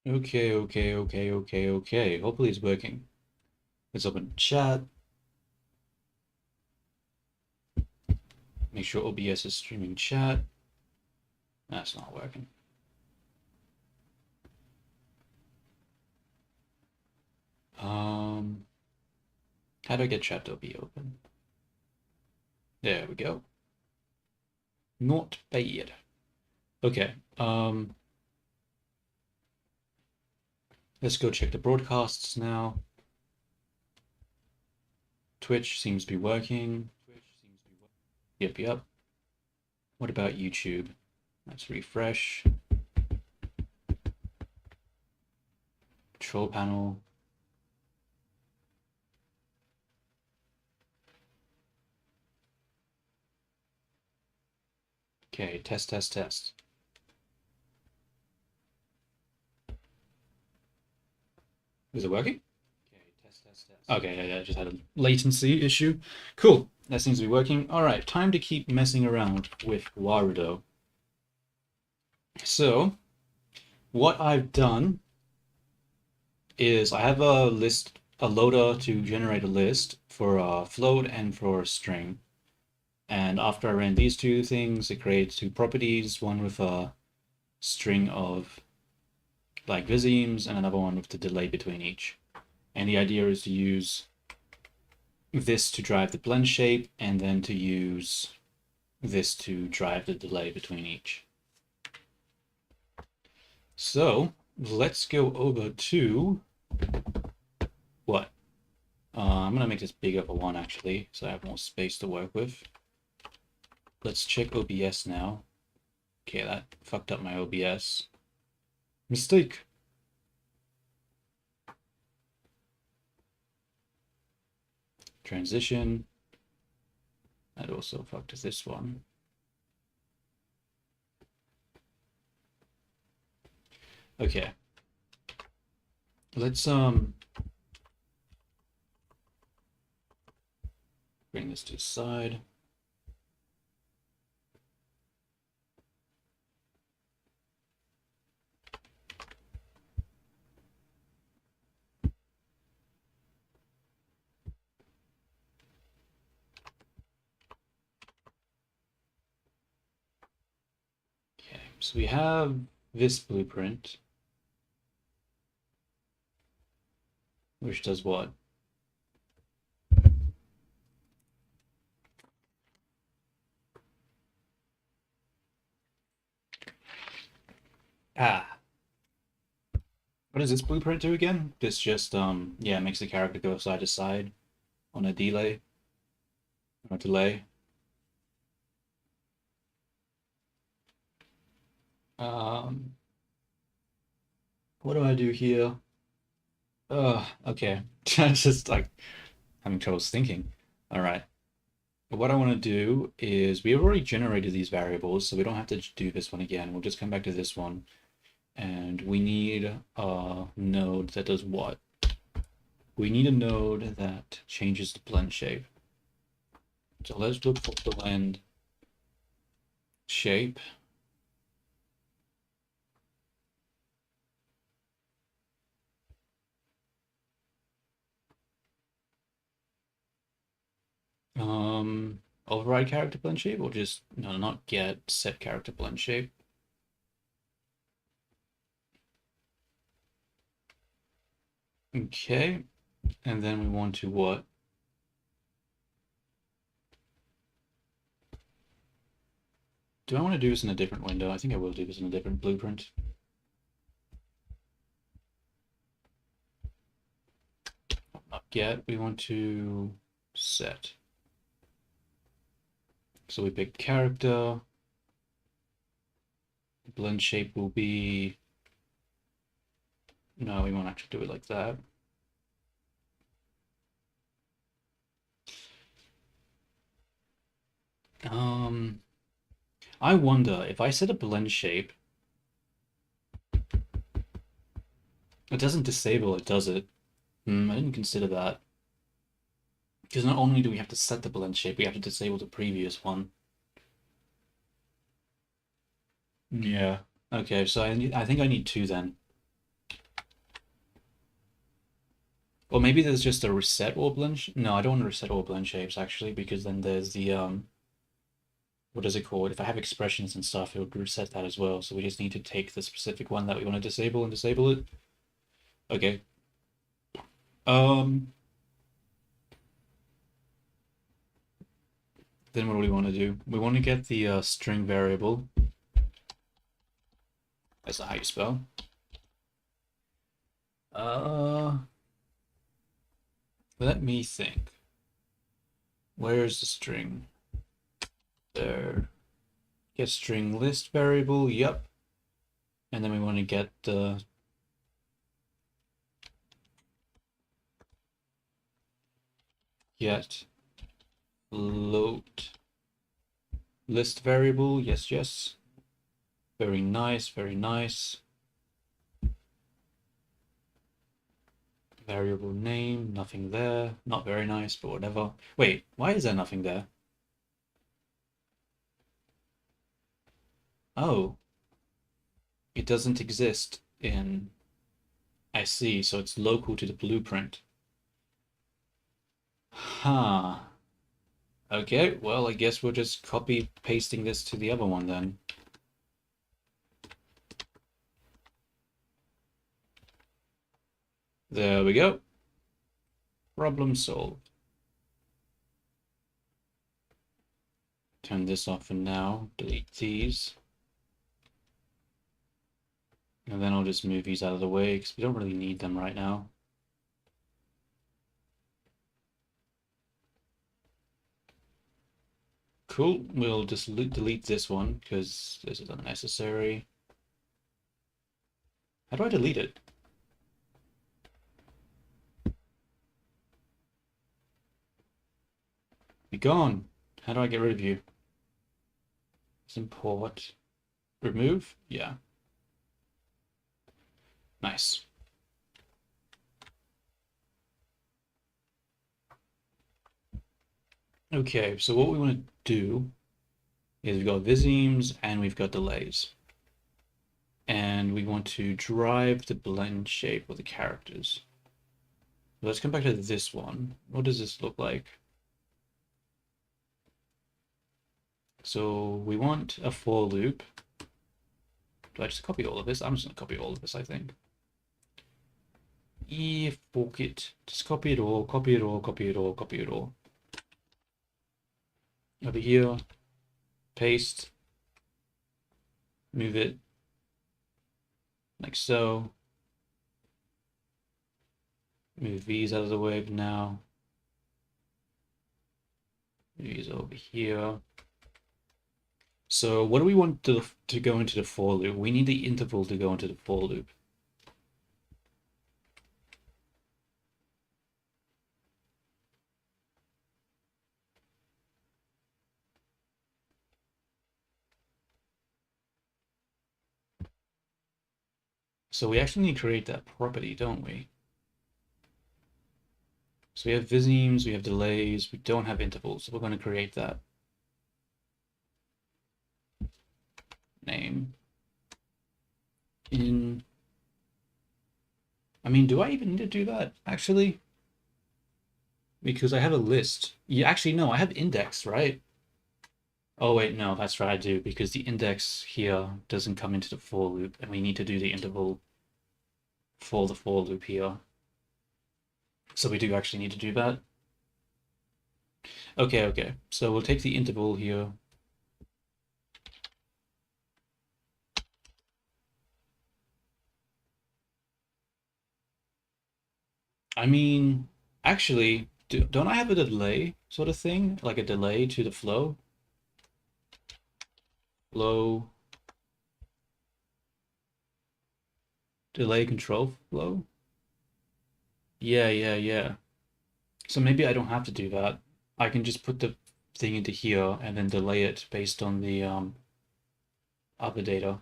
Okay. Hopefully it's working. Let's open chat. Make sure OBS is streaming chat. That's not working. How do I get chat to be open? There we go. Not bad. Okay. Let's go check the broadcasts now. Twitch seems to be working. Yep. What about YouTube? Let's refresh. Control panel. Okay, test. Is it working? Okay, yeah, I just had a latency issue. Cool, that seems to be working. All right, time to keep messing around with warudo. So, what I've done is I have a list, a loader to generate a list for a float and for a string. And after I ran these two things, it creates two properties, one with a string of like visemes and another one with the delay between each. And the idea is to use this to drive the blend shape and then to use this to drive the delay between each. So let's go over to what? I'm gonna make this bigger for one actually, so I have more space to work with. Let's check OBS now. Okay, that fucked up my OBS. Mistake. Transition. That also fucked this one. Okay. Let's bring this to the side. Okay, so we have this blueprint, which does what? Ah, what does this blueprint do again? This just yeah, makes the character go side to side on a delay or delay. What do I do here? Okay. Just like having trouble thinking. All right. But what I want to do is we have already generated these variables, so we don't have to do this one again. We'll just come back to this one. And we need a node that does what? We need a node that changes the blend shape. So let's look for blend shape. Override character blend shape or just, no, not get, set character blend shape. Okay, and then we want to what? Do I want to do this in a different window? I think I will do this in a different blueprint. Not get, we want to set. So we pick character. Blend shape will be, no, we won't actually do it like that. I wonder if I set a blend shape, it doesn't disable it, does it? I didn't consider that. Because not only do we have to set the blend shape, we have to disable the previous one. Yeah. Okay, so I think I need two then. Or maybe there's just a reset or blend. No, I don't want to reset or blend shapes actually, because then there's the what is it called? If I have expressions and stuff, it would reset that as well. So we just need to take the specific one that we want to disable and disable it. Okay. Um, then what do we want to do? We want to get the string variable. That's not how you spell. Uh, Let me think. Where's the string? There. Get string list variable. Yep. And then we want to get the get float list variable. Yes, yes. Very nice, very nice. Variable name, nothing there. Not very nice, but whatever. Wait, why is there nothing there? Oh, it doesn't exist in... I see, so it's local to the blueprint. Huh. Okay, well, I guess we're just copy pasting this to the other one then. There we go. Problem solved. Turn this off for now. Delete these. And then I'll just move these out of the way because we don't really need them right now. Cool. We'll just delete this one because this is unnecessary. How do I delete it? Be gone. How do I get rid of you? Let's import. Remove? Yeah. Nice. Okay, so what we want to do is we've got visemes and we've got delays. And we want to drive the blend shape of the characters. Let's come back to this one. What does this look like? So we want a for loop. Do I just copy all of this? I'm just going to copy all of this, I think. Fork it. Just copy it all, copy it all, copy it all, copy it all. Over here, paste, move it like so. Move these out of the way for now. Move these over here. So what do we want to go into the for loop? We need the interval to go into the for loop. So we actually need to create that property, don't we? So we have visemes, we have delays, we don't have intervals, so we're going to create that. Name. In. I mean, do I even need to do that, actually? Because I have a list. Yeah, actually, no, I have index, right? Oh, wait, no, that's right, I do, because the index here doesn't come into the for loop, and we need to do the interval for the for loop here. So we do actually need to do that. Okay, okay. So we'll take the interval here. I mean, actually, don't I have a delay sort of thing? Like a delay to the flow? Flow, delay control flow? Yeah, yeah, yeah. So maybe I don't have to do that. I can just put the thing into here and then delay it based on the other data.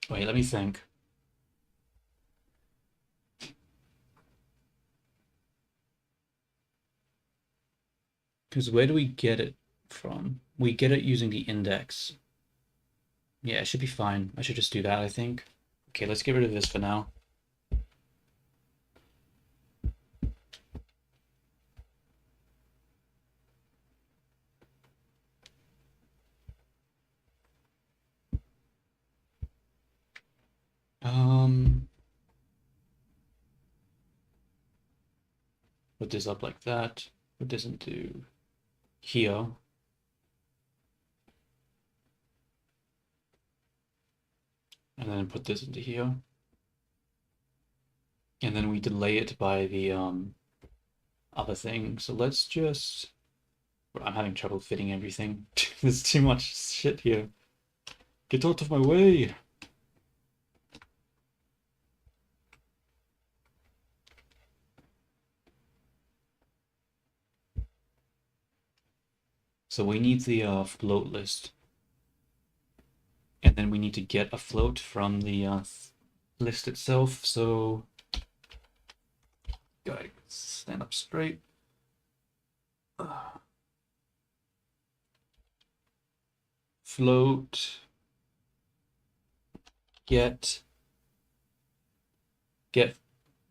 Wait, let me think. Because where do we get it from? We get it using the index. Yeah, it should be fine. I should just do that, I think. Okay, let's get rid of this for now. Um, put this up like that. Put this into here. And then put this into here. And then we delay it by the other thing. So let's just... I'm having trouble fitting everything. There's too much shit here. Get out of my way! So we need the float list. And then we need to get a float from the list itself. So gotta stand up straight. Float. Get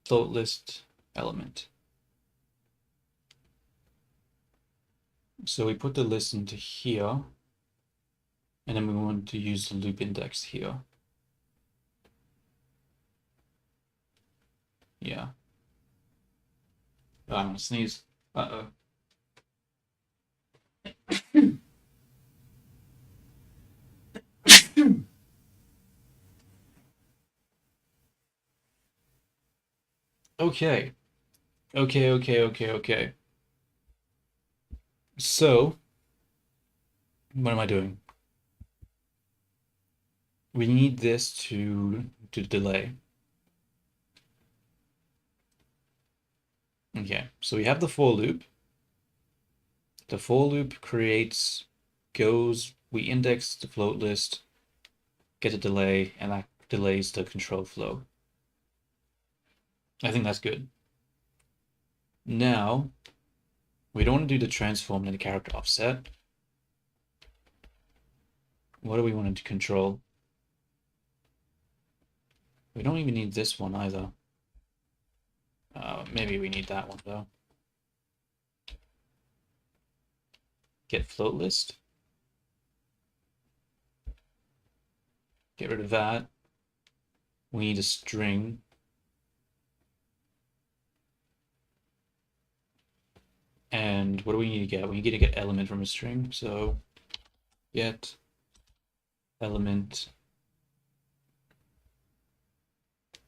float list element. So we put the list into here, and then we want to use the loop index here. Yeah. Oh, I'm gonna sneeze. Uh-oh. Okay. Okay. So, what am I doing? We need this to delay. Okay, so we have the for loop. The for loop we index the float list, get a delay, and that delays the control flow. I think that's good. Now, we don't want to do the transform and the character offset. What do we want to control? We don't even need this one either. Maybe we need that one though. Get float list. Get rid of that. We need a string. And what do we need to get? We need to get element from a string. So get element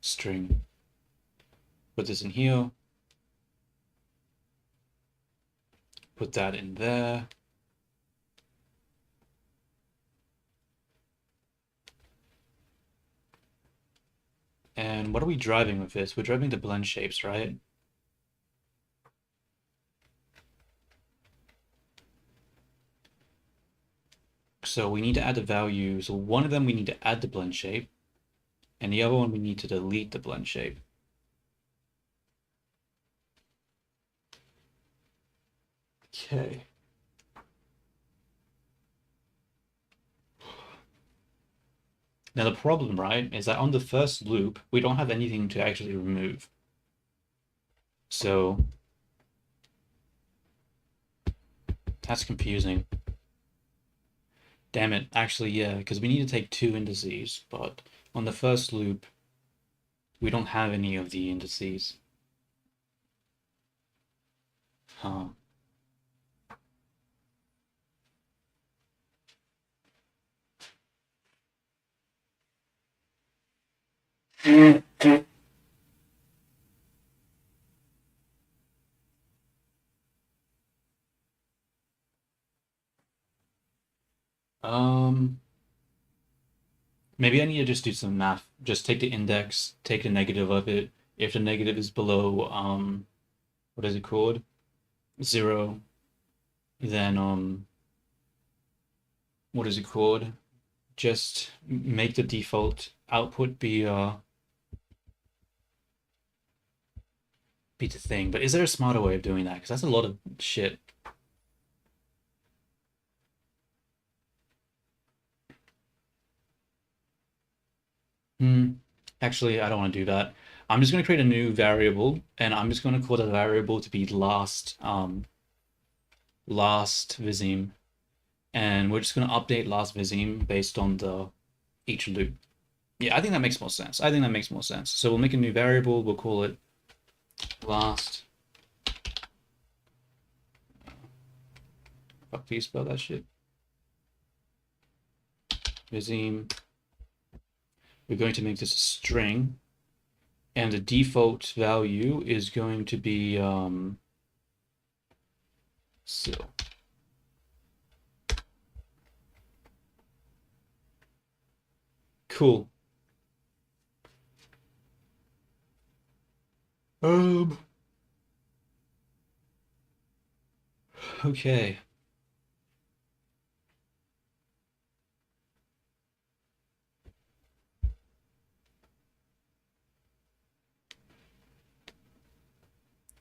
string. Put this in here. Put that in there. And what are we driving with this? We're driving the blend shapes, right? So we need to add the value. So one of them we need to add the blend shape, and the other one we need to delete the blend shape. Okay. Now the problem, right, is that on the first loop, we don't have anything to actually remove. So that's confusing. Damn it, actually, yeah, because we need to take two indices, but on the first loop, we don't have any of the indices. Huh. Um, Maybe I need to just do some math. Just take the index, take the negative of it. If the negative is below, what is it called? 0, then, what is it called? Just make the default output be the thing. But is there a smarter way of doing that? Because that's a lot of shit. Actually, I don't want to do that. I'm just going to create a new variable, and I'm just going to call the variable to be last visime, and we're just going to update last visime based on the each loop. Yeah, I think that makes more sense. I think that makes more sense. So we'll make a new variable. We'll call it last. Fuck, do you spell that shit? Visime. We're going to make this a string, and the default value is going to be so. Cool. Um. Okay.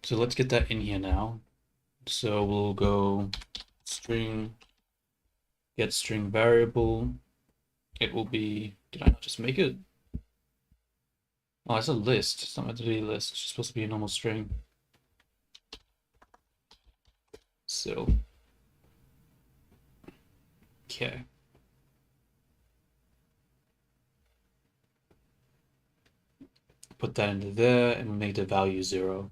So let's get that in here now. So we'll go string get string variable. It will be, did I not just make it? Oh, it's a list. It's not meant to be a list. It's supposed to be a normal string. So, okay. Put that into there and we make the value 0.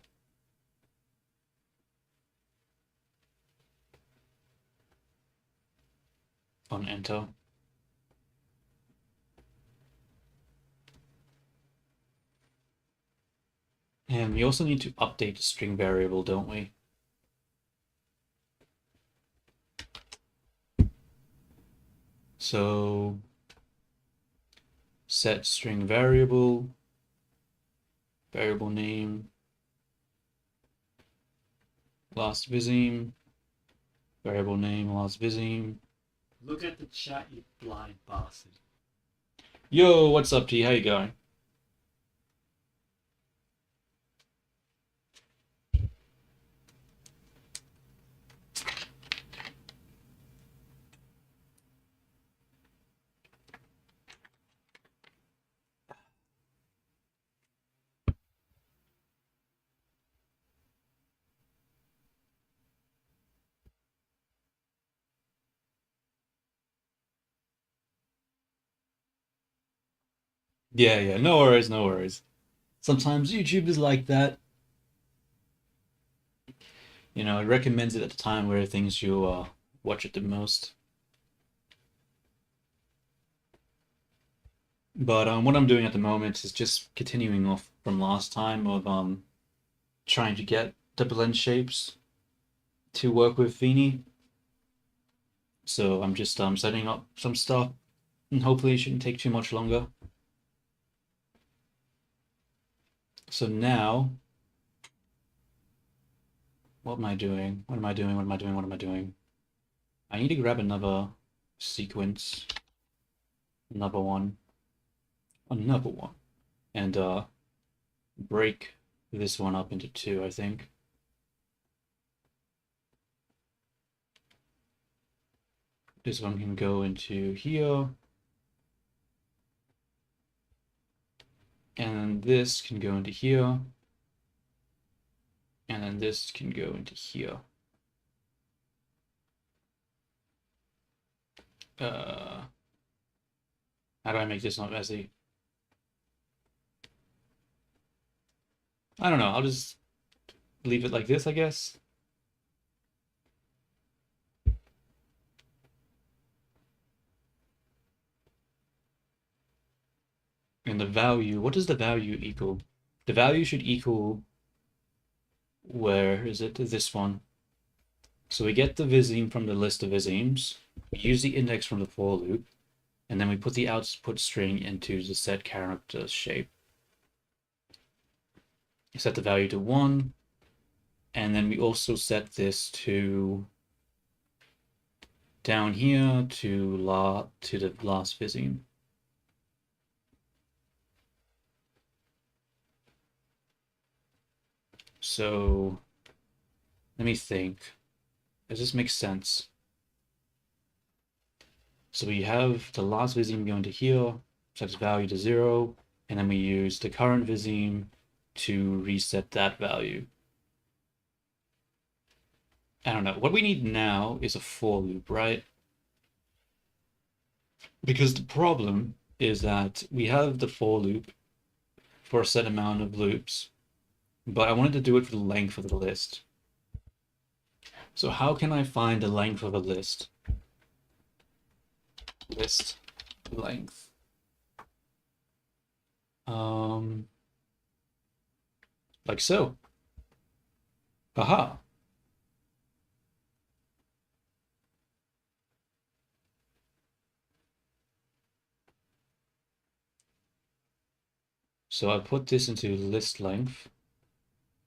On enter. And we also need to update the string variable, don't we? So set string variable name, last visime, variable name, last visime. Look at the chat, you blind bastard. Yo, what's up, T? How you going? Yeah, yeah, no worries, no worries. Sometimes YouTube is like that. You know, it recommends it at the time where things you watch it the most. But what I'm doing at the moment is just continuing off from last time of trying to get the blend shapes to work with Fini. So I'm just setting up some stuff, and hopefully it shouldn't take too much longer. So now, what am I doing? What am I doing? What am I doing? What am I doing? I need to grab another sequence, another one, and break this one up into two, I think. This one can go into here, and this can go into here, and then this can go into here. How do I make this not messy? I don't know. I'll just leave it like this, I guess. And the value, what does the value equal? The value should equal, where is it? This one. So we get the visime from the list of visimes, we use the index from the for loop, and then we put the output string into the set character shape. Set the value to 1, and then we also set this to down here to the last visime. So let me think. Does this make sense? So we have the last visime going to here, sets value to 0, and then we use the current visime to reset that value. I don't know. What we need now is a for loop, right? Because the problem is that we have the for loop for a set amount of loops, but I wanted to do it for the length of the list. So how can I find the length of a list? List length. Like so. Aha. So I put this into list length,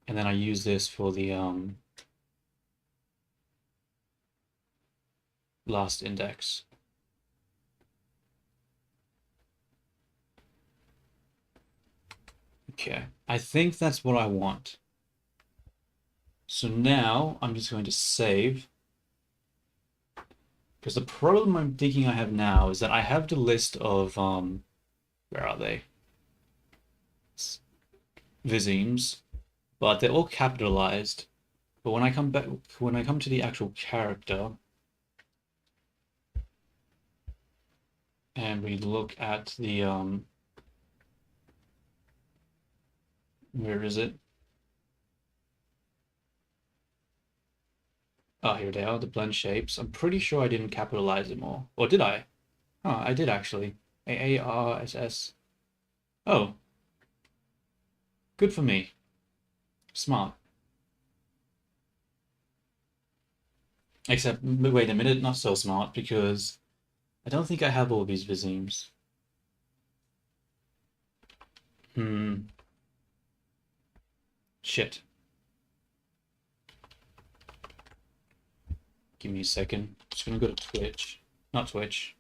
and then I use this for the last index. Okay, I think that's what I want. So now I'm just going to save, because the problem I'm thinking I have now is that I have the list of where are they? Visimes, but they're all capitalized. But when I come back, when I come to the actual character, and we look at the where is it? Oh, here they are, the blend shapes. I'm pretty sure I didn't capitalize them all. Or did I? Oh, I did actually. AARSS. Oh, good for me. Smart. Except, wait a minute, not so smart, because I don't think I have all these visimes. Hmm. Shit. Give me a second. Just gonna go to Twitch. Not Twitch.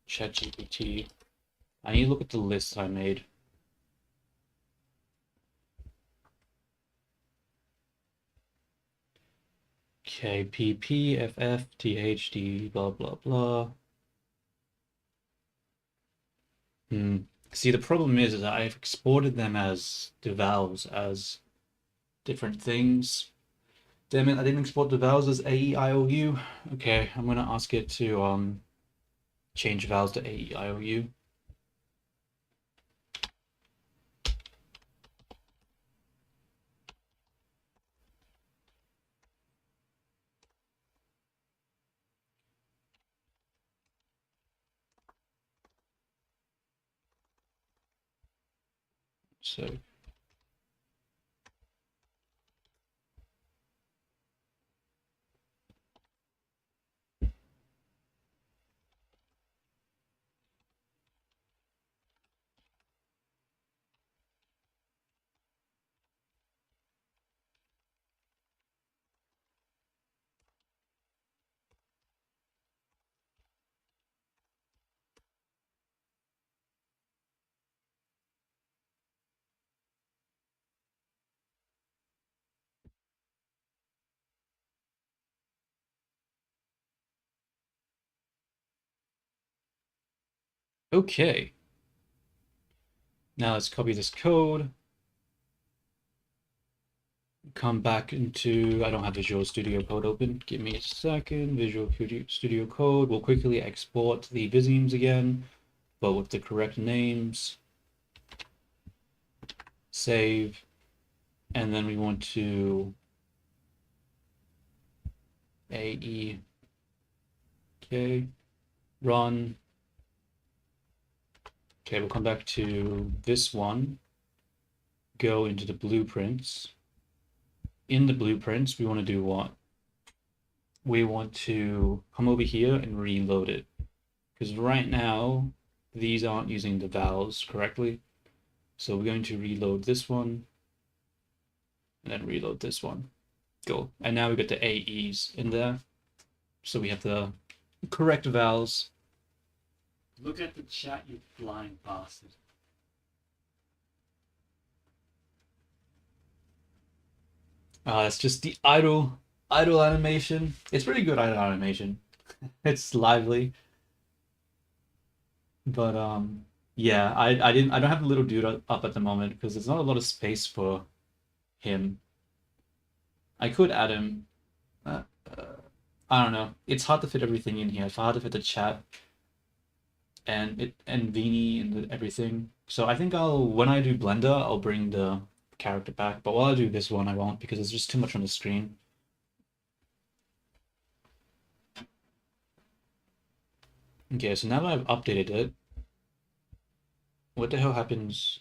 ChatGPT. I need to look at the list I made. Okay, PP, FF, THD, blah blah blah. See, the problem is that I've exported them as the vowels as different things. Damn it, I didn't export the vowels as A, E, I, O, U. Okay, I'm gonna ask it to change vowels to A, E, I, O, U. So okay. Now let's copy this code. Come back into, I don't have Visual Studio Code open. Give me a second. Visual Studio Code. We'll quickly export the visimes again, but with the correct names. Save. And then we want to AE. Okay. Run. Okay, we'll come back to this one. Go into the blueprints. In the blueprints, we want to do what? We want to come over here and reload it. Because right now, these aren't using the vowels correctly. So we're going to reload this one, and then reload this one. Go. And now we got the AEs in there. So we have the correct vowels. Look at the chat, you blind bastard. It's just the idle animation. It's pretty good idle animation. It's lively. But Yeah, I don't have the little dude up at the moment because there's not a lot of space for him. I could add him. Uh, uh, I don't know. It's hard to fit everything in here. It's hard to fit the chat and Vini and everything. So I think I'll when I do Blender, I'll bring the character back. But while I do this one, I won't because there's just too much on the screen. Okay, so now that I've updated it, what the hell happens?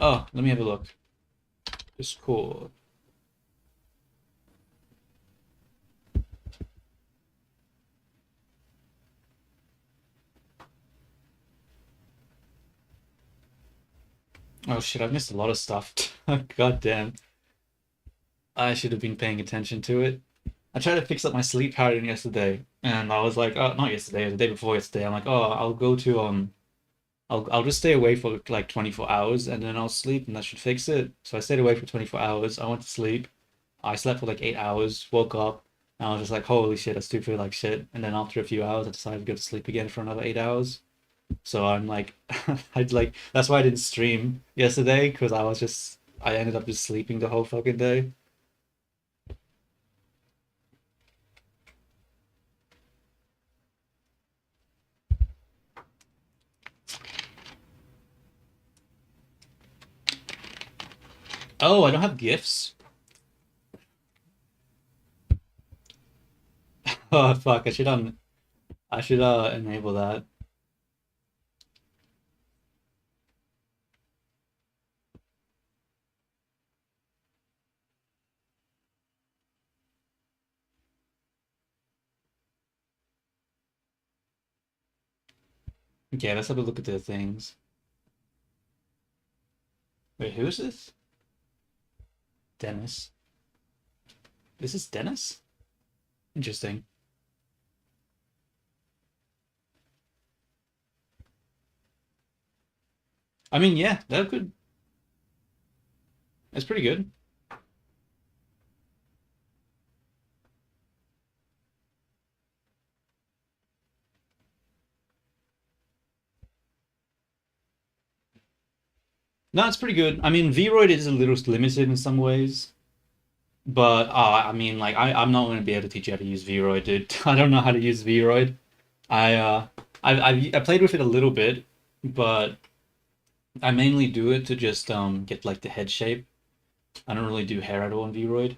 Oh, let me have a look. Discord. Oh shit, I've missed a lot of stuff. God damn. I should have been paying attention to it. I tried to fix up my sleep pattern yesterday, and I was like, oh, not yesterday, the day before yesterday. I'm like, oh, I'll go to I'll just stay away for like 24 hours and then I'll sleep and that should fix it. So I stayed away for 24 hours. I went to sleep. I slept for like 8 hours, woke up, and I was just like, holy shit, I still feel like shit. And then after a few hours, I decided to go to sleep again for another 8 hours. So I'm like, I'd like, that's why I didn't stream yesterday because I ended up just sleeping the whole fucking day. Oh, I don't have gifts. Oh fuck, I should enable that. Okay, let's have a look at the things. Wait, who is this? Dennis. This is Dennis? Interesting. I mean, yeah, that could. That's pretty good. No, it's pretty good. I mean, Vroid is a little limited in some ways, but I mean, like, I'm not going to be able to teach you how to use Vroid, dude. I don't know how to use Vroid. I I played with it a little bit, but I mainly do it to just get like the head shape. I don't really do hair at all in Vroid.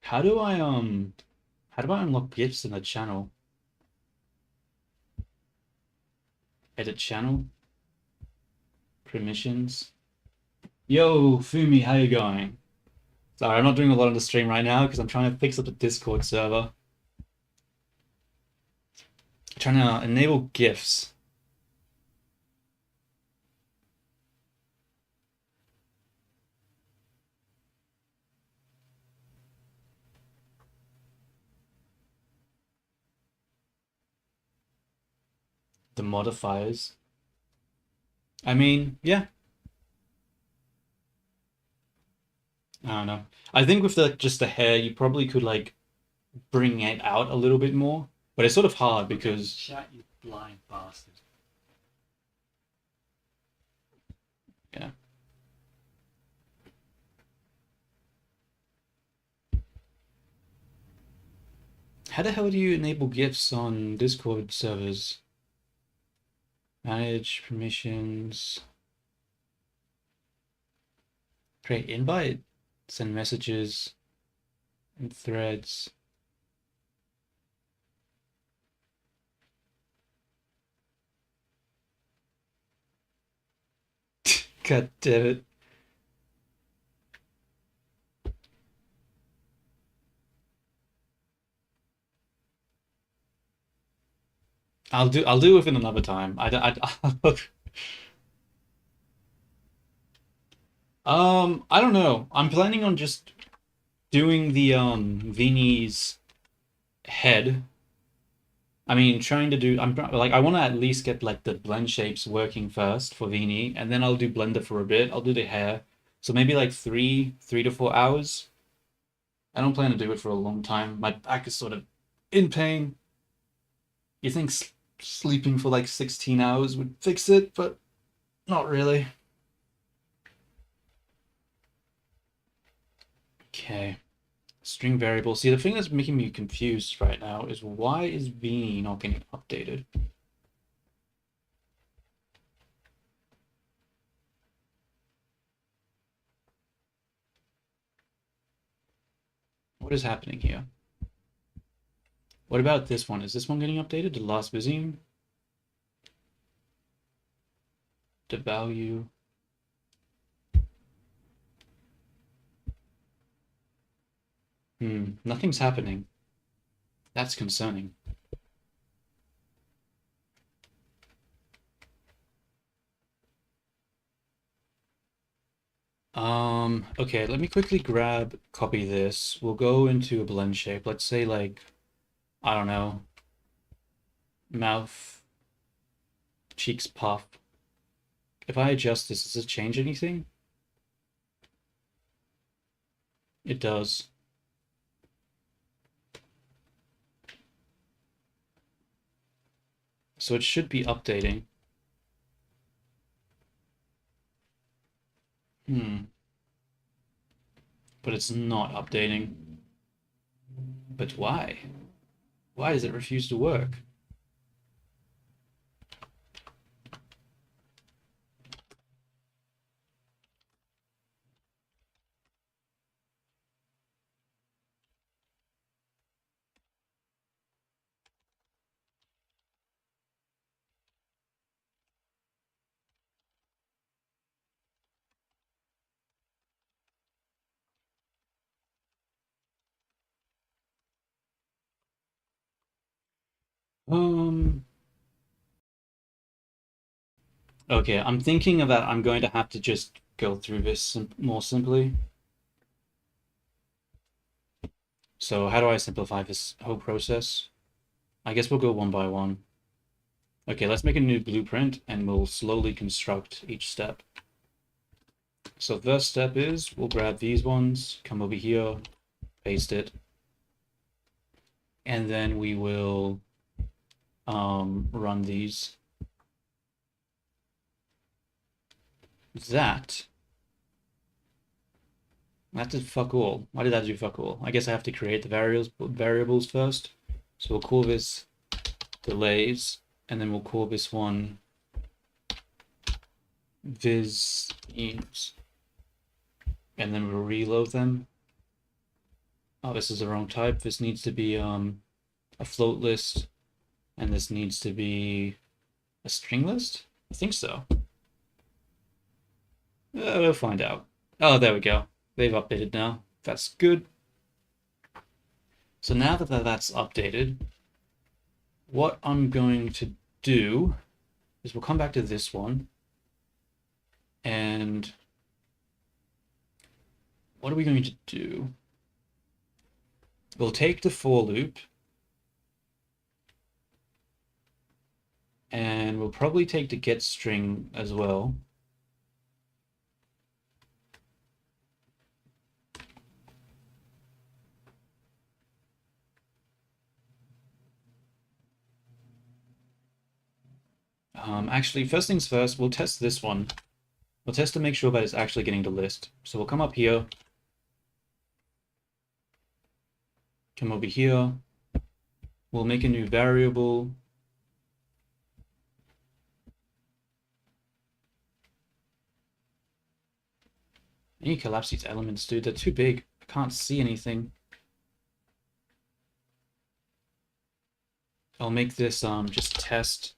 How do I how do I unlock gifts in the channel? Edit channel, permissions. Yo, Fumi, how you going? Sorry, I'm not doing a lot on the stream right now because I'm trying to fix up the Discord server. Trying to enable GIFs. The modifiers. I mean, yeah, I don't know. I think with the just the hair, you probably could like bring it out a little bit more, but it's sort of hard Look at the because chat, you blind bastard. yeah. How the hell do you enable GIFs on Discord servers? Manage permissions, create invite, send messages and threads. God damn it. I'll do it within another time. I, don't- I I don't know. I'm planning on just doing the Vini's head. I mean, trying to do. I want to at least get like the blend shapes working first for Vini, and then I'll do Blender for a bit. I'll do the hair, so maybe like three to 4 hours. I don't plan to do it for a long time. My back is sort of in pain. You think sleeping for like 16 hours would fix it, but not really. Okay. String variable. See, the thing that's making me confused right now is why is Vini not getting updated? What is happening here? What about this one? Is this one getting updated? The last Vizim? The value? Nothing's happening. That's concerning. Okay, let me quickly copy this. We'll go into a blend shape. Let's say like, I don't know, mouth, cheeks puff. If I adjust this, does it change anything? It does. So it should be updating. But it's not updating. But why? Why does it refuse to work? Um, okay, I'm thinking that I'm going to have to just go through this more simply. So how do I simplify this whole process? I guess we'll go one by one. Okay, let's make a new blueprint and we'll slowly construct each step. So first step is we'll grab these ones, come over here, paste it, and then we will run these. That did fuck all. Why did that do fuck all? I guess I have to create the variables first. So we'll call this delays, and then we'll call this one viz-eams, and then we'll reload them. Oh, this is the wrong type. This needs to be a float list, and this needs to be a string list. I think so. We'll find out. Oh, there we go. They've updated now. That's good. So now that that's updated, what I'm going to do is we'll come back to this one, and what are we going to do? We'll take the for loop, and we'll probably take the get string as well. Actually, first things first, we'll test this one. We'll test to make sure that it's actually getting the list. So we'll come up here, come over here, we'll make a new variable. I need to collapse these elements, dude. They're too big. I can't see anything. I'll make this just test.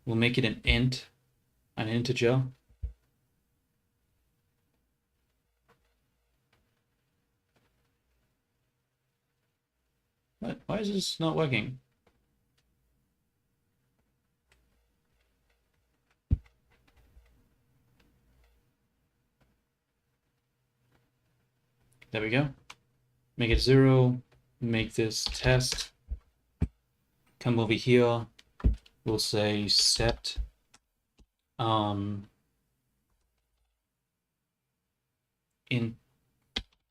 We'll make it an int, an integer. What? Why is this not working? There we go. Make it 0. Make this test. Come over here. We'll say set into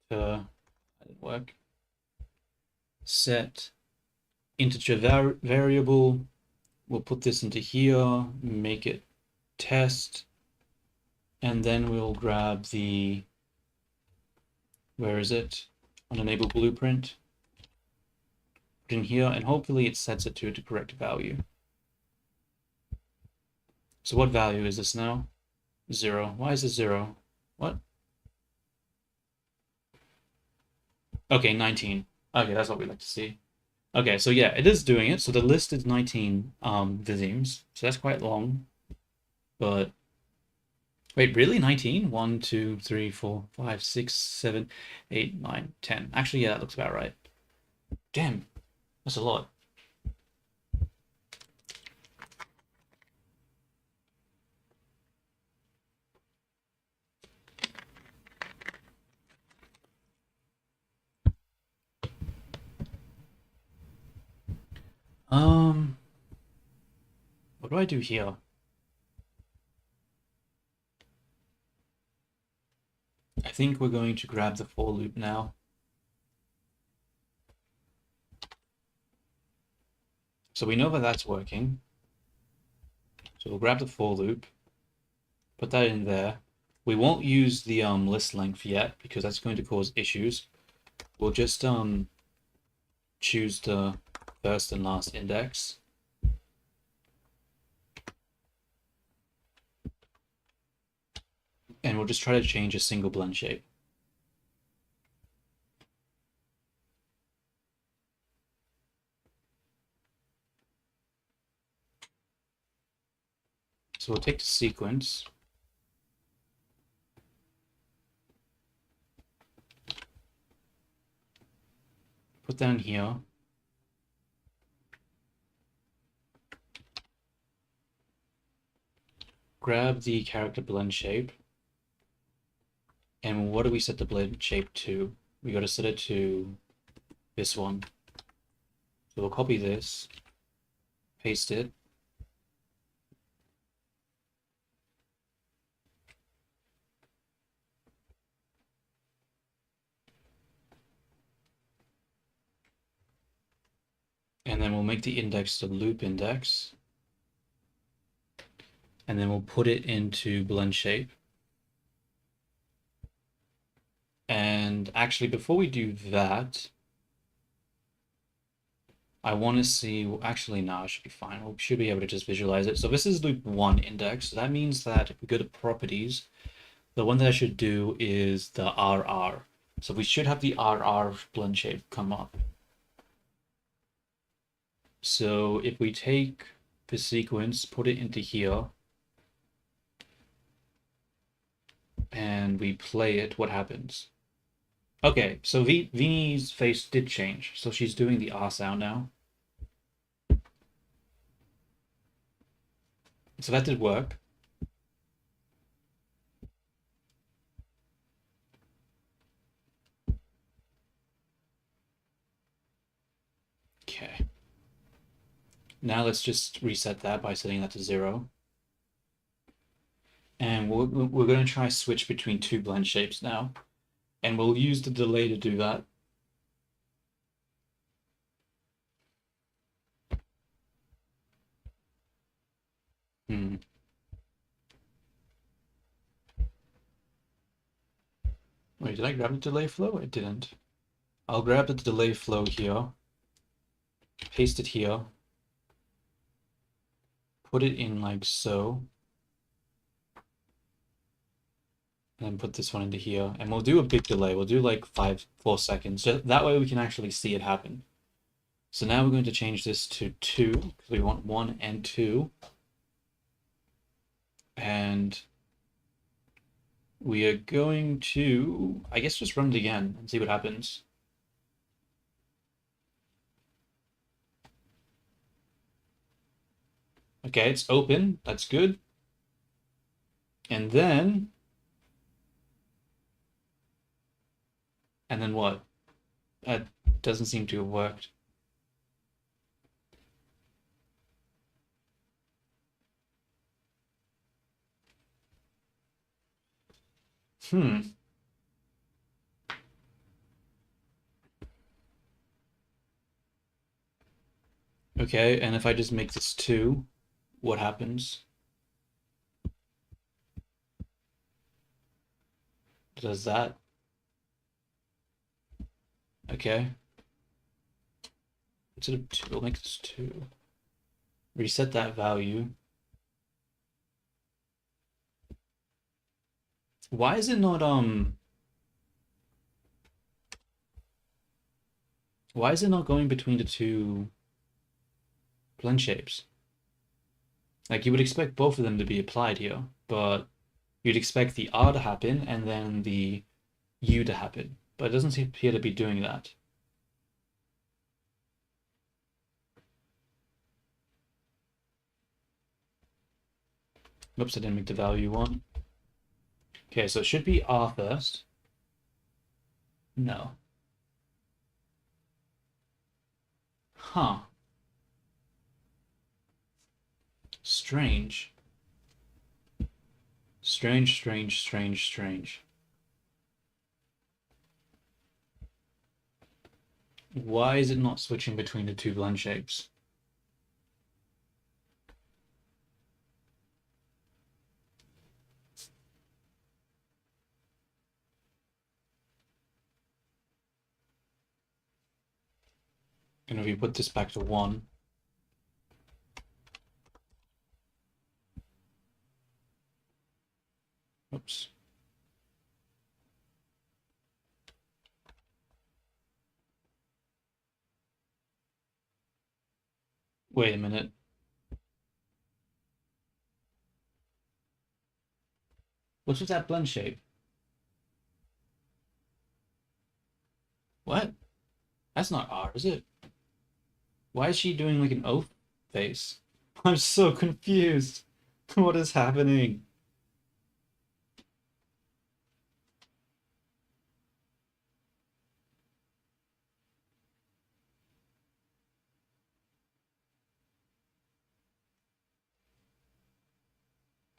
that didn't work. Set integer variable. We'll put this into here, make it test, and then we'll grab the, where is it? On enable blueprint. Put in here, and hopefully it sets it to the correct value. So what value is this now? 0. Why is it 0? What? Okay, 19. Okay, that's what we like to see. Okay, so yeah, it is doing it. So the list is 19 vizims. So that's quite long. But wait, really? 19? 1, 2, 3, 4, 5, 6, 7, 8, 9, 10. Actually, yeah, that looks about right. Damn, that's a lot. What do I do here? I think we're going to grab the for loop now. So we know that that's working. So we'll grab the for loop, put that in there. We won't use the list length yet because that's going to cause issues. We'll just choose the first and last index. And we'll just try to change a single blend shape. So we'll take the sequence, put that in here. Grab the character blend shape. And what do we set the blend shape to? We got to set it to this one. So we'll copy this, paste it. And then we'll make the index the loop index. And then we'll put it into blend shape. And actually, before we do that, I want to see, actually, no, it should be fine. We should be able to just visualize it. So this is loop 1 index. So that means that if we go to properties, the one that I should do is the RR. So we should have the RR blend shape come up. So if we take the sequence, put it into here, and we play it, what happens? Okay, so Vini's face did change. So she's doing the R sound now. So that did work. Okay. Now let's just reset that by setting that to 0. And we're going to try switch between two blend shapes now. And we'll use the delay to do that. Wait, did I grab the delay flow? I didn't. I'll grab the delay flow here, paste it here, put it in like so, and then put this one into here, and we'll do a big delay. We'll do like 4 seconds. That way we can actually see it happen. So now we're going to change this to 2, because we want 1 and 2. And we are going to, I guess, just run it again and see what happens. Okay, it's open. That's good. And then And then what? That doesn't seem to have worked. Hmm. Okay, and if I just make this 2, what happens? Does that? Okay. Instead of 2, we'll make this 2. Reset that value. Why is it not why is it not going between the two blend shapes? Like you would expect both of them to be applied here, but you'd expect the R to happen and then the U to happen. But it doesn't appear to be doing that. Oops, I didn't make the value one. Okay, so it should be R first. No. Huh. Strange. Strange, strange, strange, strange. Why is it not switching between the two blend shapes? And if we put this back to 1, oops. Wait a minute. What's with that blend shape? What? That's not R, is it? Why is she doing like an O face? I'm so confused. What is happening?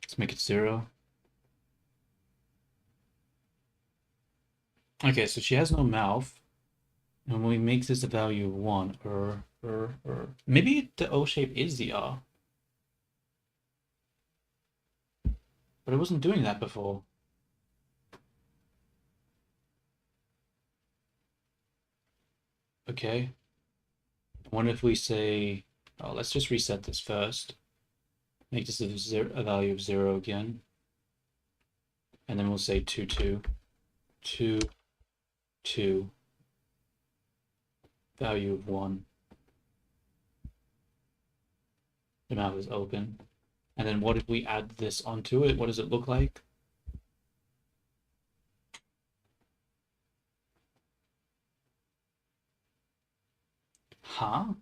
Let's make it 0. Okay, so she has no mouth. And when we make this a value of 1, maybe the O shape is the R. But it wasn't doing that before. Okay. What if we say, oh, let's just reset this first. Make this a value of 0 again. And then we'll say 2, 2, 2, 2, value of 1. The mouth is open. And then what if we add this onto it? What does it look like? Huh?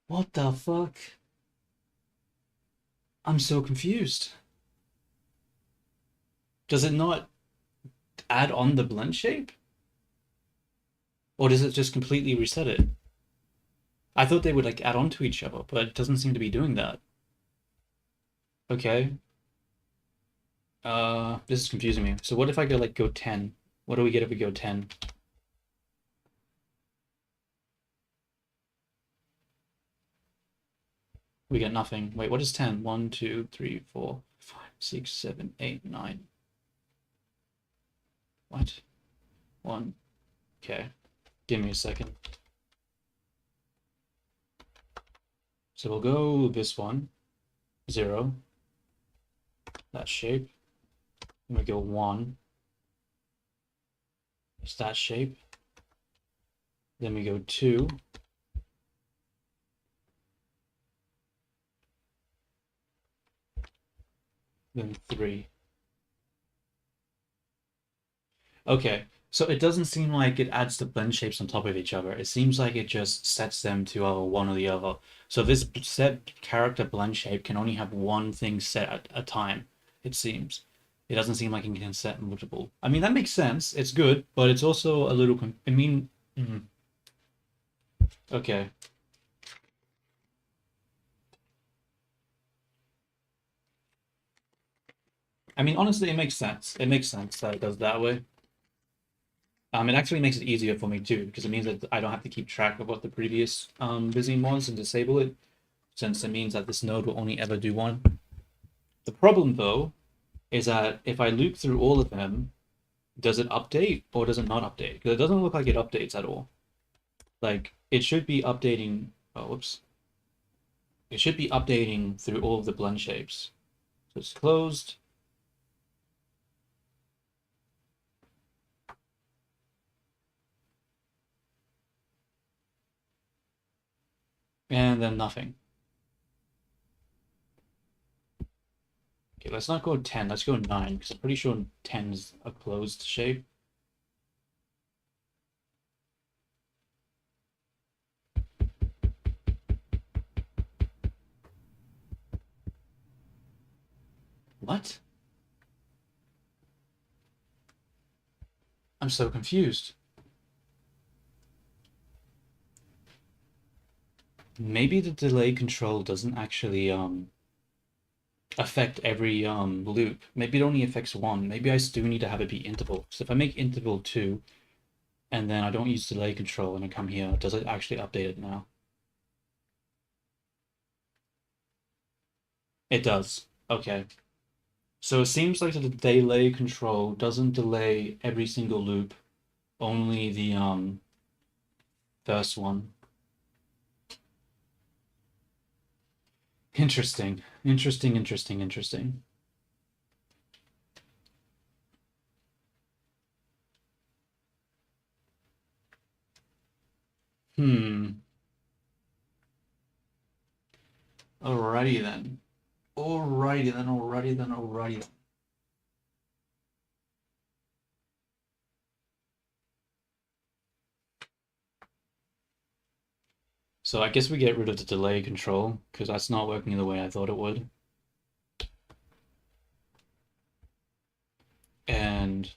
What the fuck? I'm so confused. Does it not add on the blend shape? Or does it just completely reset it? I thought they would like add on to each other, but it doesn't seem to be doing that. Okay. This is confusing me. So what if I go 10? What do we get if we go 10? We get nothing. Wait, what is 10? 1, 2, 3, 4, 5, 6, 7, 8, 9. What? 1. Okay. Give me a second. So we'll go this one. 0. That shape. And we go 1. It's that shape. Then we go 2. Then 3. Okay, so it doesn't seem like it adds the blend shapes on top of each other. It seems like it just sets them to one or the other. So this set character blend shape can only have one thing set at a time. it seems. It doesn't seem like it can set multiple. I mean, that makes sense. It's good, but it's also a little. I mean, okay. I mean, honestly, it makes sense. It makes sense that it does that way. It actually makes it easier for me too, because it means that I don't have to keep track of what the previous Byzine was and disable it, since it means that this node will only ever do one. The problem, though, is that if I loop through all of them, does it update or does it not update? Because it doesn't look like it updates at all. Like, it should be updating. Oh, whoops. It should be updating through all of the blend shapes. So it's closed. And then nothing. Okay, let's not go 10. Let's go 9, because I'm pretty sure 10 is a closed shape. What? I'm so confused. Maybe the delay control doesn't actually affect every loop. Maybe it only affects one. Maybe I still need to have it be interval. So if I make interval 2 and then I don't use delay control and I come here, does it actually update it now? It does. Okay. So it seems like the delay control doesn't delay every single loop, only the first one. Interesting. Interesting, interesting, interesting. Hmm. Alrighty then. Alrighty then, alrighty then, alrighty then. So I guess we get rid of the delay control, because that's not working the way I thought it would. And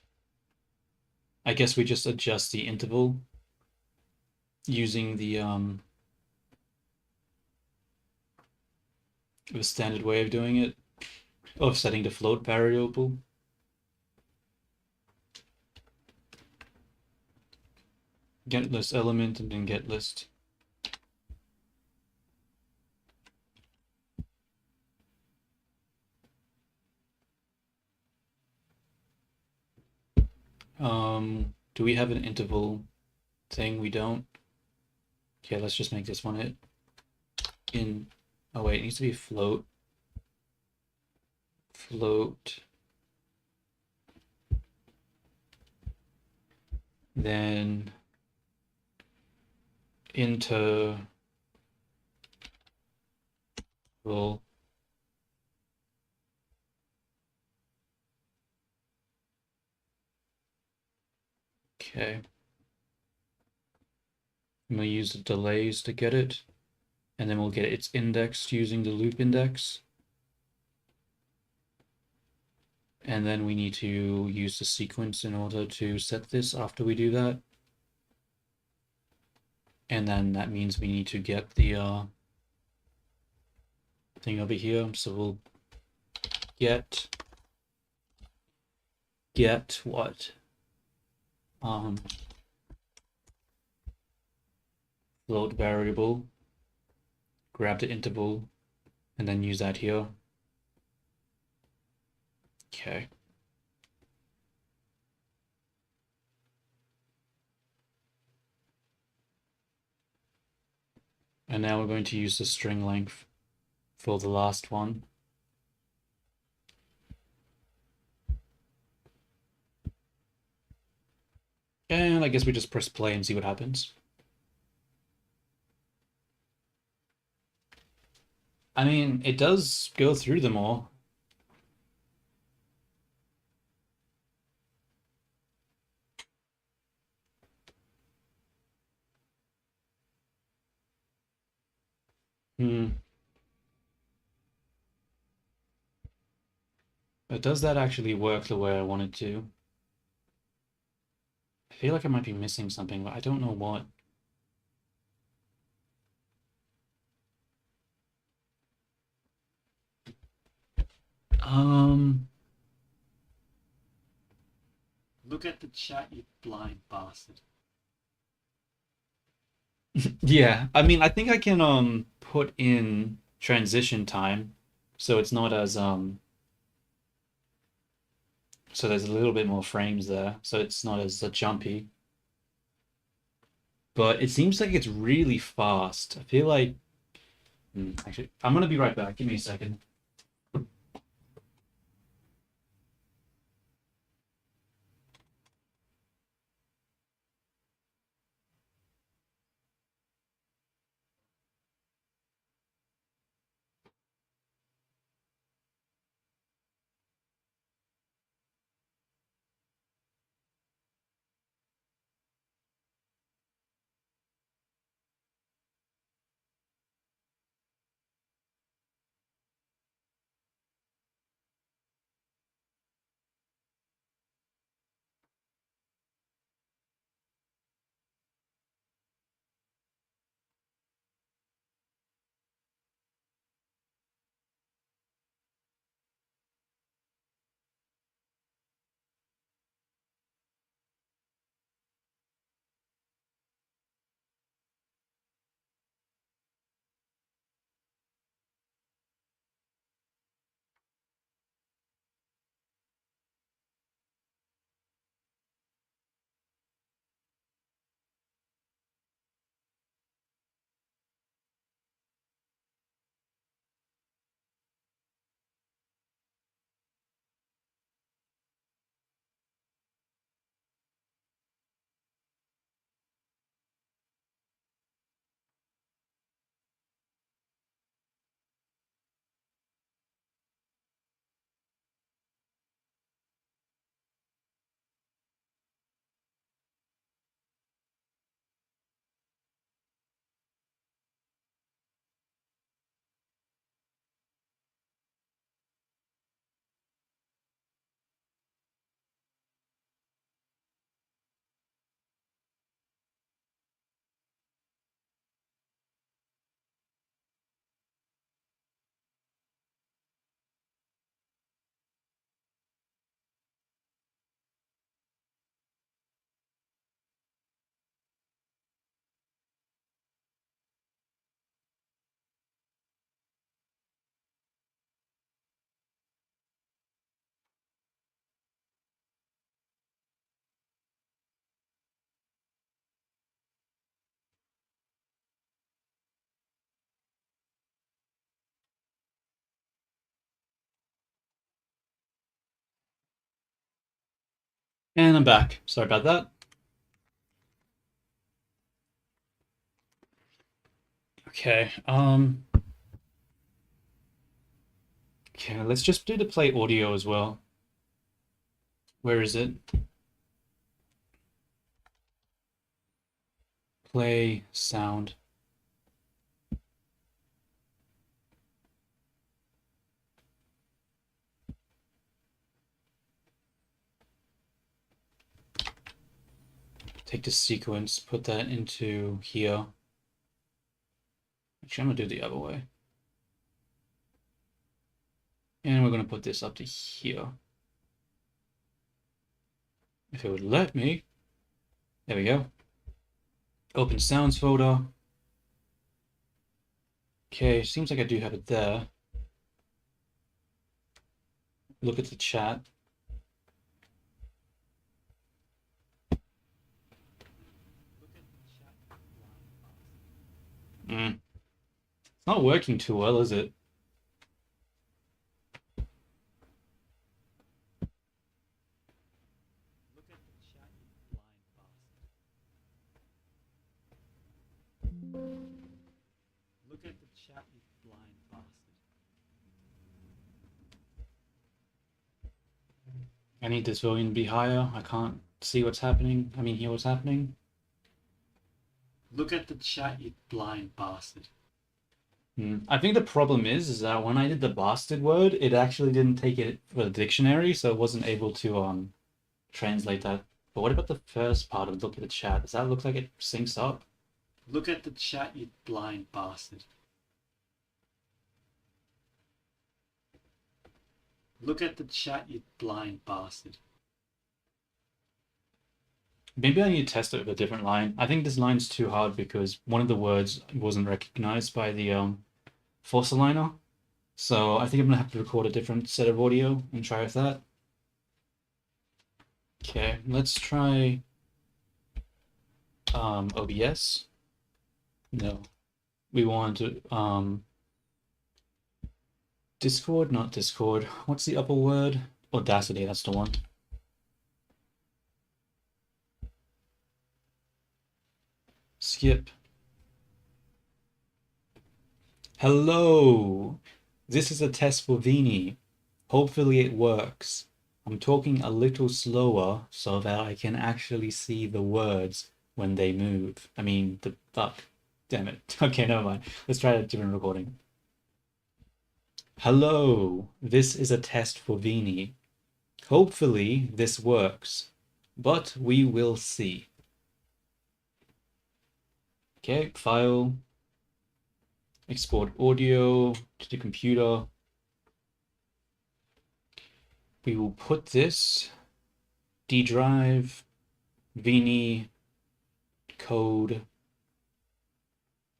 I guess we just adjust the interval using the standard way of doing it, of setting the float variable. Get list element and then get list. Do we have an interval thing? We don't. Okay, let's just make this one it. In, oh wait, it needs to be float. Float. Then interval. Okay. I'm gonna use the delays to get it, and then we'll get its indexed using the loop index. And then we need to use the sequence in order to set this after we do that. And then that means we need to get the thing over here. So we'll get what? Float variable, grab the interval, and then use that here. Okay. And now we're going to use the string length for the last one. And I guess we just press play and see what happens. I mean, it does go through them all. Hmm. Does that actually work the way I want it to? I feel like I might be missing something, but I don't know what. Um, Look at the chat, you blind bastard. yeah, I mean, I think I can put in transition time so it's not as so there's a little bit more frames there, so it's not as jumpy. But it seems like it's really fast. I feel like actually, I'm gonna be right back. Give me a second. And I'm back. Sorry about that. Okay. Okay, let's just do the play audio as well. Where is it? Play sound. Take the sequence, put that into here. Actually, I'm gonna do it the other way. And we're gonna put this up to here. If it would let me. There we go. Open sounds folder. Okay, seems like I do have it there. Look at the chat. It's not working too well, is it? Look at the chat, you blind bastard. Look at the chat, you blind bastard. I need this volume to be higher. I can't see what's happening. I mean, hear what's happening. Look at the chat, you blind bastard. I think the problem is that when I did the bastard word, it actually didn't take it for the dictionary, so it wasn't able to translate that. But what about the first part of look at the chat? Does that look like it syncs up? Look at the chat, you blind bastard. Look at the chat, you blind bastard. Maybe I need to test it with a different line. I think this line's too hard because one of the words wasn't recognized by the fossil liner. So I think I'm gonna have to record a different set of audio and try with that. Okay, let's try OBS. No, we want to Discord, not Discord. What's the upper word? Audacity, that's the one. Skip. Hello! This is a test for Vini. Hopefully it works. I'm talking a little slower so that I can actually see the words when they move. I mean, the fuck. Damn it. Okay, never mind. Let's try a different recording. Hello, this is a test for Vini. Hopefully this works, but we will see. Okay, file, export audio to the computer. We will put this D drive, Vini, code,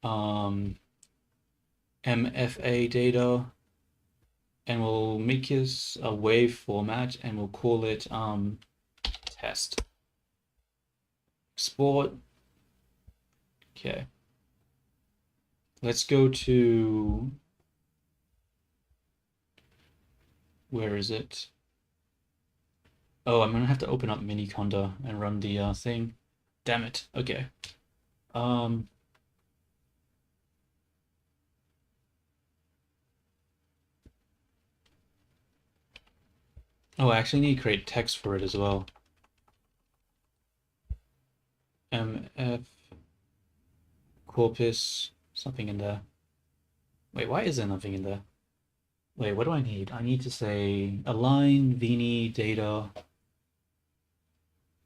MFA data, and we'll make this a WAV format and we'll call it test. Export. Okay. Let's go to, where is it? Oh, I'm gonna have to open up Miniconda and run the thing. Damn it. Okay. Oh, I actually need to create text for it as well. MF corpus, something in there. Wait, why is there nothing in there? Wait, what do I need? I need to say align Vini data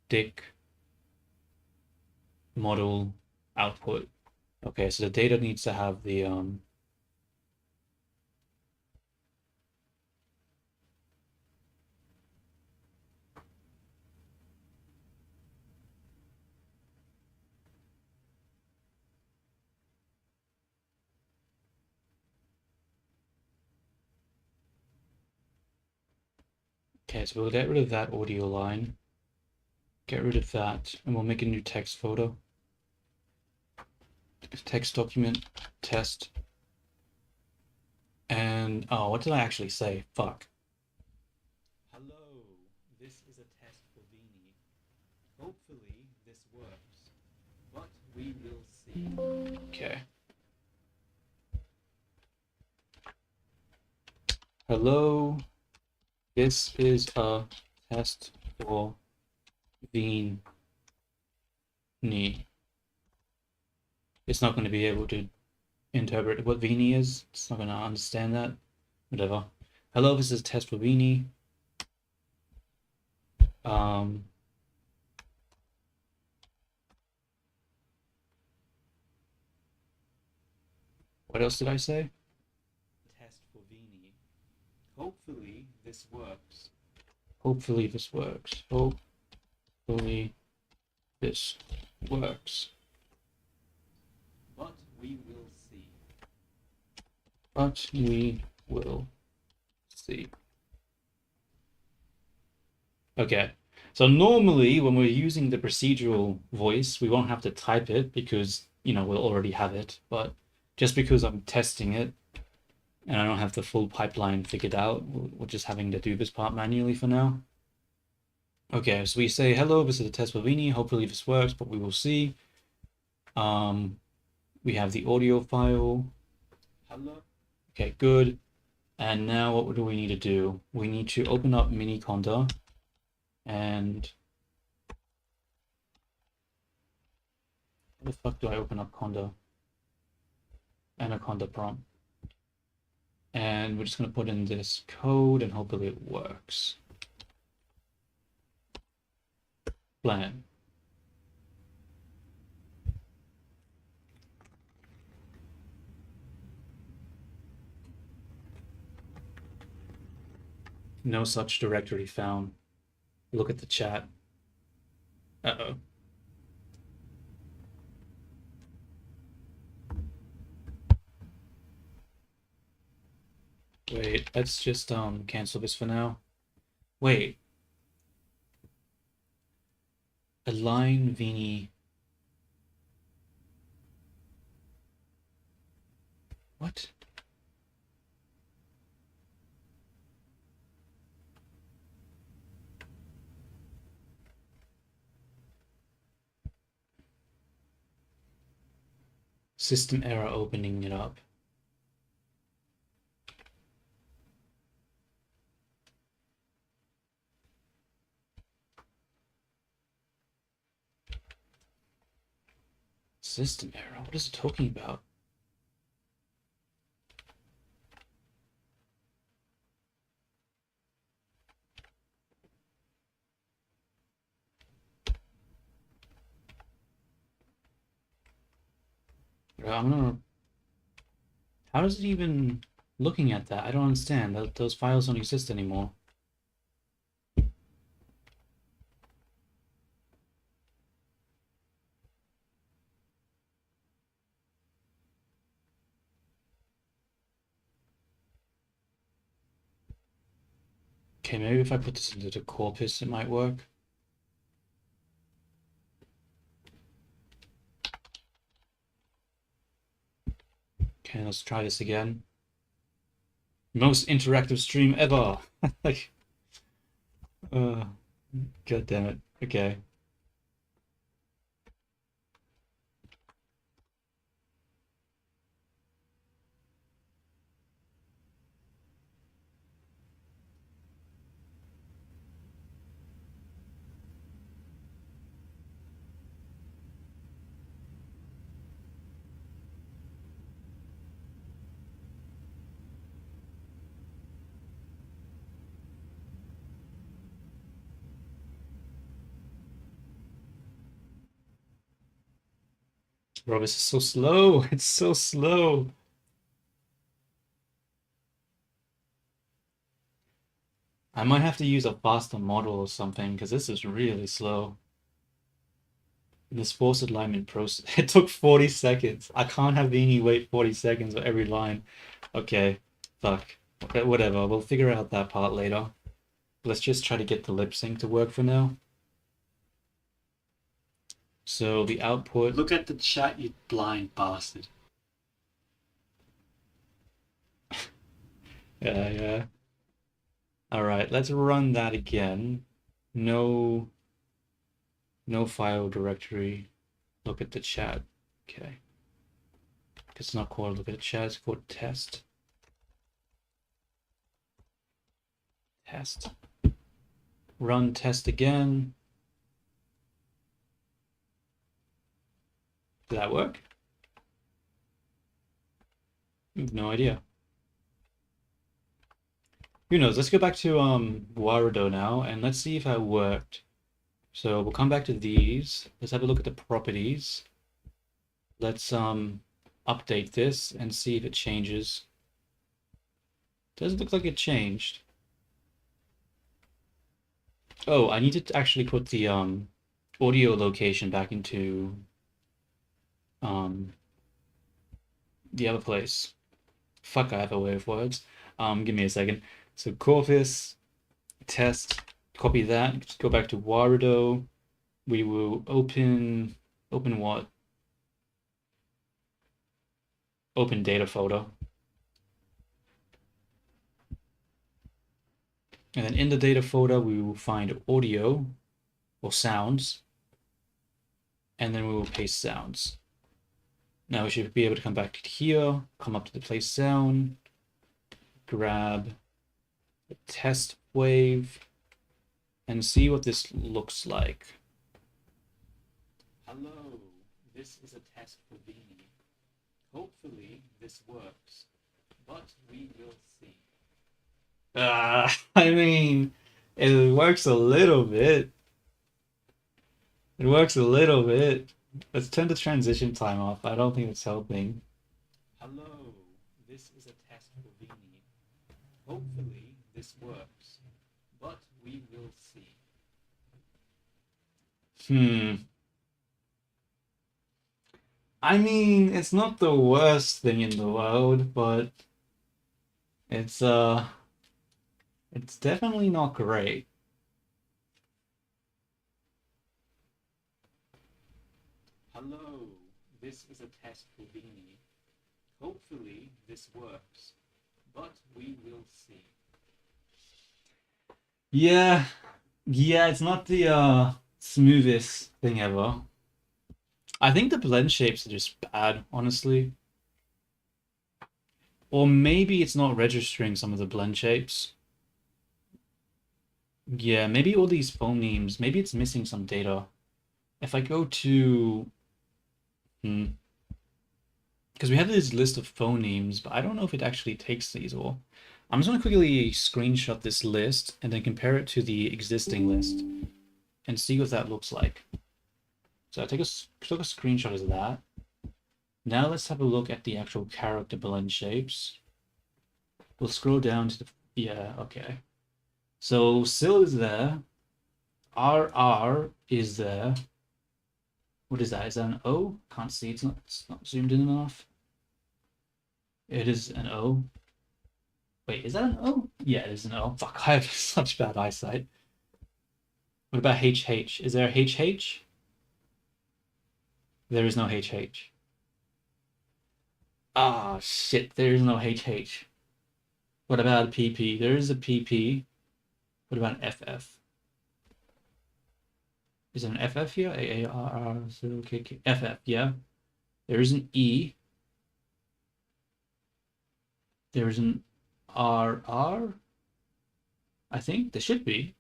dic model output. Okay, so the data needs to have the okay, so we'll get rid of that audio line, get rid of that, and we'll make a new text photo. Text document, test. And oh, what did I actually say? Fuck. Hello, this is a test for Vini. Hopefully this works, but we will see. Okay. Hello, this is a test for Vini. It's not going to be able to interpret what Vini is. It's not going to understand that. Whatever. Hello, this is a test for Vini. What else did I say? Test for Vini. Hopefully this works. Hopefully this works. Hopefully this works. But we will see. But we will see. Okay. So normally when we're using the procedural voice, we won't have to type it because, you know, we'll already have it. But just because I'm testing it and I don't have the full pipeline figured out, we're just having to do this part manually for now. Okay, so we say, hello, this is a test for Vini. Hopefully this works, but we will see. We have the audio file. Hello. Okay, good. And now what do we need to do? We need to open up Miniconda and how the fuck do I open up Conda? Anaconda prompt. And we're just going to put in this code and hopefully it works. Plan. No such directory found. Look at the chat. Uh-oh. Wait, let's just cancel this for now. Wait. Align Vini. What? System error opening it up. System error? What is it talking about? I'm gonna... How is it even looking at that? I don't understand. Those files don't exist anymore. Okay, maybe if I put this into the corpus, it might work. Okay, let's try this again. Most interactive stream ever. Like, God damn it. Okay. Bro, this is so slow. It's so slow. I might have to use a faster model or something because this is really slow. This forced alignment process. It took 40 seconds. I can't have Vini wait 40 seconds for every line. Okay, fuck. Okay, whatever. We'll figure out that part later. Let's just try to get the lip sync to work for now. So the output. Look at the chat, you blind bastard. Yeah. All right, let's run that again. No file directory. Look at the chat. Okay. It's not called look at the chat, it's called test. Test. Run test again. Did that work? I have no idea. Who knows? Let's go back to warudo now and let's see if that worked. So we'll come back to these. Let's have a look at the properties. Let's update this and see if it changes. Doesn't look like it changed. Oh, I need to actually put the audio location back into the other place. Fuck, I have a way of words. Give me a second. So corpus, test, copy that, just go back to warudo. We will open what? Open data folder. And then in the data folder, we will find audio or sounds. And then we will paste sounds. Now we should be able to come back to here, come up to the place sound, grab the test wave, and see what this looks like. Hello, this is a test for Vini. Hopefully this works, but we will see. I mean, it works a little bit. It works a little bit. Let's turn the transition time off. I don't think it's helping. Hello, this is a test for Vini. Hopefully this works, but we will see. Hmm. I mean, it's not the worst thing in the world, but it's it's definitely not great. Hello, this is a test for Vini. Hopefully this works, but we will see. Yeah, yeah, it's not the smoothest thing ever. I think the blend shapes are just bad, honestly. Or maybe it's not registering some of the blend shapes. Yeah, maybe all these phonemes, maybe it's missing some data. If I go to, because we have this list of phonemes, but I don't know if it actually takes these all. I'm just going to quickly screenshot this list and then compare it to the existing list and see what that looks like. So I took a screenshot of that. Now let's have a look at the actual character blend shapes. We'll scroll down to the, yeah, okay. So Sil is there. RR is there. What is that? Is that an O? Can't see. It's not zoomed in enough. It is an O. Wait, is that an O? Yeah, it is an O. Fuck, I have such bad eyesight. What about HH? Is there a HH? There is no HH. Ah, shit, there is no HH. What about a PP? There is a PP. What about an FF? Is there an FF here? AARR, KK. FF, yeah. There is an E. There is an RR. I think there should be.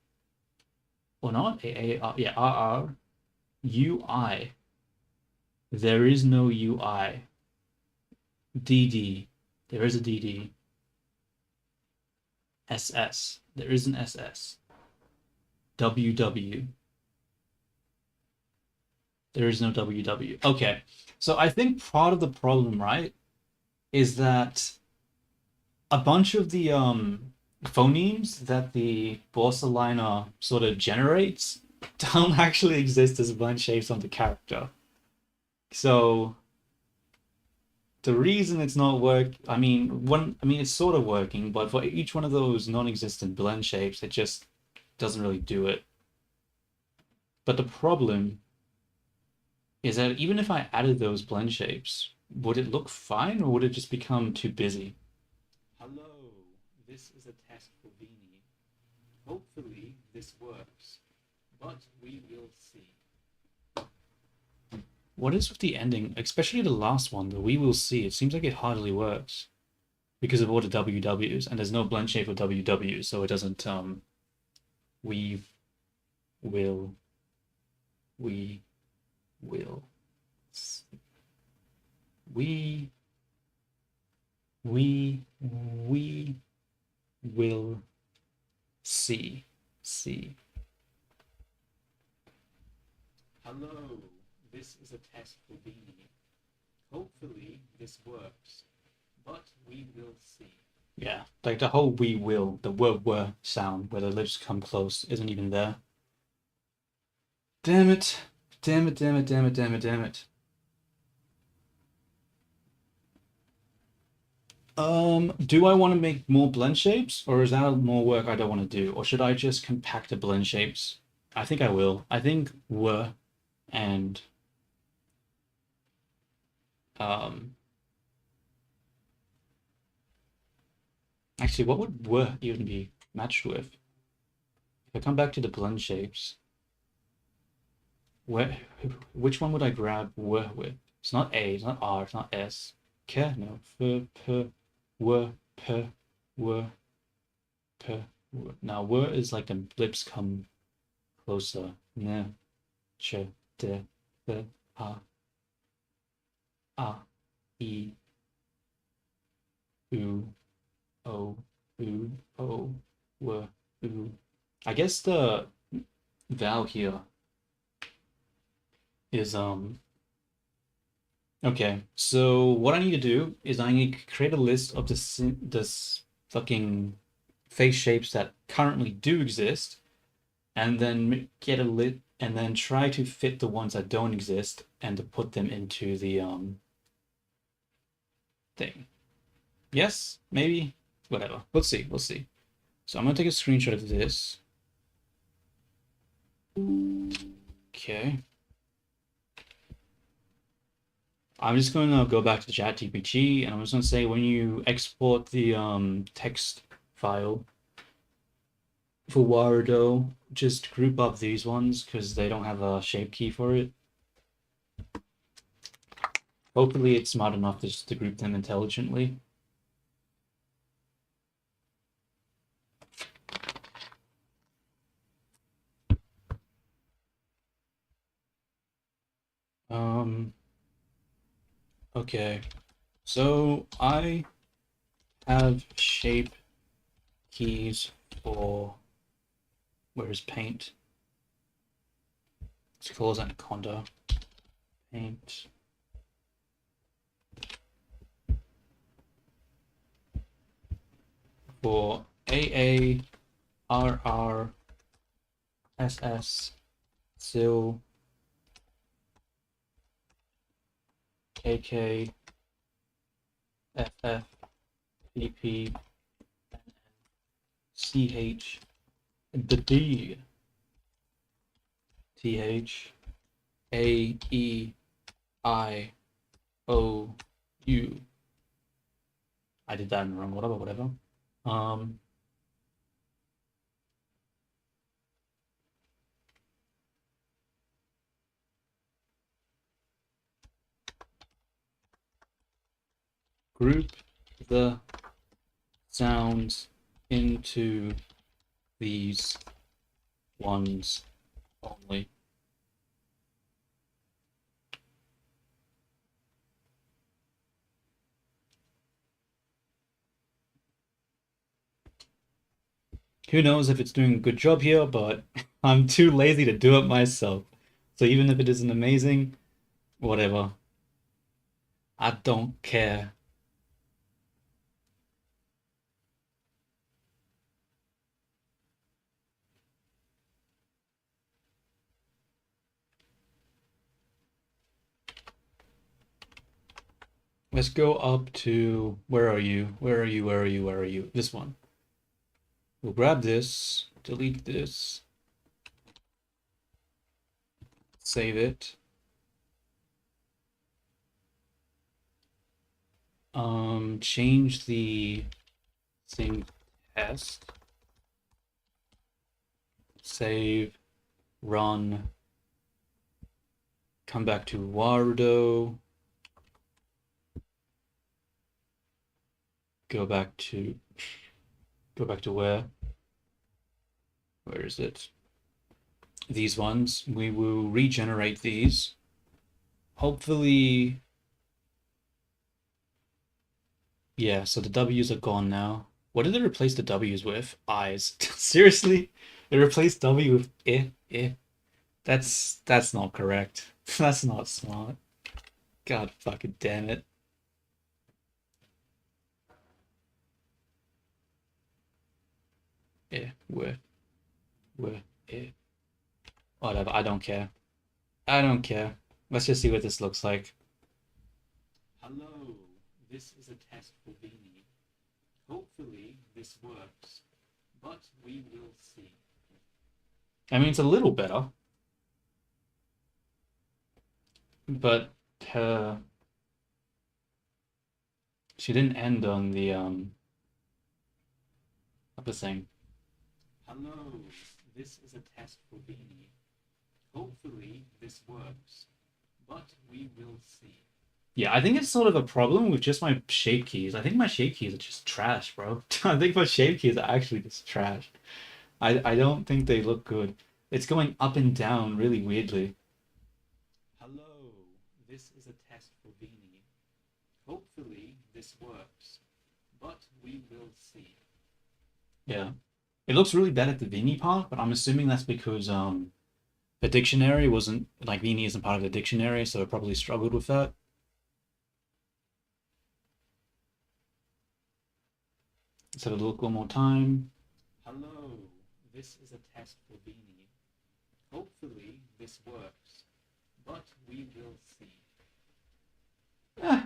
Or not? AAR, yeah, RR. UI. There is no UI. DD. There is a DD. SS. There is an SS. WW. There is no WW. Okay. So I think part of the problem, right, is that a bunch of the phonemes that the Borsaliner sort of generates don't actually exist as blend shapes on the character. So the reason it's not it's sort of working, but for each one of those non-existent blend shapes, it just doesn't really do it. But the problem is that even if I added those blend shapes, would it look fine or would it just become too busy? Hello, this is a test for Vini. Hopefully this works, but we will see. What is with the ending, especially the last one, the we will see? It seems like it hardly works because of all the WWs, and there's no blend shape for WW, so it doesn't we will we will we we will see. Hello, this is a test for Vini. Hopefully this works, but we will see. Yeah, like the whole we will, the were sound where the lips come close isn't even there. Damn it. Damn it, damn it, damn it, damn it, damn it. Do I want to make more blend shapes, or is that more work I don't want to do? Or should I just compact the blend shapes? I think I will. I think were and um actually what would were even be matched with? If I come back to the blend shapes, where which one would I grab were with? It's not A, it's not R, it's not S. K, no. F, P, were, P, were, P, were. Now were is like the lips come closer. Ne, ch, de, the, a, e, u, O, oo, o, w, oo. I guess the vowel here is okay. So what I need to do is I need to create a list of this fucking face shapes that currently do exist, and then get a lit and then try to fit the ones that don't exist and to put them into the thing. Yes, maybe, whatever. Let's see. We'll see. So I'm gonna take a screenshot of this. Okay. I'm just going to go back to ChatGPT and I'm just going to say when you export the text file for warudo, just group up these ones because they don't have a shape key for it. Hopefully it's smart enough just to group them intelligently. Okay, so I have shape keys for, where's paint? Let's call it anaconda. Paint. For AA, RR, SS, SIL, KK, FF, PP, CH, the D, TH, AEIOU. I did that in the wrong order, but whatever. Group the sounds into these ones only. Who knows if it's doing a good job here, but I'm too lazy to do it myself. So even if it isn't amazing, whatever. I don't care. Let's go up to, where are you? Where are you? Where are you? Where are you? This one. We'll grab this, delete this, save it. Change the thing test, save, run, come back to warudo, go back to where? Where is it? These ones. We will regenerate these. Hopefully, yeah, so the W's are gone now. What did they replace the W's with? Eyes. Seriously? They replaced W with eh. That's not correct. That's not smart. God fucking damn it. Where, whatever, I don't care. I don't care. Let's just see what this looks like. Hello, this is a test for Beanie. Hopefully this works, but we will see. I mean, it's a little better, but she didn't end on the what the thing. Hello, this is a test for Beanie. Hopefully this works, but we will see. Yeah, I think it's sort of a problem with just my shape keys. I think my shape keys are just trash, bro. I think my shape keys are actually just trash. I don't think they look good. It's going up and down really weirdly. Hello, this is a test for Beanie. Hopefully this works, but we we will see. Yeah. It looks really bad at the Vini part, but I'm assuming that's because the dictionary wasn't like Vini isn't part of the dictionary, so it probably struggled with that. Let's have a look one more time. Hello, this is a test for Beanie. Hopefully this works, but we will see. Eh,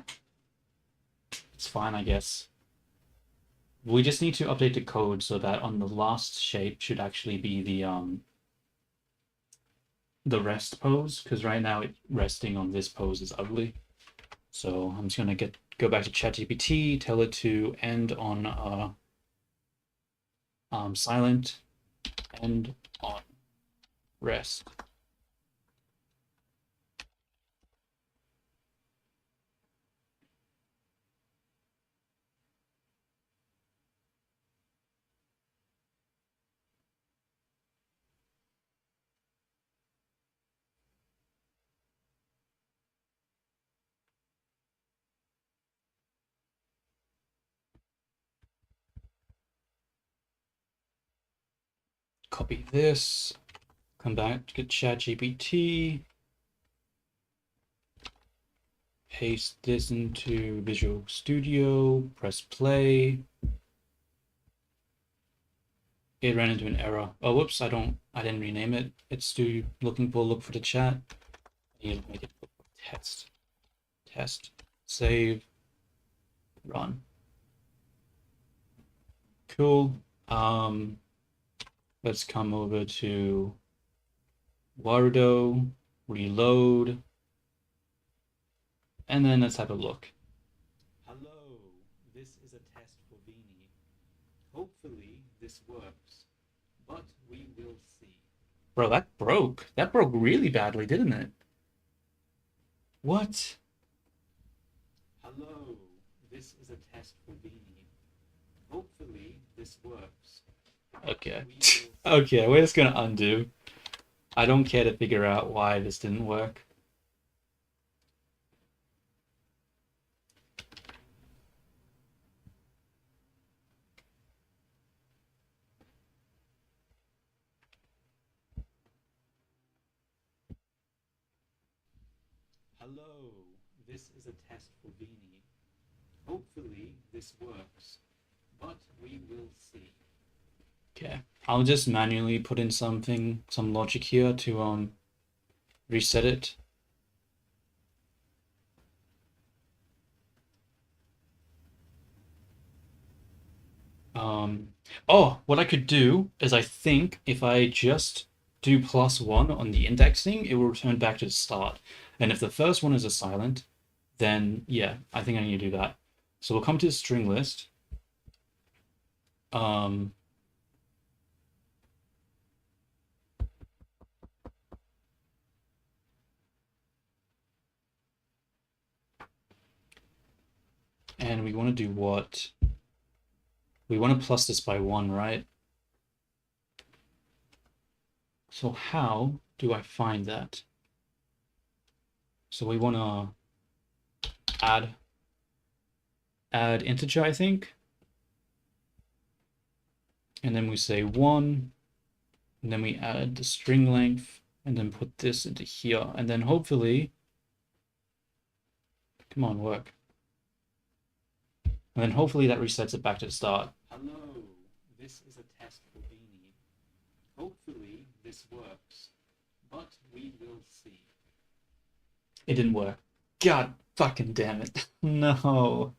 it's fine, I guess. We just need to update the code so that on the last shape should actually be the rest pose, because right now it resting on this pose is ugly. So I'm just gonna go back to ChatGPT, tell it to end on silent, end on rest. Copy this, come back, get ChatGPT, paste this into Visual Studio, press play. It ran into an error. Oh, whoops! I didn't rename it. It's still looking for look for the chat. You make it test, save, run. Cool. Let's come over to warudo, reload, and then let's have a look. Hello, this is a test for Beanie. Hopefully this works, but we will see. Bro, that broke. That broke really badly, didn't it? What? Hello, this is a test for Beanie. Hopefully this works. Okay. We will see. Okay, we're just gonna undo. I don't care to figure out why this didn't work. Hello, this is a test for Beanie. Hopefully this works, but we will see. Okay. I'll just manually put in some logic here to reset it. Oh, what I could do is I think if I just do +1 on the indexing, it will return back to the start. And if the first one is a silent, then yeah, I think I need to do that. So we'll come to the string list. Um, and we want to do what? We want to plus this by 1, right? So how do I find that? So we want to add integer, I think. And then we say 1, and then we add the string length, and then put this into here. And then hopefully, come on, work. And then hopefully that resets it back to the start. Hello, this is a test for Beanie. Hopefully this works, but we will see. It didn't work. God fucking damn it. No.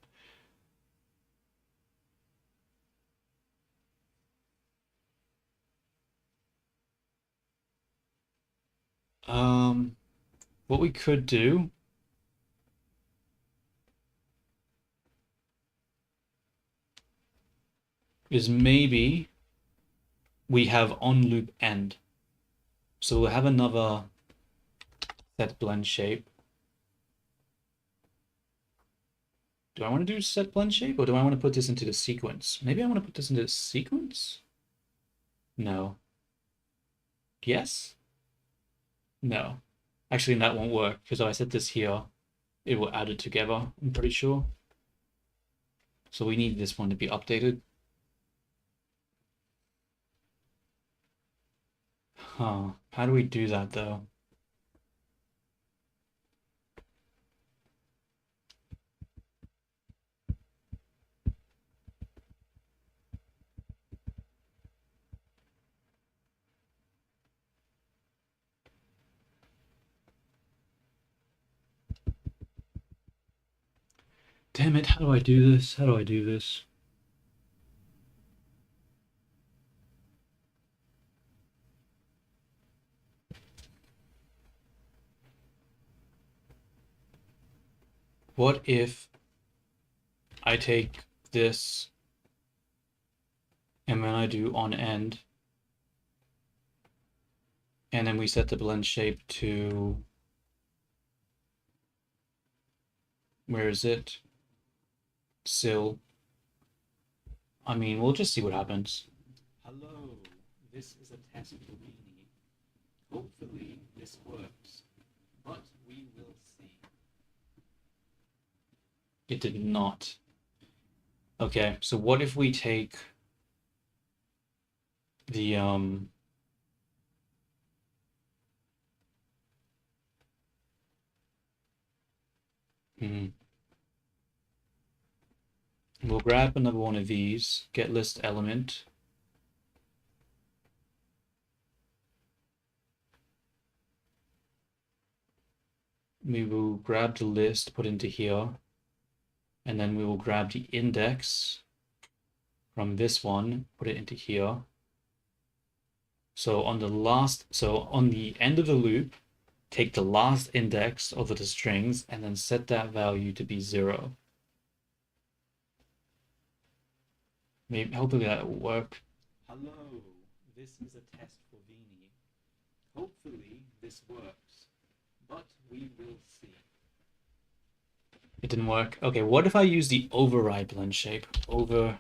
What we could do is maybe we have on loop end. So we'll have another set blend shape. Do I want to do set blend shape or do I want to put this into the sequence? Maybe I want to put this into the sequence? No. Yes? No. Actually, that won't work because if I set this here, it will add it together, I'm pretty sure. So we need this one to be updated. Huh. How do we do that though? Damn it, how do I do this? How do I do this? What if I take this and then I do on end, and then we set the blend shape to, where is it? Sill. I mean, we'll just see what happens. Hello, this is a test for Weenie. Hopefully this works, but we will see. It did not. Okay, so what if we take the we'll grab another one of these, get list element. We will grab the list, put into here, and then we will grab the index from this one, put it into here. So on the end of the loop, take the last index of the strings and then set that value to be 0. Maybe hopefully that will work. Hello, this is a test for Weenie. Hopefully this works, but we will see. It didn't work. Okay, what if I use the override blend shape? Override.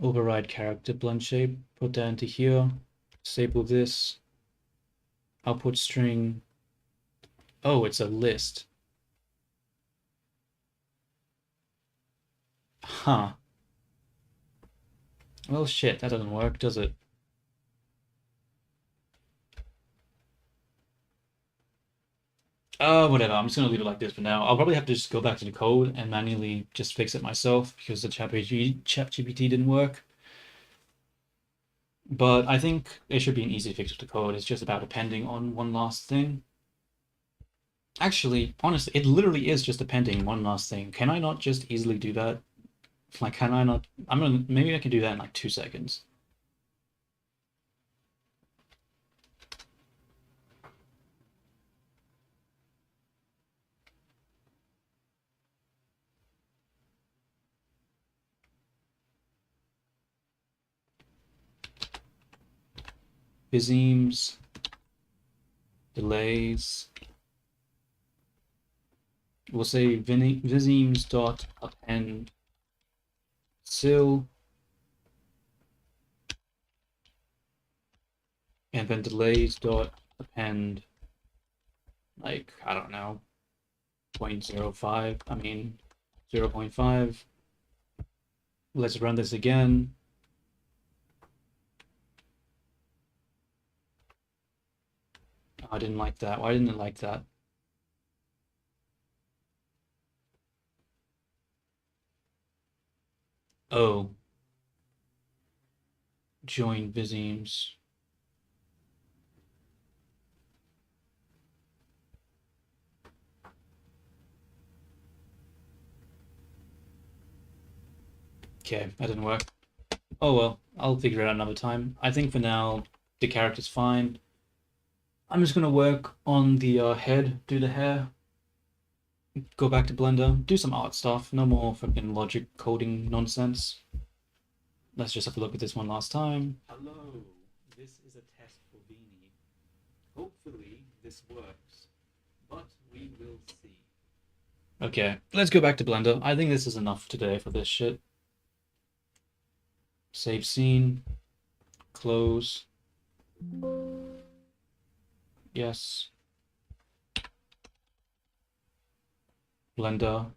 Override character blend shape. Put that into here. Staple this. Output string. Oh, it's a list. Huh. Well, shit, that doesn't work, does it? Whatever. I'm just gonna leave it like this for now. I'll probably have to just go back to the code and manually just fix it myself because the ChatGPT didn't work. But I think it should be an easy fix with the code. It's just about appending on one last thing. Actually, honestly, it literally is just appending one last thing. Can I not just easily do that? Like, can I not? Maybe I can do that in like 2 seconds. Bizemes, delays. We'll say vizemes dot append sill, and then delays dot append, like, I don't know, 0.05. I mean 0.5. Let's run this again. Oh, I didn't like that. Why didn't it like that? Oh, join vizemes. Okay, that didn't work. Oh well, I'll figure it out another time. I think for now, the character's fine. I'm just gonna work on the head, do the hair, go back to Blender, do some art stuff. No more fucking logic coding nonsense. Let's just have a look at this one last time. Hello, this is a test for Weenie. Hopefully this works, but we will see. Okay, let's go back to Blender. I think this is enough today for this shit. Save scene. Close. Yes. Blender.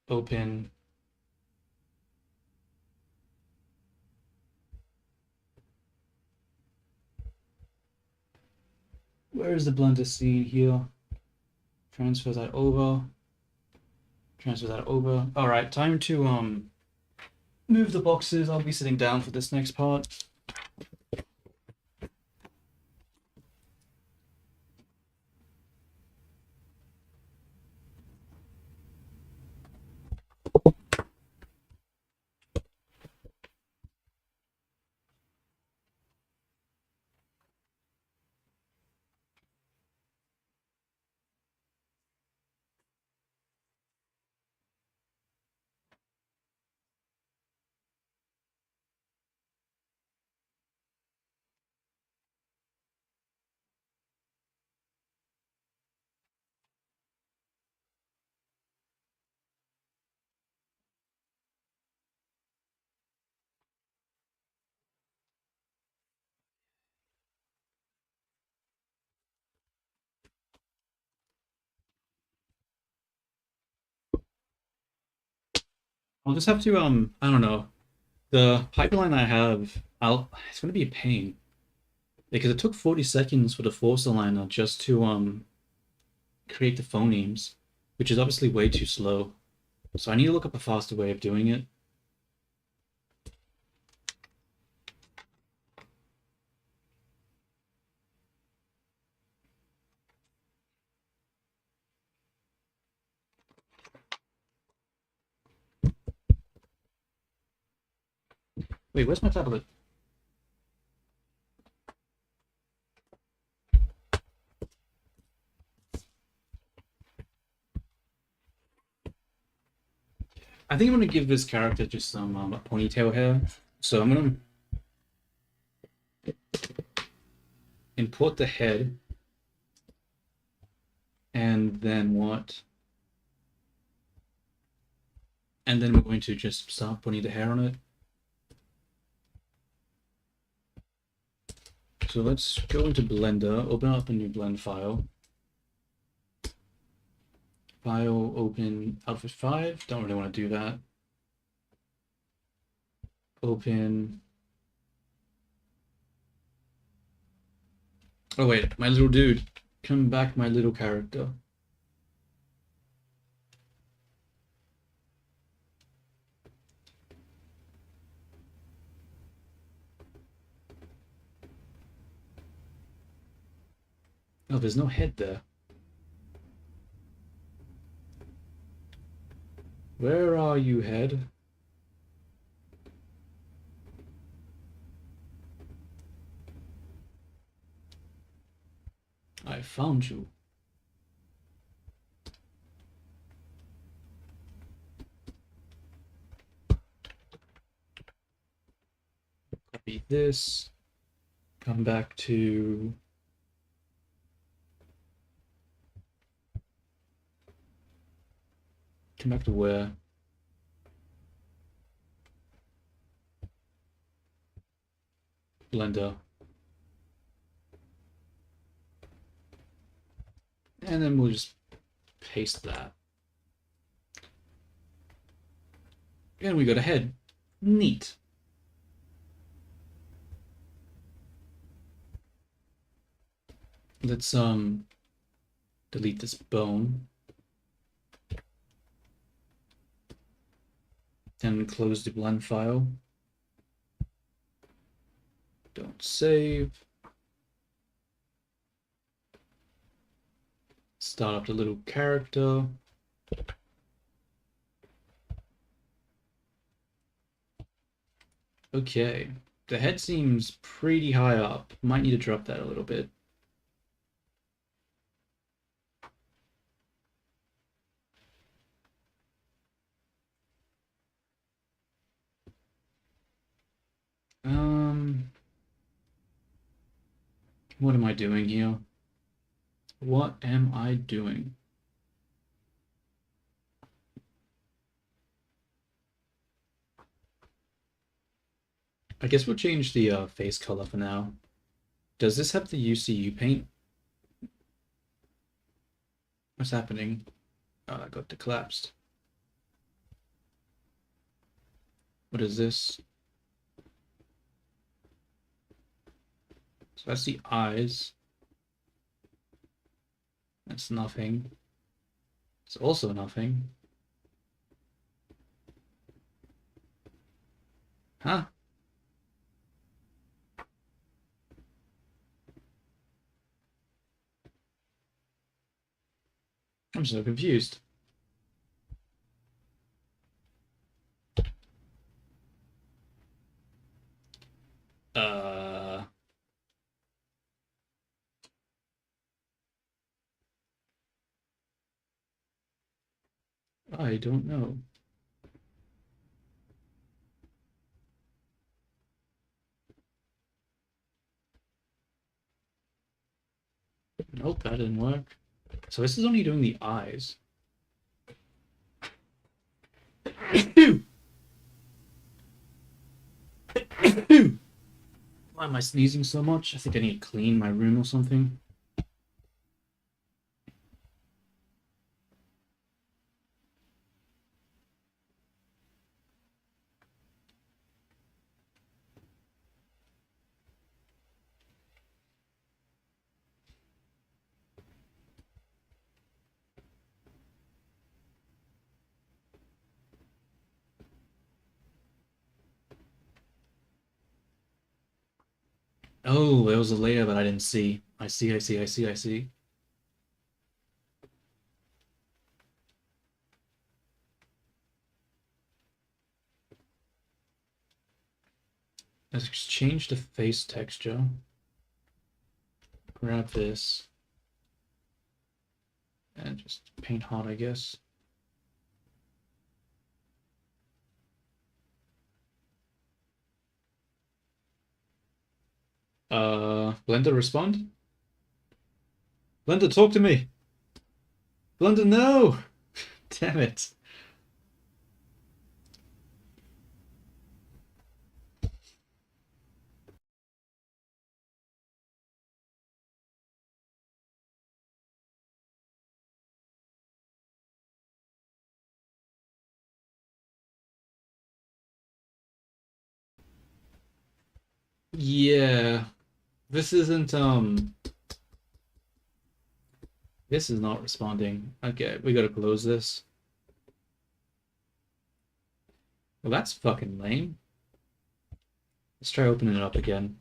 Open. Where is the blender scene here? Transfer that over. Transfer that over. All right, time to move the boxes. I'll be sitting down for this next part. I'll just have to I don't know. The pipeline I have, it's gonna be a pain because it took 40 seconds for the force aligner just to create the phonemes, which is obviously way too slow. So I need to look up a faster way of doing it. Wait, where's my tablet? I think I'm gonna give this character just some ponytail hair. So I'm gonna import the head, and then what? And then we're going to just start putting the hair on it. So let's go into Blender, open up a new blend file. File, open Outfit 5, don't really want to do that. Open. Oh wait, my little dude. Come back, my little character. Oh, there's no head there. Where are you, head? I found you. Copy this. Come back to where? Blender. And then we'll just paste that. And we got a head. Neat. Let's delete this bone. And close the blend file. Don't save. Start up the little character. Okay, the head seems pretty high up. Might need to drop that a little bit. What am I doing here? What am I doing? I guess we'll change the face color for now. Does this have the UCU paint? What's happening? Oh, I got collapsed. What is this? So that's the eyes. That's nothing. It's also nothing. Huh? I'm so confused. Uh, I don't know. Nope, that didn't work. So this is only doing the eyes. Why am I sneezing so much? I think I need to clean my room or something. Oh, there was a layer that I didn't see. I see, I see, I see, I see. Let's change the face texture. Grab this. And just paint hard, I guess. Blender, respond? Blender, talk to me! Blender, no! Damn it. Yeah. This isn't, this is not responding. Okay, we gotta close this. Well, that's fucking lame. Let's try opening it up again.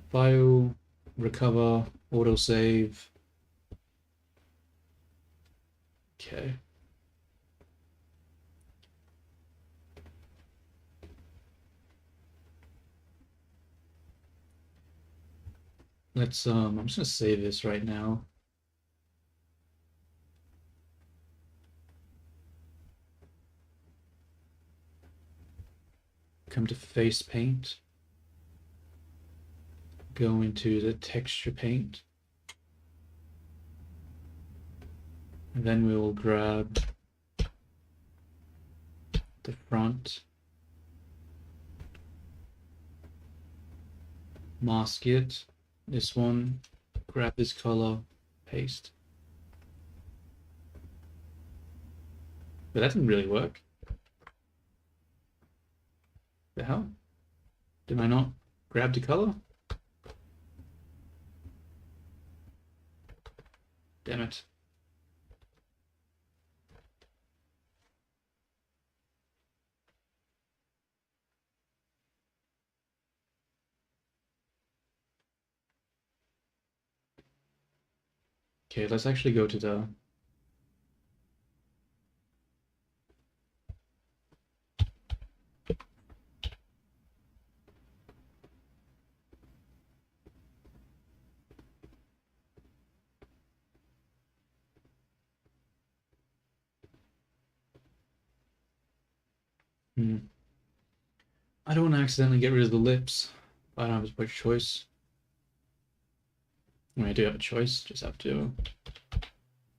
File, recover, autosave. Okay. Let's I'm just gonna save this right now. Come to face paint. Go into the texture paint. And then we will grab the front, mask it, this one, grab this color, paste. But that didn't really work. The hell? Did I not grab the color? Damn it. Okay, let's actually go to the I don't want to accidentally get rid of the lips. I don't have much choice. I mean, I do have a choice, just have to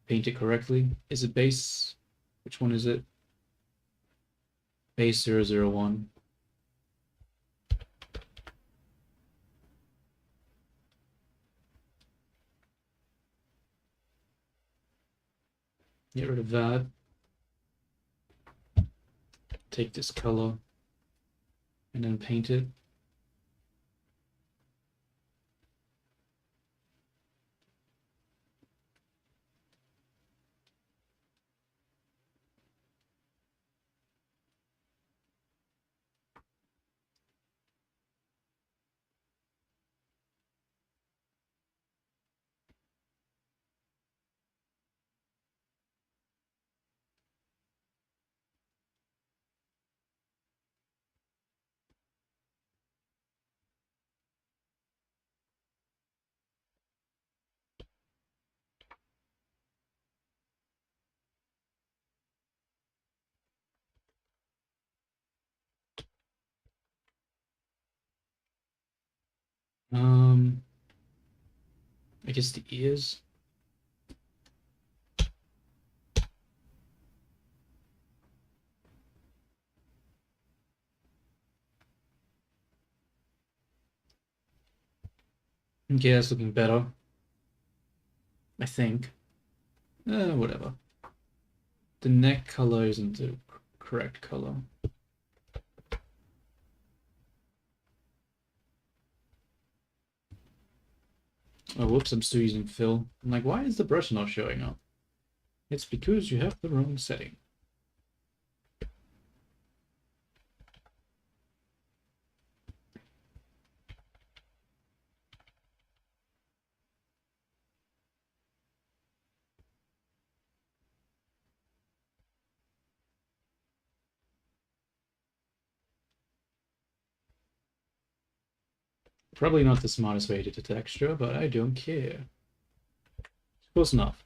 paint it correctly. Is it base? Which one is it? Base 001. Get rid of that. Take this color and then paint it. Um, I guess the ears. Okay, that's looking better. I think. Whatever. The neck color isn't the correct color. Oh, whoops, I'm still using fill. I'm like, why is the brush not showing up? It's because you have the wrong setting. Probably not the smartest way to do texture, but I don't care. Close enough.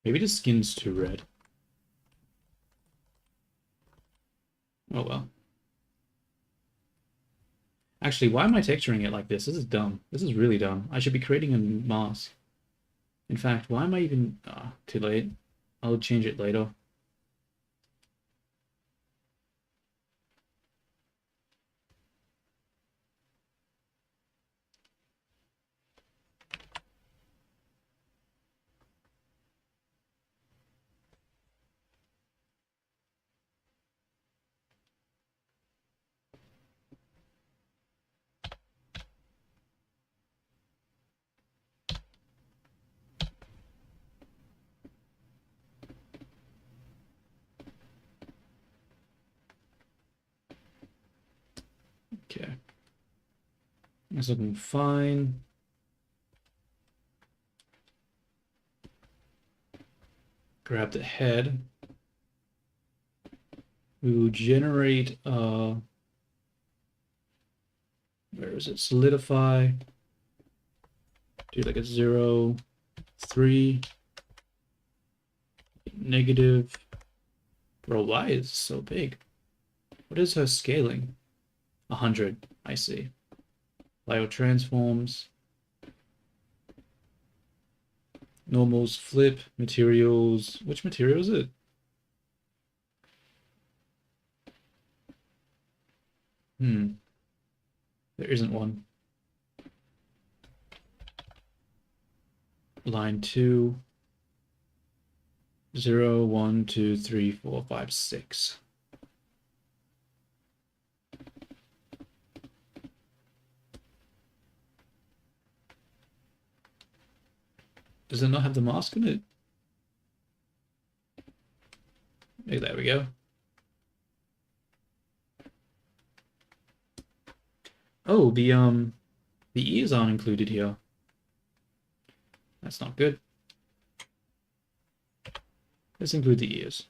Maybe the skin's too red. Oh well. Actually, why am I texturing it like this? This is dumb. This is really dumb. I should be creating a mask. In fact, why am I even... too late. I'll change it later. Okay. It's looking fine. Grab the head. We will generate where is it? Solidify. Do like a 0, 3, negative. Bro, why is it so big? What is her scaling? 100. I see. Biotransforms. Normals, flip, materials. Which material is it? There isn't one. Line 2. 0, 1, 2, 3, 4, 5, 6. Does it not have the mask in it? Hey, there we go. Oh, the ears aren't included here. That's not good. Let's include the ears.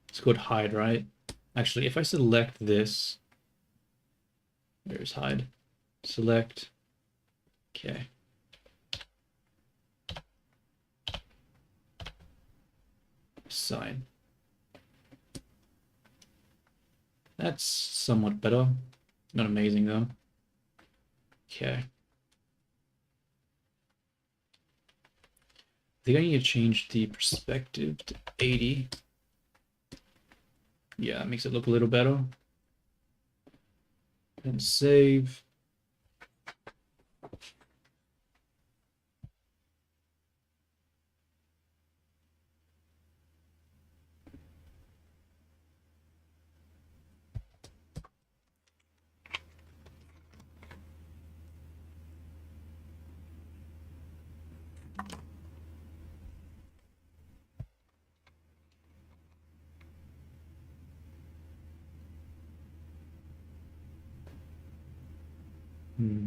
It's called hide, right? Actually, if I select this, There's hide. Select. Okay. Sign. That's somewhat better. Not amazing though. Okay. I think I need to change the perspective to 80. Yeah, it makes it look a little better. And save. Hmm.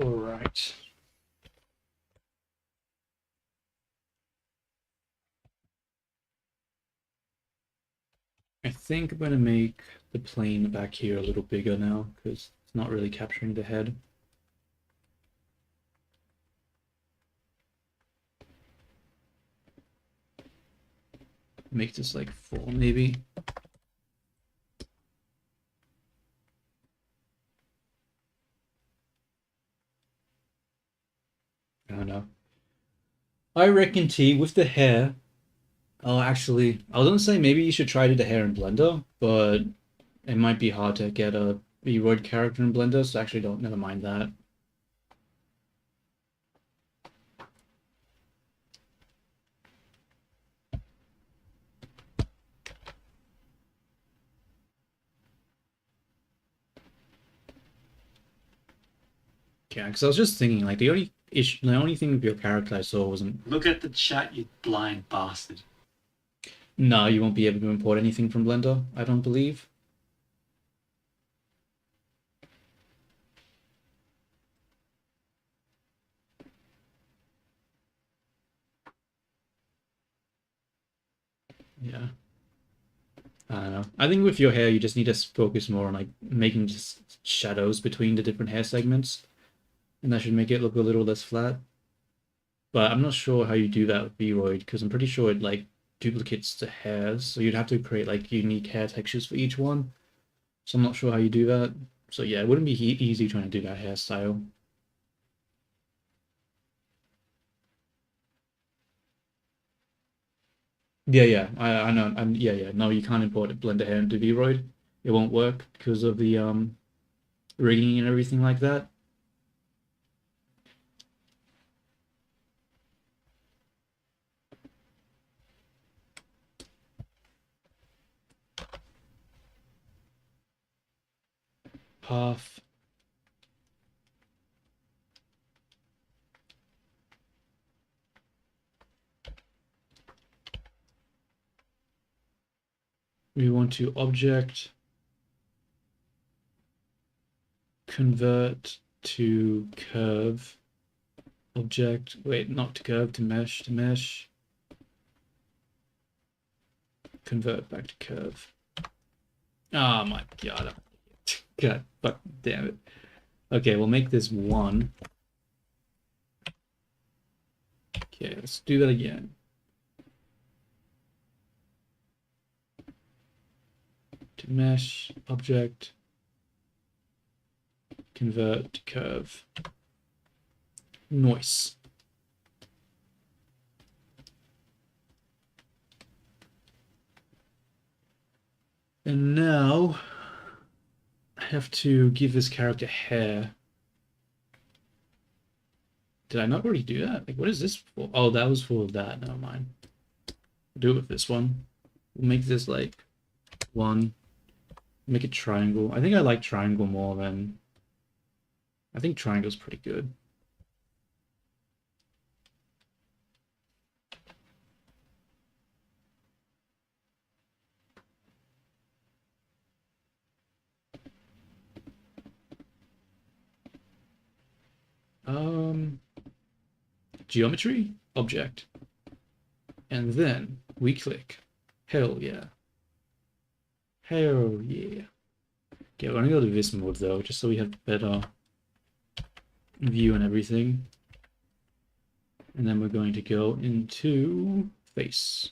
All right. I think I'm gonna make the plane back here a little bigger now because it's not really capturing the head. Make this like 4 maybe. I don't know. I reckon T with the hair. Oh, actually, I was gonna say maybe you should try to do the hair in Blender, but it might be hard to get a B-Roid character in Blender, so actually don't, never mind that. Yeah, because I was just thinking, like, the only thing with your character I saw wasn't. Look at the chat, you blind bastard. No, you won't be able to import anything from Blender, I don't believe. Yeah. I don't know. I think with your hair, you just need to focus more on like making just shadows between the different hair segments, and that should make it look a little less flat. But I'm not sure how you do that with B-Roid because I'm pretty sure it like duplicates the hairs, so you'd have to create like unique hair textures for each one. So I'm not sure how you do that. So yeah, it wouldn't be easy trying to do that hairstyle. Yeah, yeah, I know. Yeah, yeah. No, you can't import it, Blender hair into V-Roid. It won't work because of the rigging and everything like that. Path. We want to object convert to curve. Object. Wait, not to curve, to mesh. To mesh. Convert back to curve. Oh my god. God, fuck, damn it. Okay, we'll make this 1. Okay, let's do that again. To mesh, object, convert to curve. Noise. And now I have to give this character hair. Did I not already do that? Like, what is this for? Oh, that was for that. Never mind. Do it with this one. We'll make this like 1. Make it triangle. I think I like triangle more than. I think triangle's pretty good. Um, Geometry, object, And then we click. Hell yeah. Hell yeah. Okay, we're gonna go to this mode though, just so we have better view and everything. And then we're going to go into face.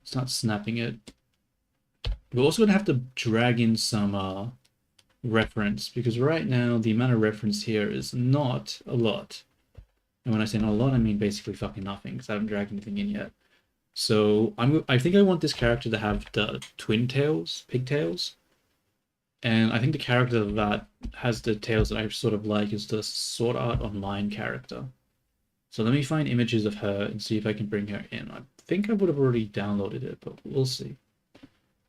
Start snapping it. We're also gonna have to drag in some reference, because right now the amount of reference here is not a lot. And when I say not a lot, I mean basically fucking nothing, because I haven't dragged anything in yet. So I think I want this character to have the twin tails, pigtails. And I think the character that has the tails that I sort of like is the Sword Art Online character. So let me find images of her and see if I can bring her in. I think I would have already downloaded it, but we'll see.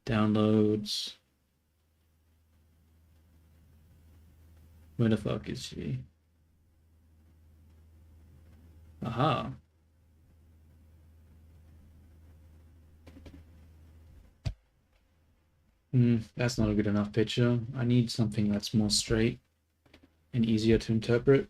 Downloads. Where the fuck is she? Aha. That's not a good enough picture. I need something that's more straight and easier to interpret.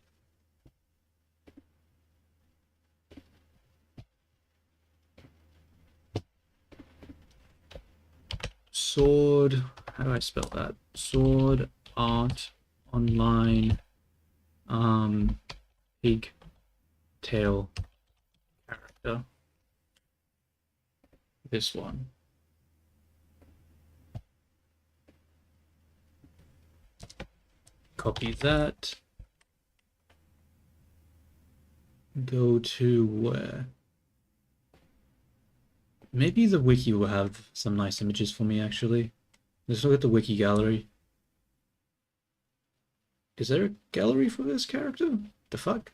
Sword, how do I spell that? Sword Art Online pig tail character. This one. Copy that. Go to where? Maybe the wiki will have some nice images for me, actually. Let's look at the wiki gallery. Is there a gallery for this character? The fuck?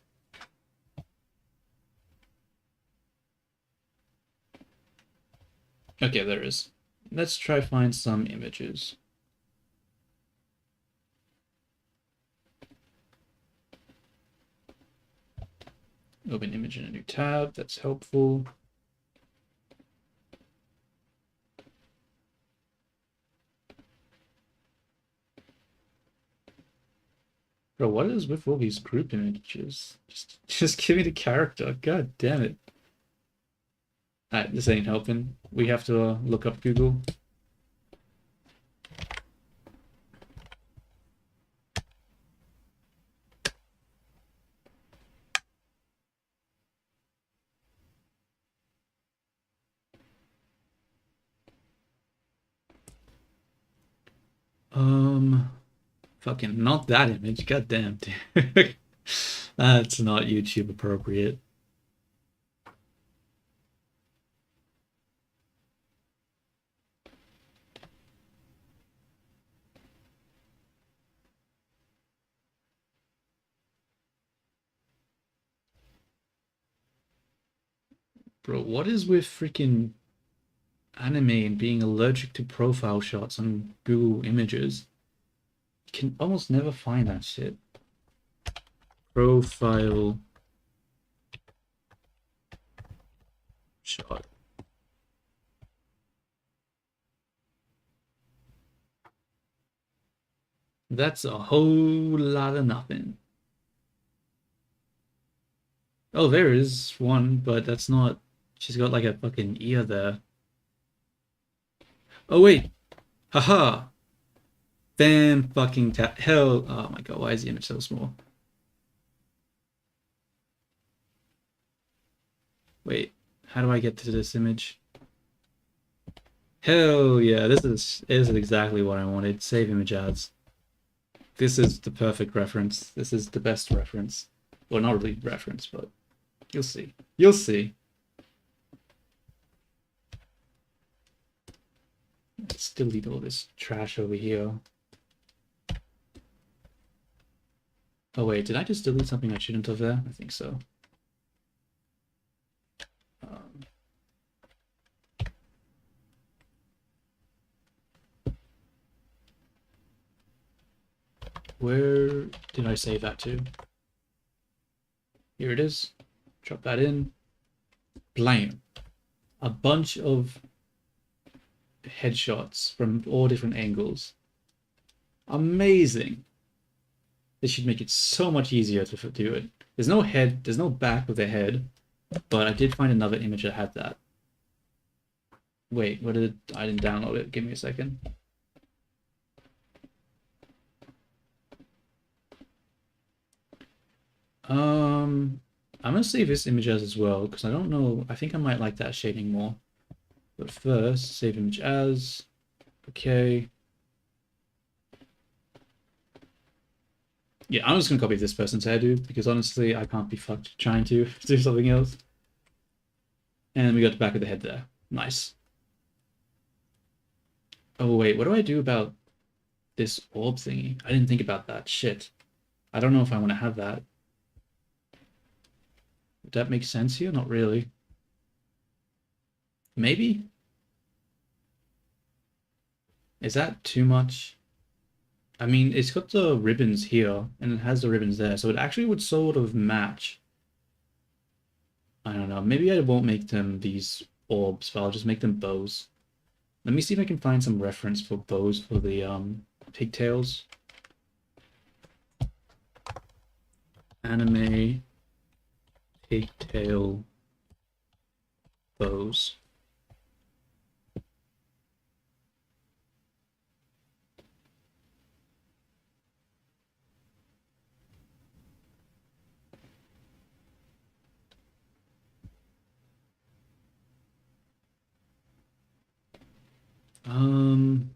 Okay, there is. Let's try find some images. Open image in a new tab, that's helpful. Bro, what is with all these group images? Just give me the character. God damn it. Alright, this ain't helping. We have to look up Google. Fucking not that image. God damn, dude. That's not YouTube appropriate. Bro, what is with freaking anime and being allergic to profile shots on Google Images? You can almost never find that shit. Profile shot. That's a whole lot of nothing. Oh, there is one, but that's not. She's got like a fucking ear there. Oh, wait. Haha. Fan fucking hell. Oh my god, why is the image so small? Wait, how do I get to this image? Hell yeah, this is exactly what I wanted. Save image ads. This is the perfect reference. This is the best reference. Well, not really reference, but you'll see. You'll see. Let's delete all this trash over here. Oh wait, did I just delete something I shouldn't have there? I think so. Where did I save that to? Here it is. Drop that in. Blam. A bunch of headshots from all different angles. Amazing. This should make it so much easier to do it. There's no head, there's no back of the head. But I did find another image that had that. Wait, what did I didn't download it? Give me a second. Um, I'm gonna save this image as well because I don't know. I think I might like that shading more. But first, save image as. Okay. Yeah, I'm just gonna copy this person's hairdo because honestly, I can't be fucked trying to do something else. And we got the back of the head there. Nice. Oh wait, what do I do about this orb thingy? I didn't think about that. Shit. I don't know if I want to have that. Would that make sense here? Not really. Maybe? Is that too much? I mean, it's got the ribbons here, and it has the ribbons there, so it actually would sort of match. I don't know. Maybe I won't make them these orbs, but I'll just make them bows. Let me see if I can find some reference for bows for the pigtails. Anime pigtail bows. Um,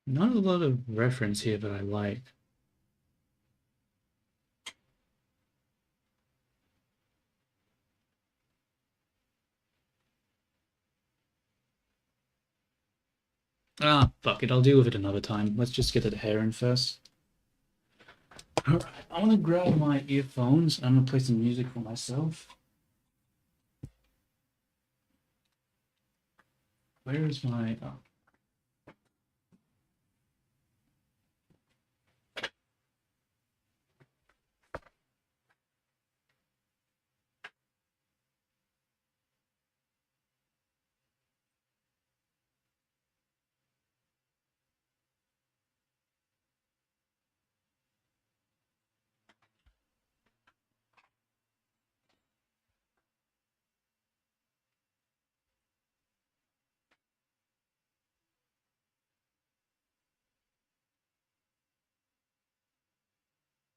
Not a lot of reference here that I like. Ah, fuck it. I'll deal with it another time. Let's just get the hair in first. Alright, I want to grab my earphones. I'm going to play some music for myself. Where is my... Oh.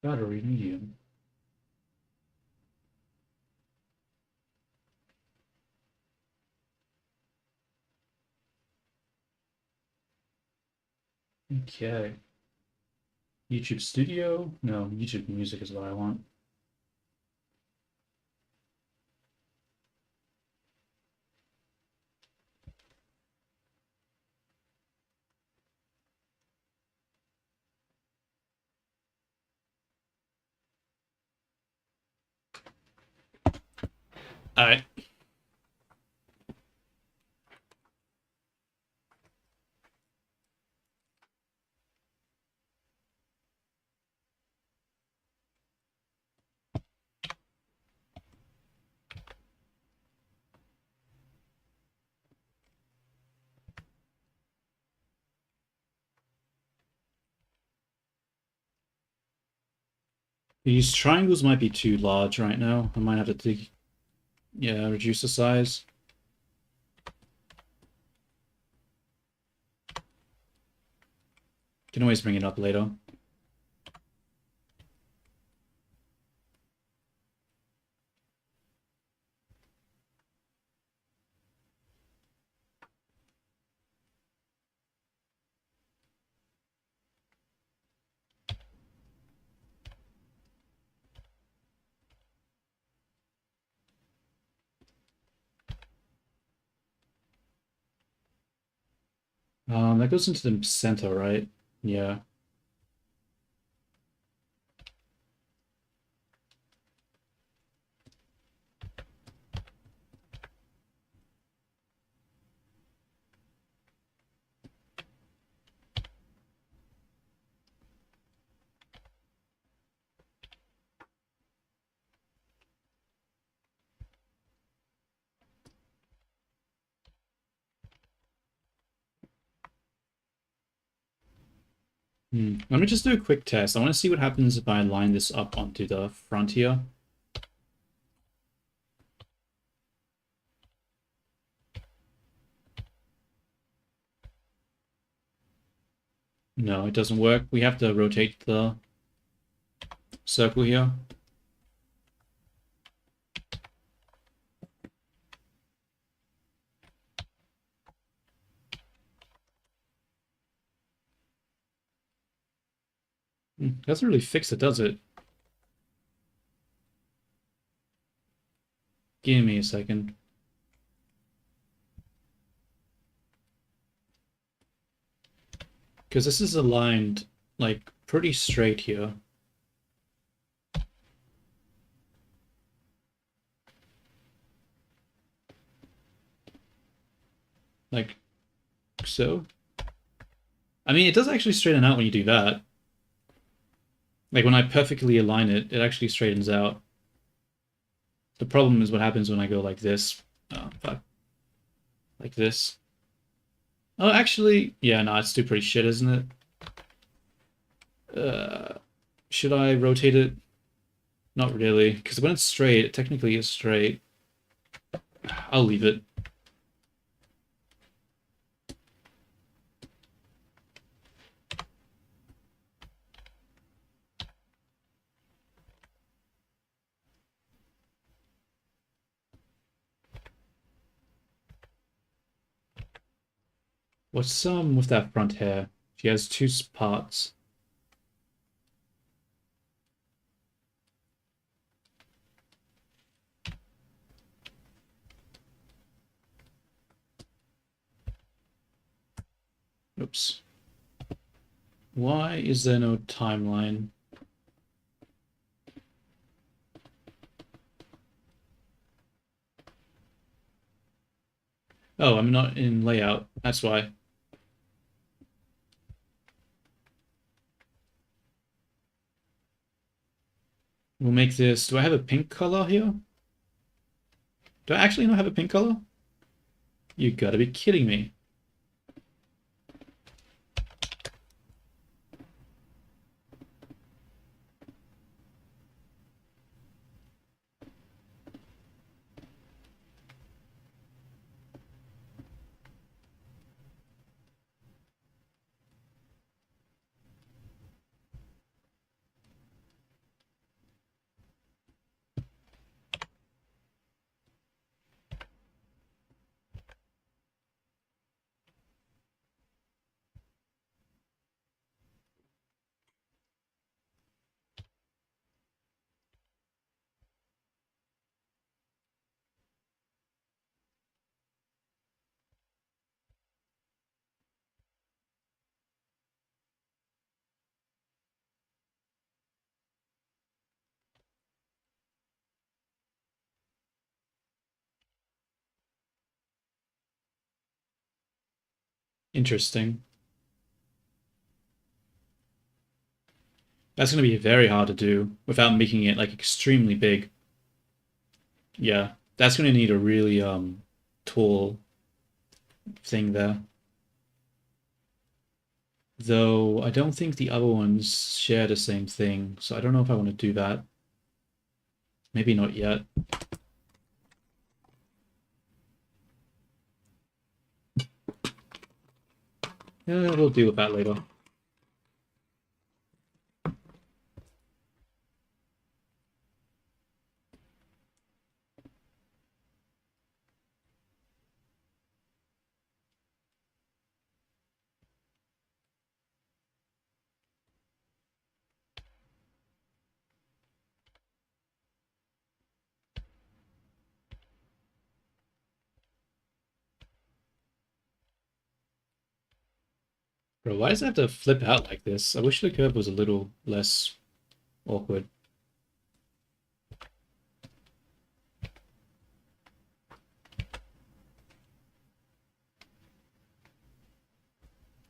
Battery medium. Okay. YouTube Studio? No, YouTube Music is what I want. Alright. These triangles might be too large right now. I might have to yeah, reduce the size. Can always bring it up later. That goes into the center, right? Yeah. Let me just do a quick test. I want to see what happens if I line this up onto the front here. No, it doesn't work. We have to rotate the circle here. Doesn't really fix it, does it? Give me a second. Because this is aligned, like, pretty straight here. Like, so. I mean, it does actually straighten out when you do that. Like, when I perfectly align it, it actually straightens out. The problem is what happens when I go like this. Oh, fuck. Like this. Oh, actually, yeah, no, it's still pretty shit, isn't it? Should I rotate it? Not really, because when it's straight, it technically is straight. I'll leave it. What's with that front hair? She has two parts. Oops. Why is there no timeline? Oh, I'm not in layout. That's why. We'll make this. Do I have a pink color here? Do I actually not have a pink color? You gotta be kidding me. Interesting. That's gonna be very hard to do without making it like extremely big. Yeah, that's gonna need a really tall thing there. Though I don't think the other ones share the same thing, so I don't know if I want to do that. Maybe not yet. Yeah, we'll deal with that later. Bro, why does it have to flip out like this? I wish the curve was a little less awkward.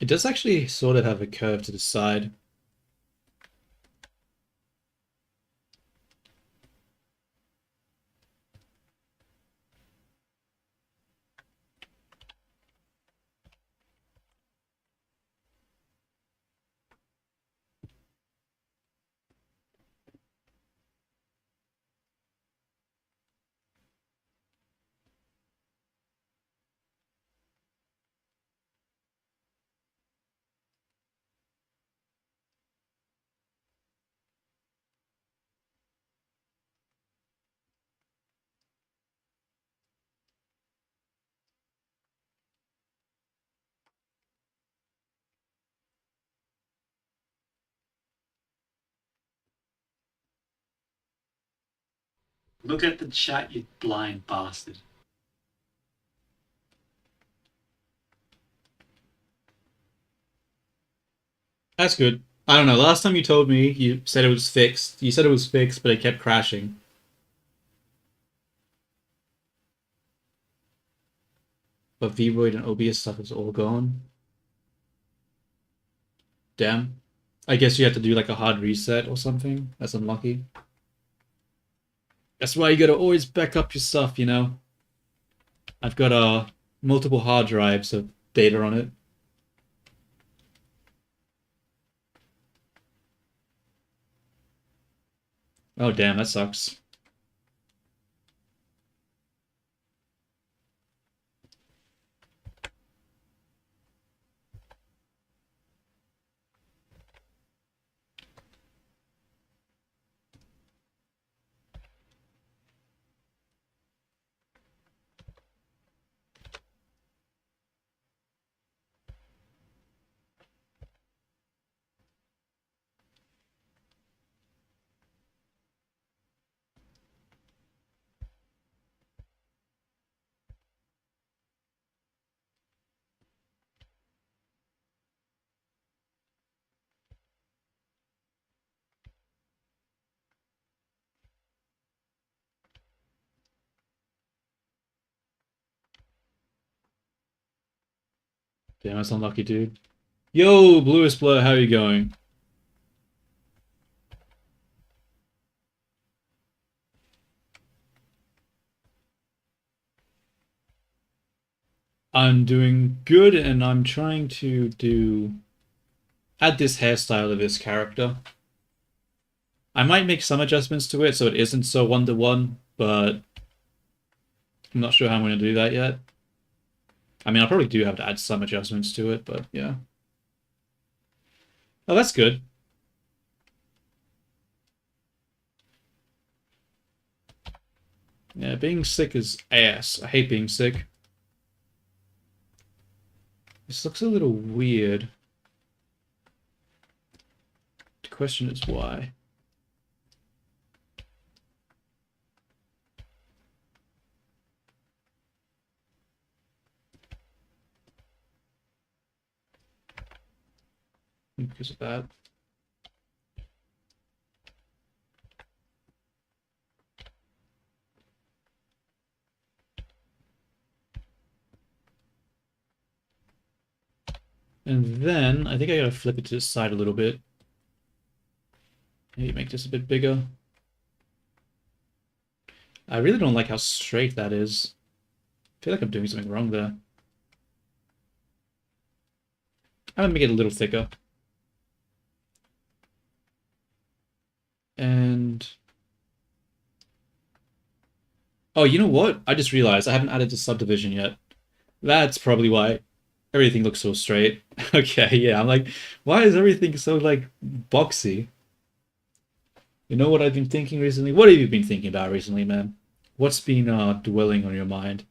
It does actually sort of have a curve to the side. Look at the chat, you blind bastard. That's good. I don't know. Last time you told me, you said it was fixed. You said it was fixed, but it kept crashing. But Vroid and OBS stuff is all gone. Damn. I guess you have to do like a hard reset or something. That's unlucky. That's why you gotta always back up your stuff, you know? I've got multiple hard drives of data on it. Oh damn, that sucks. Damn, that's unlucky, dude. Yo, Bluest Blur, how are you going? I'm doing good, and I'm trying to add this hairstyle of this character. I might make some adjustments to it so it isn't so one-to-one, but I'm not sure how I'm going to do that yet. I mean, I probably do have to add some adjustments to it, but yeah. Oh, that's good. Yeah, being sick is ass. I hate being sick. This looks a little weird. The question is why. Because of that. And then I think I gotta flip it to the side a little bit. Maybe make this a bit bigger. I really don't like how straight that is. I feel like I'm doing something wrong there. I'm gonna make it a little thicker. And oh, you know what? I just realized I haven't added the subdivision yet. That's probably why everything looks so straight. Okay, yeah, I'm like, why is everything so like boxy? You know what I've been thinking recently? What have you been thinking about recently, man? What's been dwelling on your mind?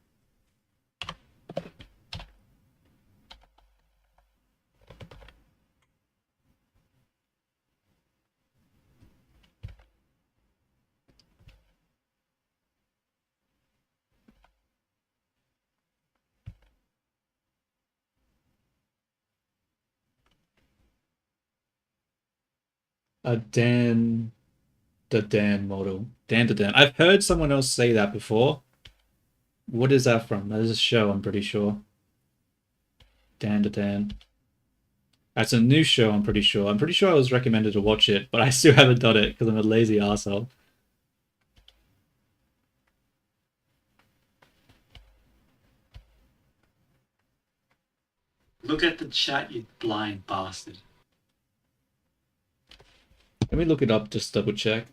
Dan, the Dan model. Dan the Dan. I've heard someone else say that before. What is that from? That is a show, I'm pretty sure. Dan the Dan. That's a new show, I'm pretty sure. I'm pretty sure I was recommended to watch it, but I still haven't done it because I'm a lazy asshole. Look at the chat, you blind bastard. Let me look it up, just double check.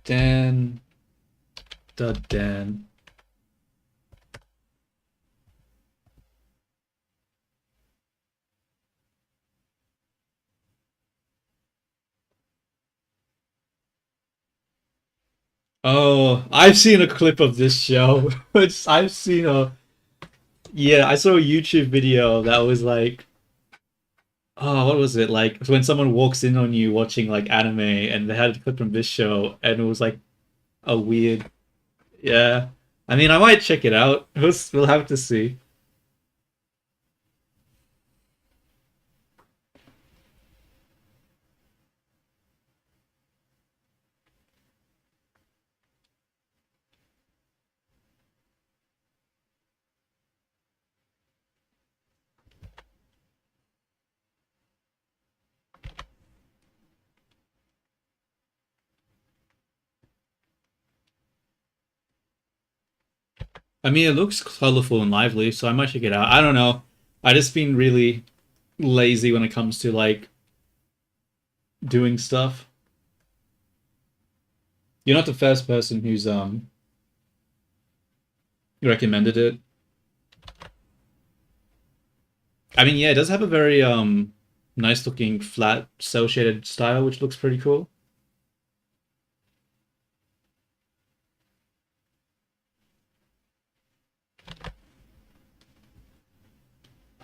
Dan the Dan. Oh, I've seen a clip of this show. I've seen a yeah, I saw a YouTube video that was like oh, what was it like when someone walks in on you watching like anime and they had a clip from this show and it was like a weird, yeah. I mean, I might check it out. We'll have to see. I mean, it looks colorful and lively, so I might check it out. I don't know. I just been really lazy when it comes to like doing stuff. You're not the first person who's recommended it. I mean, yeah, it does have a very nice looking flat cell shaded style, which looks pretty cool.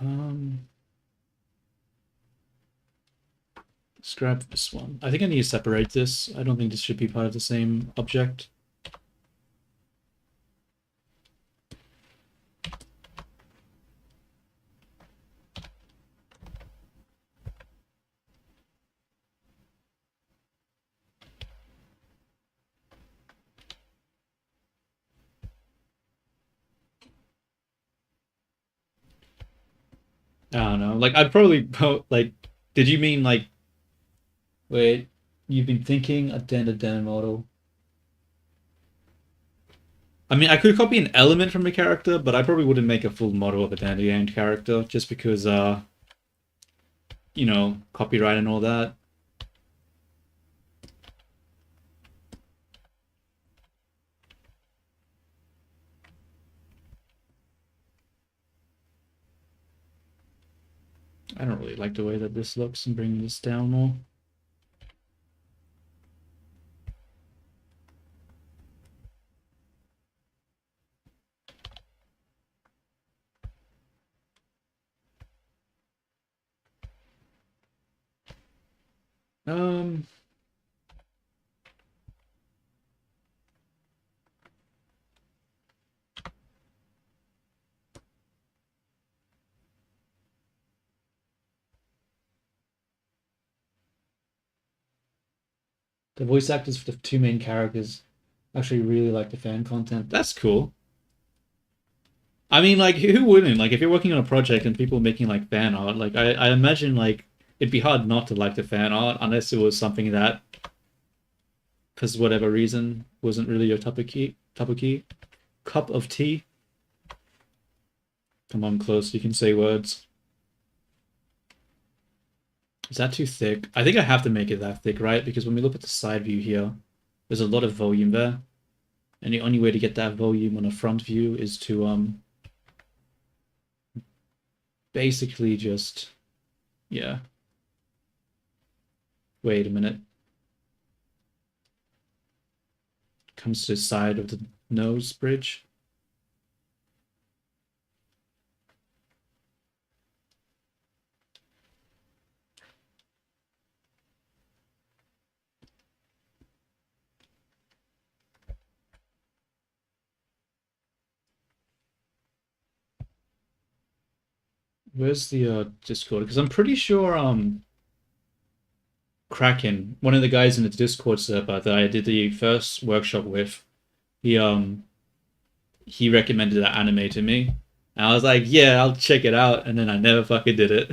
Um, let's grab this one. I think I need to separate this. I don't think this should be part of the same object. I don't know. Like, I'd probably like. Did you mean like? Wait, you've been thinking a den model. I mean, I could copy an element from a character, but I probably wouldn't make a full model of a Dandy character just because, copyright and all that. I don't really like the way that this looks and bringing this down more. Um, the voice actors for the two main characters actually really like the fan content. That's cool. I mean, like, who wouldn't? Like, if you're working on a project and people making like fan art, like, I imagine like it'd be hard not to like the fan art unless it was something that, because whatever reason, wasn't really your cup of tea. Come on, close. You can say words. Is that too thick? I think I have to make it that thick, right? Because when we look at the side view here, there's a lot of volume there. And the only way to get that volume on a front view is to basically just, yeah. Wait a minute. Comes to the side of the nose bridge. Where's the Discord? Because I'm pretty sure Kraken, one of the guys in the Discord server that I did the first workshop with, he um he recommended that anime to me. And I was like, yeah, I'll check it out, and then I never fucking did it.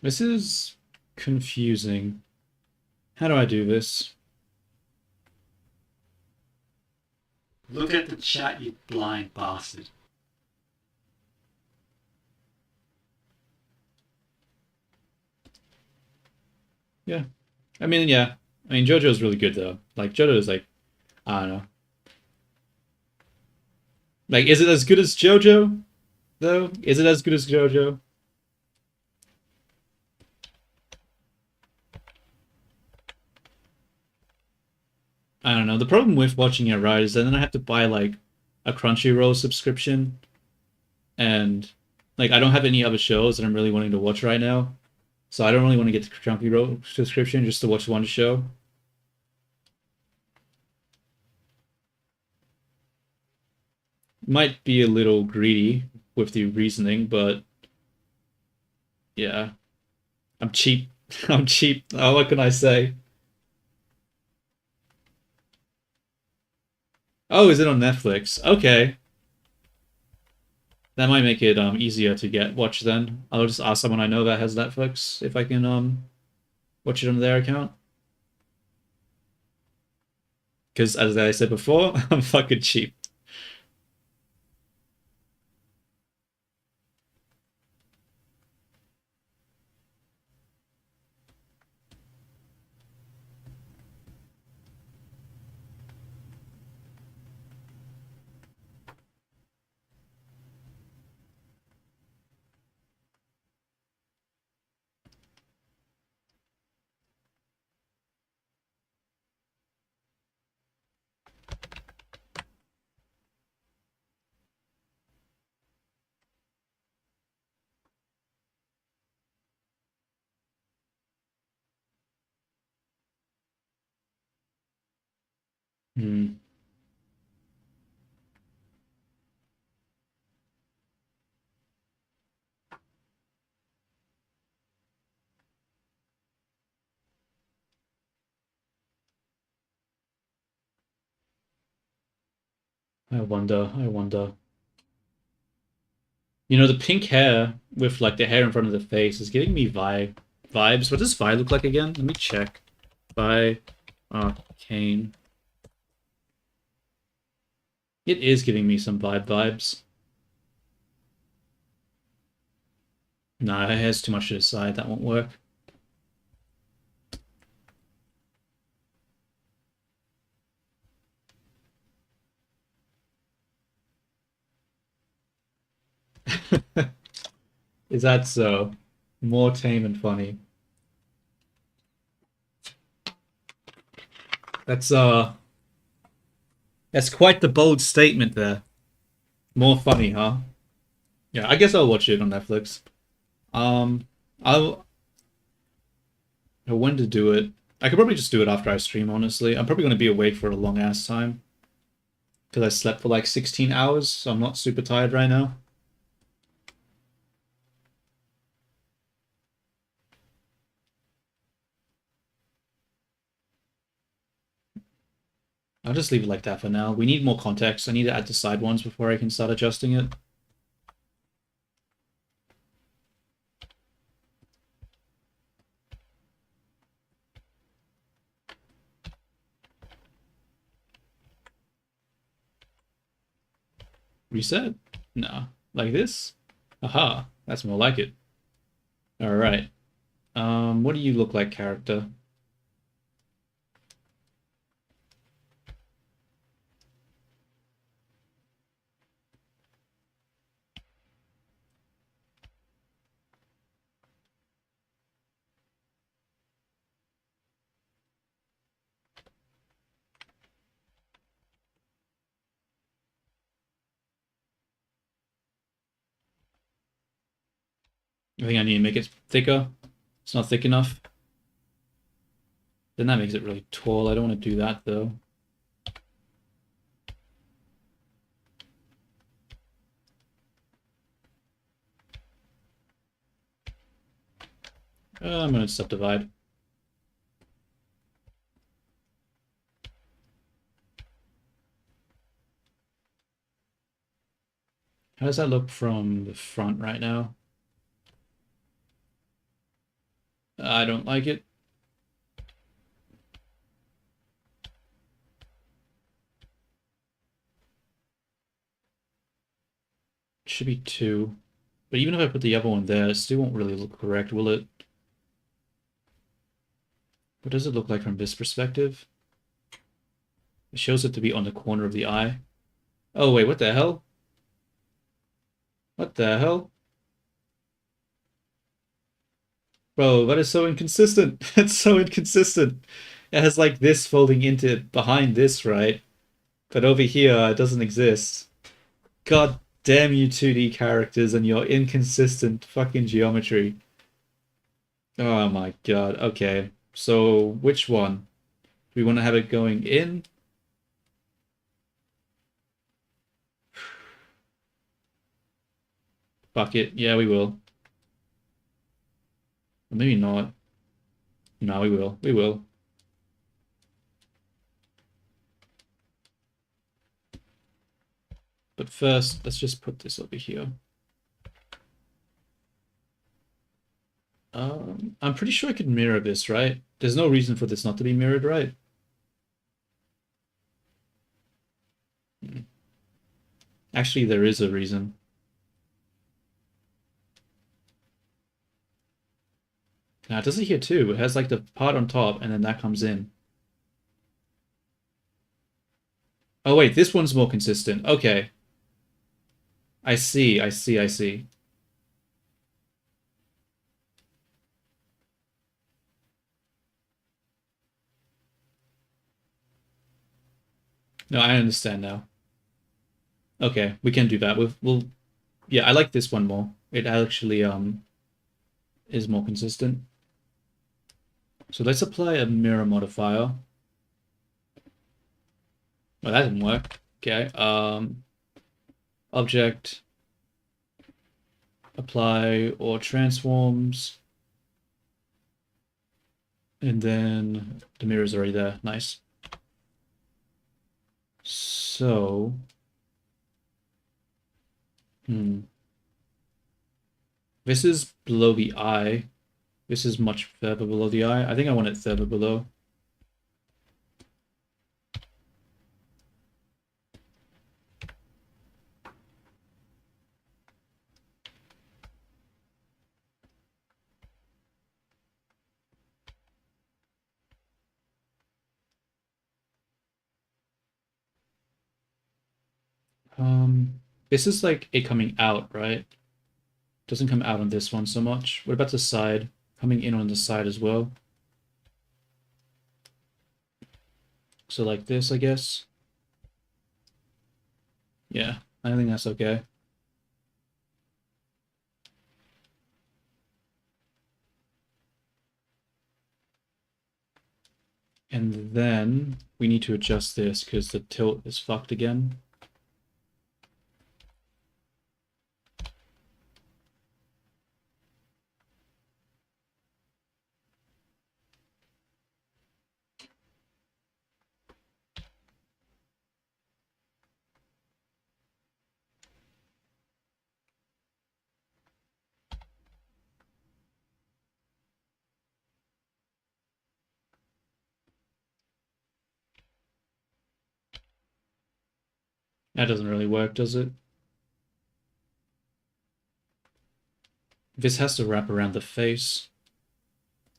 This is confusing. How do I do this? Look at the chat, you blind bastard. Yeah. I mean, yeah. I mean, JoJo's really good though. Like JoJo's like, I don't know. Like, is it as good as JoJo though? Is it as good as JoJo? I don't know. The problem with watching it right is that then I have to buy like a Crunchyroll subscription, and like I don't have any other shows that I'm really wanting to watch right now, so I don't really want to get the Crunchyroll subscription just to watch one show. Might be a little greedy with the reasoning, but yeah, I'm cheap. I'm cheap. Oh, what can I say? Oh, is it on Netflix? Okay, that might make it easier to get watch then. I'll just ask someone I know that has Netflix if I can watch it on their account. Because as I said before, I'm fucking cheap. Hmm. I wonder. I wonder. You know, the pink hair with like the hair in front of the face is giving me vibes. What does Vi look like again? Let me check. Vi Arcane. It is giving me some vibes. No, it has too much to the side. That won't work. Is that so? More tame and funny. That's that's quite the bold statement there. More funny, huh? Yeah, I guess I'll watch it on Netflix. Um, I'll know when to do it. I could probably just do it after I stream, honestly. I'm probably going to be awake for a long ass time because I slept for like 16 hours, so I'm not super tired right now. I'll just leave it like that for now. We need more context. I need to add the side ones before I can start adjusting it. Reset? No. Like this? Aha. That's more like it. Alright. What do you look like, character? I think I need to make it thicker. It's not thick enough. Then that makes it really tall. I don't want to do that, though. I'm going to subdivide. How does that look from the front right now? I don't like it. It should be two. But even if I put the other one there, it still won't really look correct, will it? What does it look like from this perspective? It shows it to be on the corner of the eye. Oh, wait, what the hell? What the hell? Bro, that is so inconsistent. It's so inconsistent. It has like this folding into behind this, right? But over here, it doesn't exist. God damn you 2D characters and your inconsistent fucking geometry. Oh my god. Okay. So, which one? Do we want to have it going in? Fuck it. Yeah, we will. Or maybe not. No, we will. We will. But first, let's just put this over here. I'm pretty sure I could mirror this, right? There's no reason for this not to be mirrored, right? Hmm. Actually, there is a reason. Now, it does it here too. It has like the part on top, and then that comes in. Oh wait, this one's more consistent. Okay. I see, I see, I see. No, I understand now. Okay, we can do that. We'll yeah, I like this one more. It actually is more consistent. So let's apply a mirror modifier. Well, that didn't work. Okay. Object apply or transforms, and then the mirror is already there. Nice. So, this is below the eye. This is much further below the eye. I think I want it further below. This is like it coming out, right? Doesn't come out on this one so much. What about the side? Coming in on the side as well. So like this, I guess. Yeah, I think that's okay. And then we need to adjust this because the tilt is fucked again. That doesn't really work, does it? This has to wrap around the face.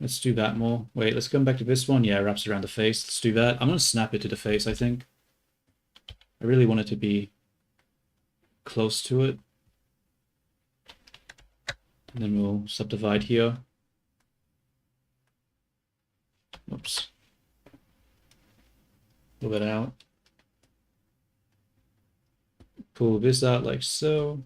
Let's do that more. Wait, let's come back to this one. Yeah, it wraps around the face. Let's do that. I'm going to snap it to the face, I think. I really want it to be close to it. And then we'll subdivide here. Oops. Pull that out. Pull this out like so.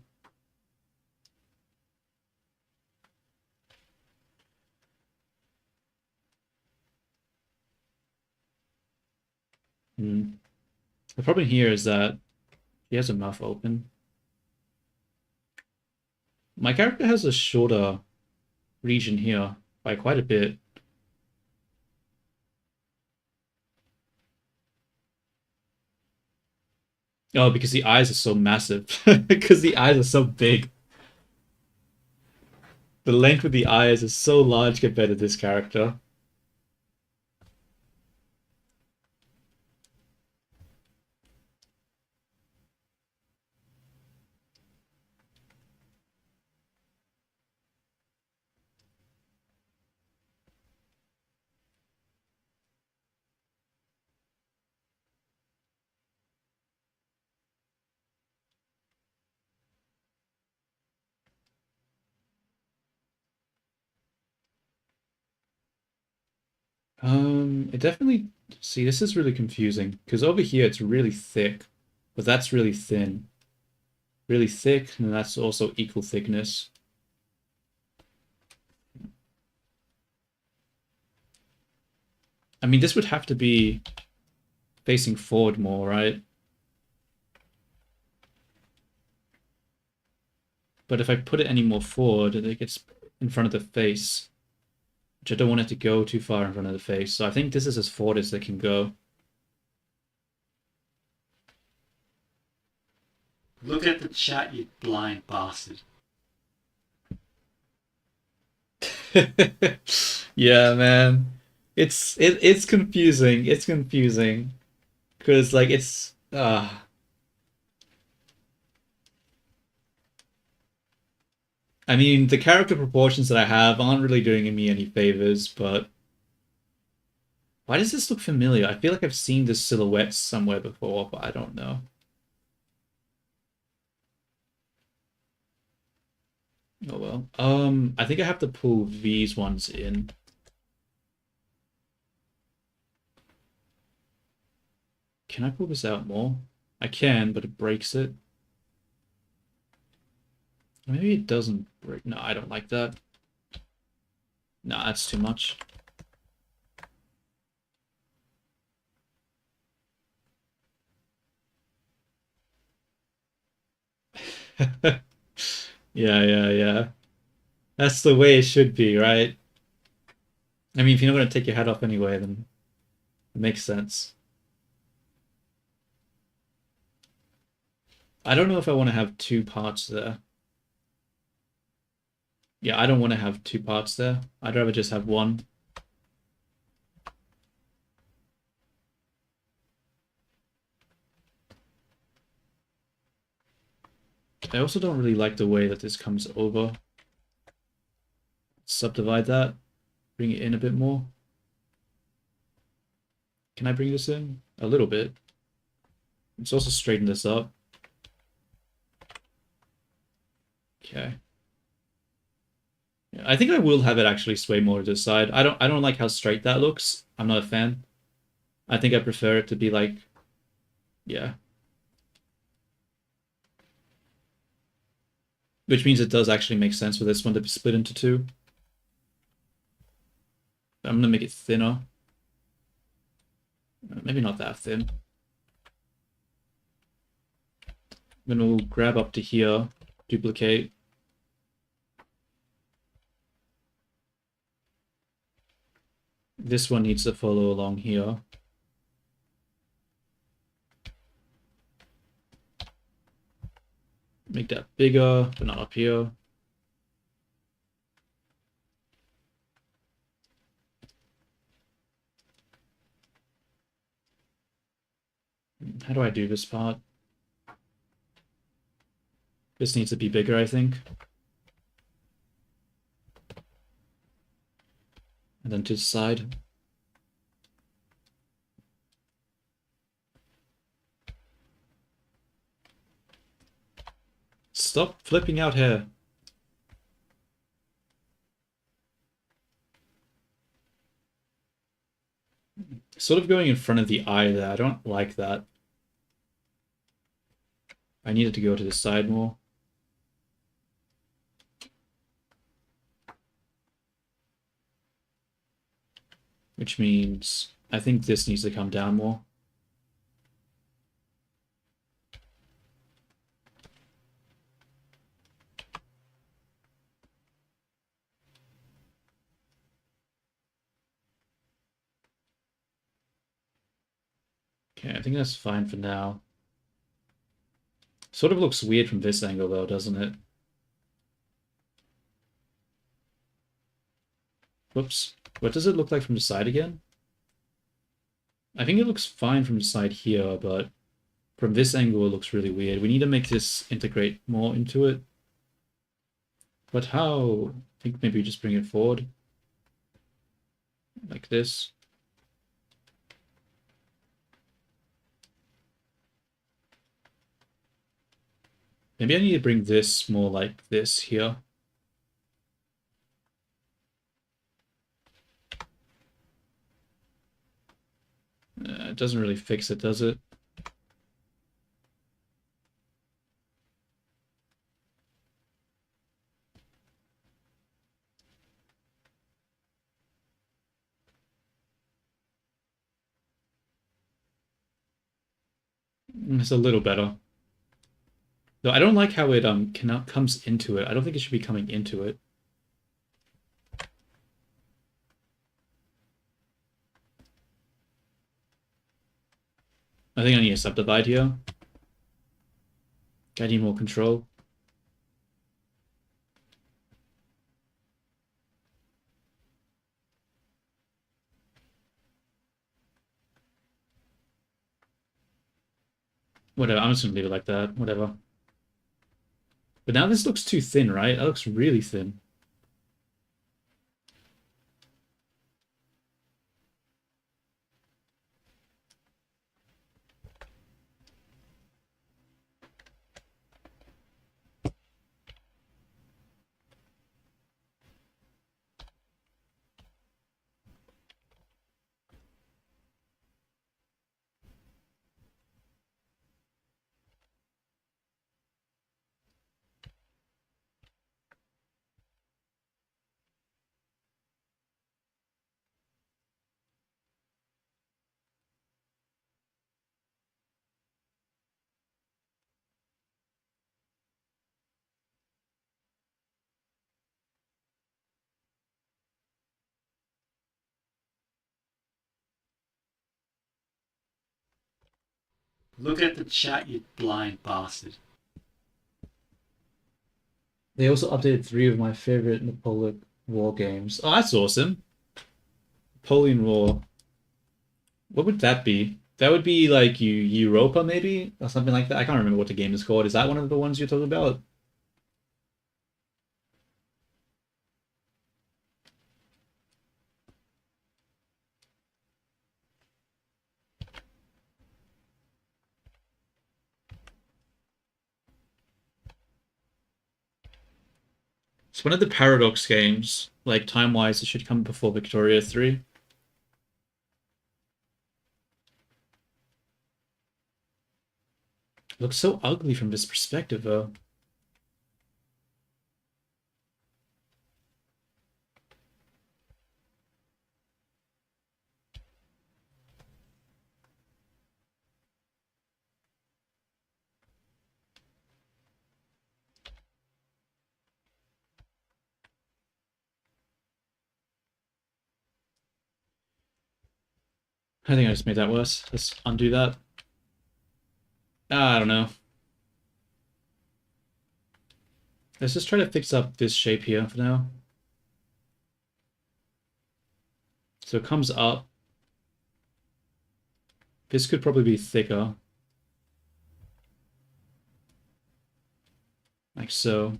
The problem here is that he has a mouth open. My character has a shorter region here by quite a bit. Oh, because the eyes are so massive. Because the eyes are so big. The length of the eyes is so large compared to this character. It definitely see this is really confusing because over here it's really thick, but that's really thin. Really thick, and that's also equal thickness. I mean, this would have to be facing forward more, right? But if I put it any more forward, it gets in front of the face, which I don't want it to go too far in front of the face. So I think this is as forward as they can go. Look at the chat, you blind bastard. Yeah, man. It's confusing. It's confusing because like it's I mean, the character proportions that I have aren't really doing me any favors, but why does this look familiar? I feel like I've seen this silhouette somewhere before, but I don't know. Oh well. I think I have to pull these ones in. Can I pull this out more? I can, but it breaks it. Maybe it doesn't break. No, I don't like that. No, that's too much. Yeah, yeah, yeah. That's the way it should be, right? I mean, if you're not going to take your head off anyway, then it makes sense. I don't know if I want to have two parts there. Yeah, I don't want to have two parts there. I'd rather just have one. I also don't really like the way that this comes over. Subdivide that, bring it in a bit more. Can I bring this in? A little bit. Let's also straighten this up. Okay. Yeah, I think I will have it actually sway more to the side. I don't like how straight that looks. I'm not a fan. I think I prefer it to be like, yeah. Which means it does actually make sense for this one to be split into two. I'm gonna make it thinner. Maybe not that thin. Then we'll grab up to here, duplicate. This one needs to follow along here. Make that bigger, but not up here. How do I do this part? This needs to be bigger, I think. And then to the side. Stop flipping out here. Sort of going in front of the eye there. I don't like that. I needed to go to the side more. Which means I think this needs to come down more. Okay, I think that's fine for now. Sort of looks weird from this angle though, doesn't it? Whoops. What does it look like from the side again? I think it looks fine from the side here, but from this angle it looks really weird. We need to make this integrate more into it. But how? I think maybe just bring it forward. Like this. Maybe I need to bring this more like this here. It doesn't really fix it, does it? It's a little better. Though I don't like how it comes into it. I don't think it should be coming into it. I think I need to subdivide here. I need more control. Whatever, I'm just gonna leave it like that. Whatever. But now this looks too thin, right? That looks really thin. Look at the chat, you blind bastard. They also updated 3 of my favorite Napoleonic War games. Oh, that's awesome. Napoleon War. What would that be? That would be like Europa, maybe? Or something like that. I can't remember what the game is called. Is that one of the ones you're talking about? It's one of the Paradox games. Like, time-wise, it should come before Victoria 3. It looks so ugly from this perspective, though. I think I just made that worse. Let's undo that. I don't know. Let's just try to fix up this shape here for now. So it comes up. This could probably be thicker. Like so.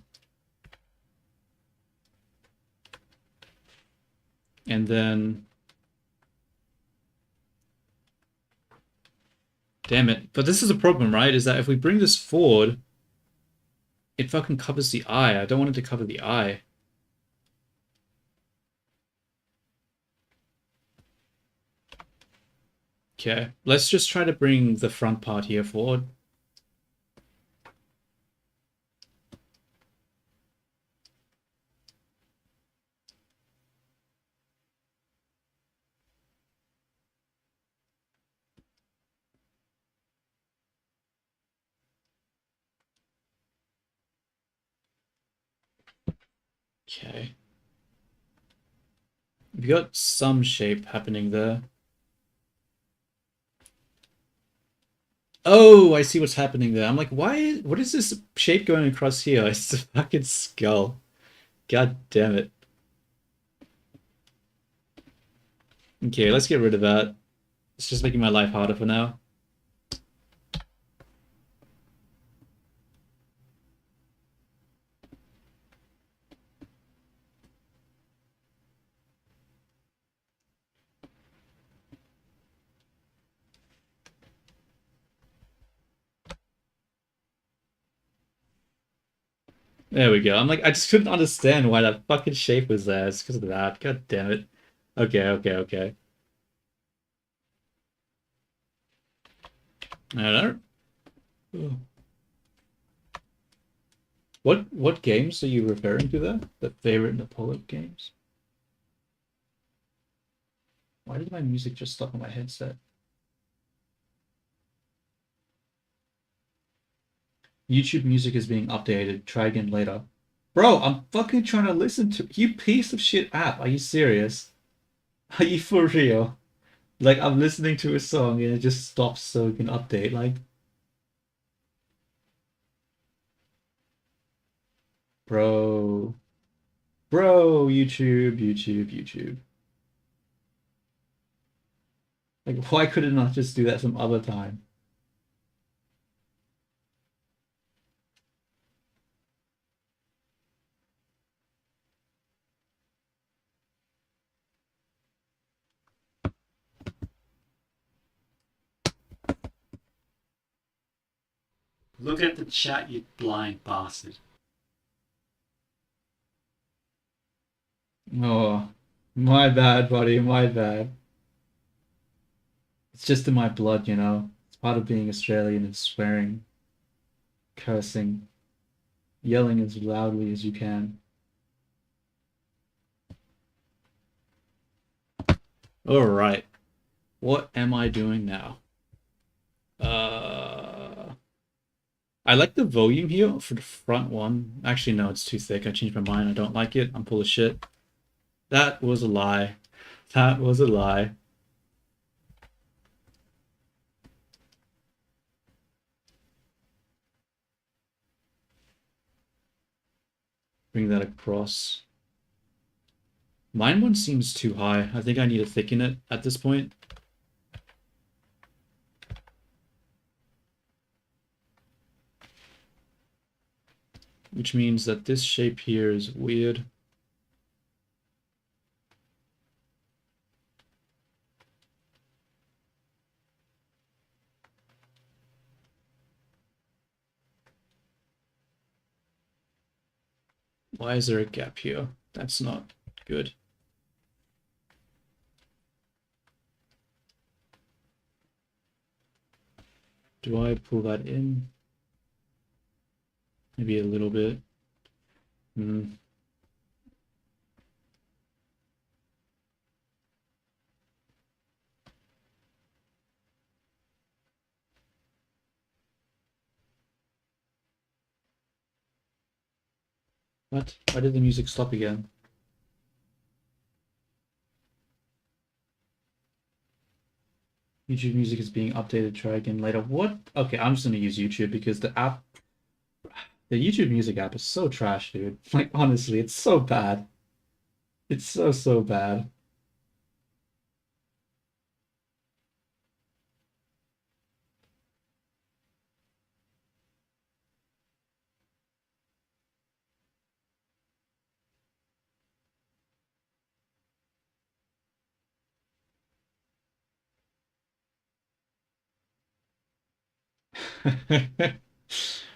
And then... Damn it. But this is a problem, right? Is that if we bring this forward, it fucking covers the eye. I don't want it to cover the eye. Okay, let's just try to bring the front part here forward. Okay. We've got some shape happening there. Oh, I see what's happening there. I'm like, why? What is this shape going across here? It's a fucking skull. God damn it. Okay, let's get rid of that. It's just making my life harder for now. There we go. I'm like, I just couldn't understand why that fucking shape was there. It's because of that. God damn it. Okay, okay, okay. I don't know. What games are you referring to there? The favorite Napoleon games? Why did my music just stop on my headset? YouTube music is being updated. Try again later. Bro, I'm fucking trying to listen to you piece of shit app. Are you serious? Are you for real? Like I'm listening to a song and it just stops so we can update. Like, bro, bro, YouTube. Like, why could it not just do that some other time? Look at the chat, you blind bastard. Oh, my bad, buddy, my bad. It's just in my blood, you know. It's part of being Australian and swearing, cursing, yelling as loudly as you can. All right. What am I doing now? Uh, I like the volume here for the front one. Actually, no, it's too thick. I changed my mind. I don't like it. I'm full of shit. That was a lie. That was a lie. Bring that across. Mine one seems too high. I think I need to thicken it at this point. Which means that this shape here is weird. Why is there a gap here? That's not good. Do I pull that in? Maybe a little bit. Hmm. What? Why did the music stop again? YouTube music is being updated. Try again later. What? Okay, I'm just gonna use YouTube because the YouTube music app is so trash, dude. Like honestly, it's so bad. It's so bad.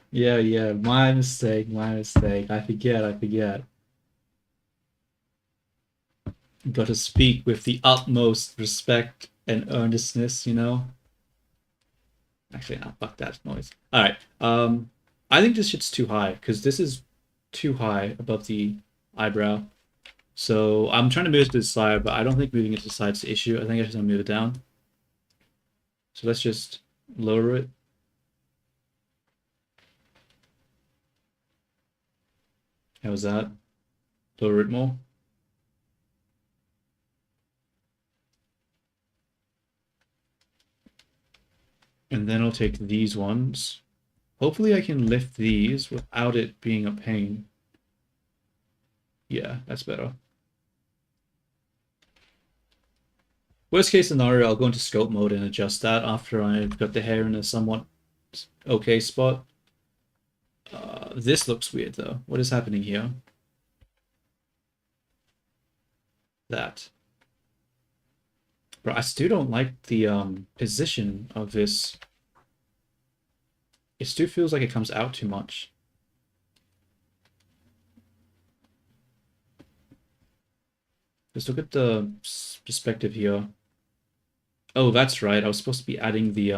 Yeah, yeah. My mistake. My mistake. I forget. I forget. Got to speak with the utmost respect and earnestness, you know? Actually, no, fuck that noise. All right. I think this shit's too high because this is too high above the eyebrow. So I'm trying to move it to the side, but I don't think moving it to the side is the issue. I think I just want to move it down. So let's just lower it. How was that? Lower it more. And then I'll take these ones. Hopefully I can lift these without it being a pain. Yeah, that's better. Worst case scenario, I'll go into scope mode and adjust that after I've got the hair in a somewhat okay spot. This looks weird though. What is happening here? That. But I still don't like the position of this. It still feels like it comes out too much. Let's look at the perspective here. Oh, that's right. I was supposed to be adding the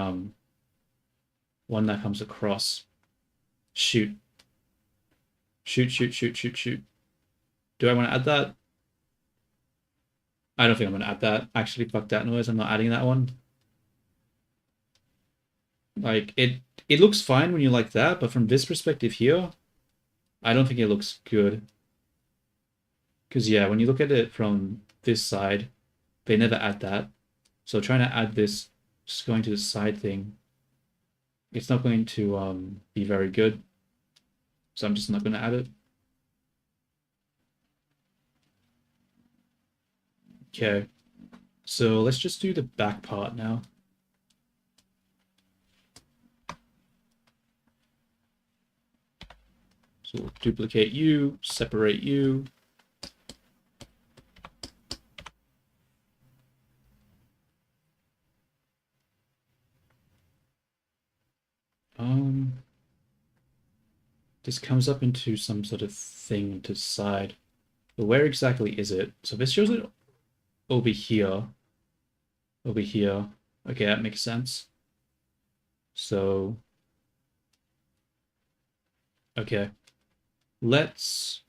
one that comes across. Shoot. Shoot, shoot, shoot, shoot, shoot. Do I want to add that? I don't think I'm going to add that. Actually, fuck that noise. I'm not adding that one. Like, it looks fine when you like that, but from this perspective here, I don't think it looks good. Because, yeah, when you look at it from this side, they never add that. So trying to add this, just going to the side thing, it's not going to be very good. So I'm just not going to add it. Okay. So let's just do the back part now. So we'll duplicate you, separate you. This comes up into some sort of thing to the side. But where exactly is it? So this shows it over here. Over here. Okay, that makes sense. So, okay. Let's...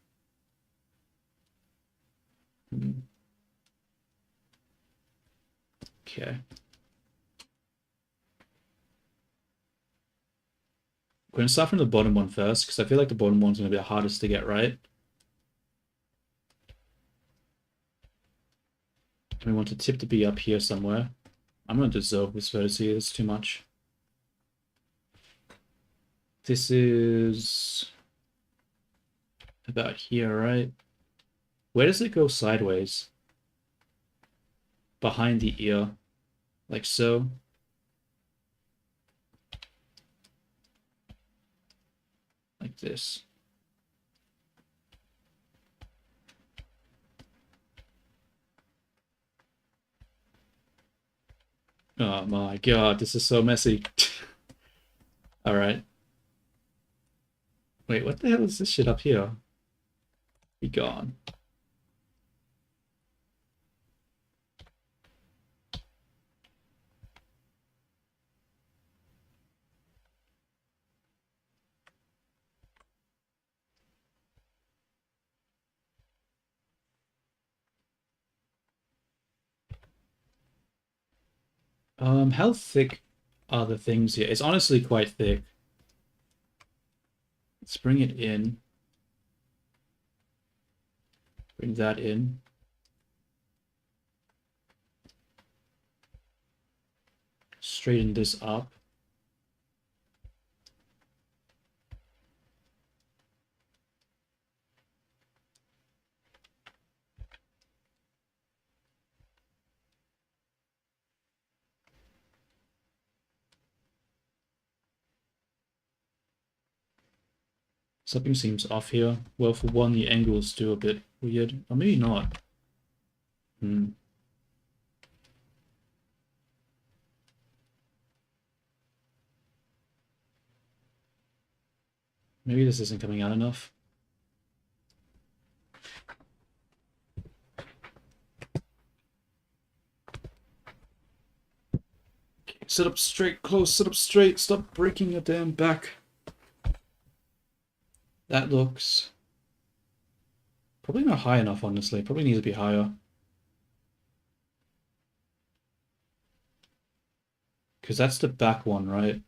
Okay. We're going to start from the bottom one first, because I feel like the bottom one's going to be the hardest to get right. We want the tip to be up here somewhere. I'm going to dissolve this vertex here, it's too much. This is about here, right? Where does it go sideways? Behind the ear, like so. Like this. Oh my god, this is so messy. Alright. Wait, what the hell is this shit up here? Be gone. How thick are the things here? It's honestly quite thick. Let's bring it in. Bring that in. Straighten this up. Something seems off here. Well, for one, the angle is still a bit weird. Or maybe not. Hmm. Maybe this isn't coming out enough. Okay, sit up straight, close, sit up straight. Stop breaking your damn back. That looks probably not high enough, honestly. Probably needs to be higher. Because that's the back one, right?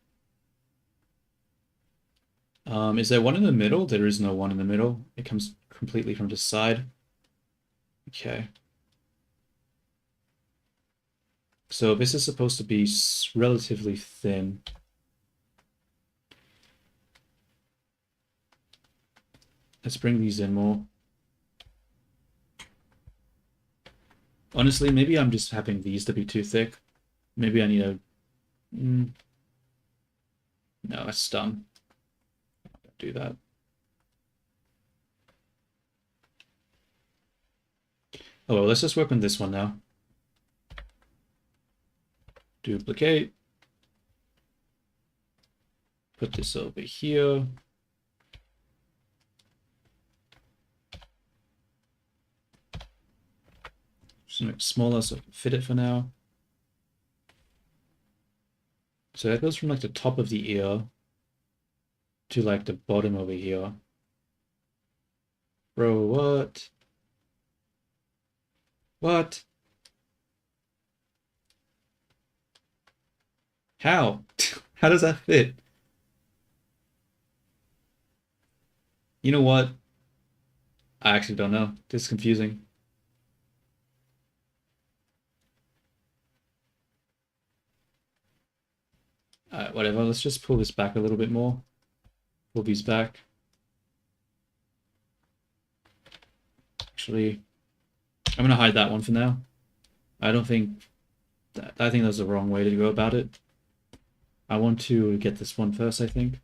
Is there one in the middle? There is no one in the middle. It comes completely from the side. Okay. So this is supposed to be relatively thin. Let's bring these in more. Honestly, maybe I'm just having these to be too thick. Maybe I need a... Mm, no, that's dumb. Don't do that. Oh, well, let's just work on this one now. Duplicate. Put this over here. Just make it smaller so I can fit it for now. So that goes from like the top of the ear to like the bottom over here. Bro, what? What? How? How does that fit? You know what? I actually don't know. This is confusing. Whatever, let's just pull this back a little bit more. Pull these back. Actually, I'm gonna hide that one for now. I don't think I think that's the wrong way to go about it. I want to get this one first, I think.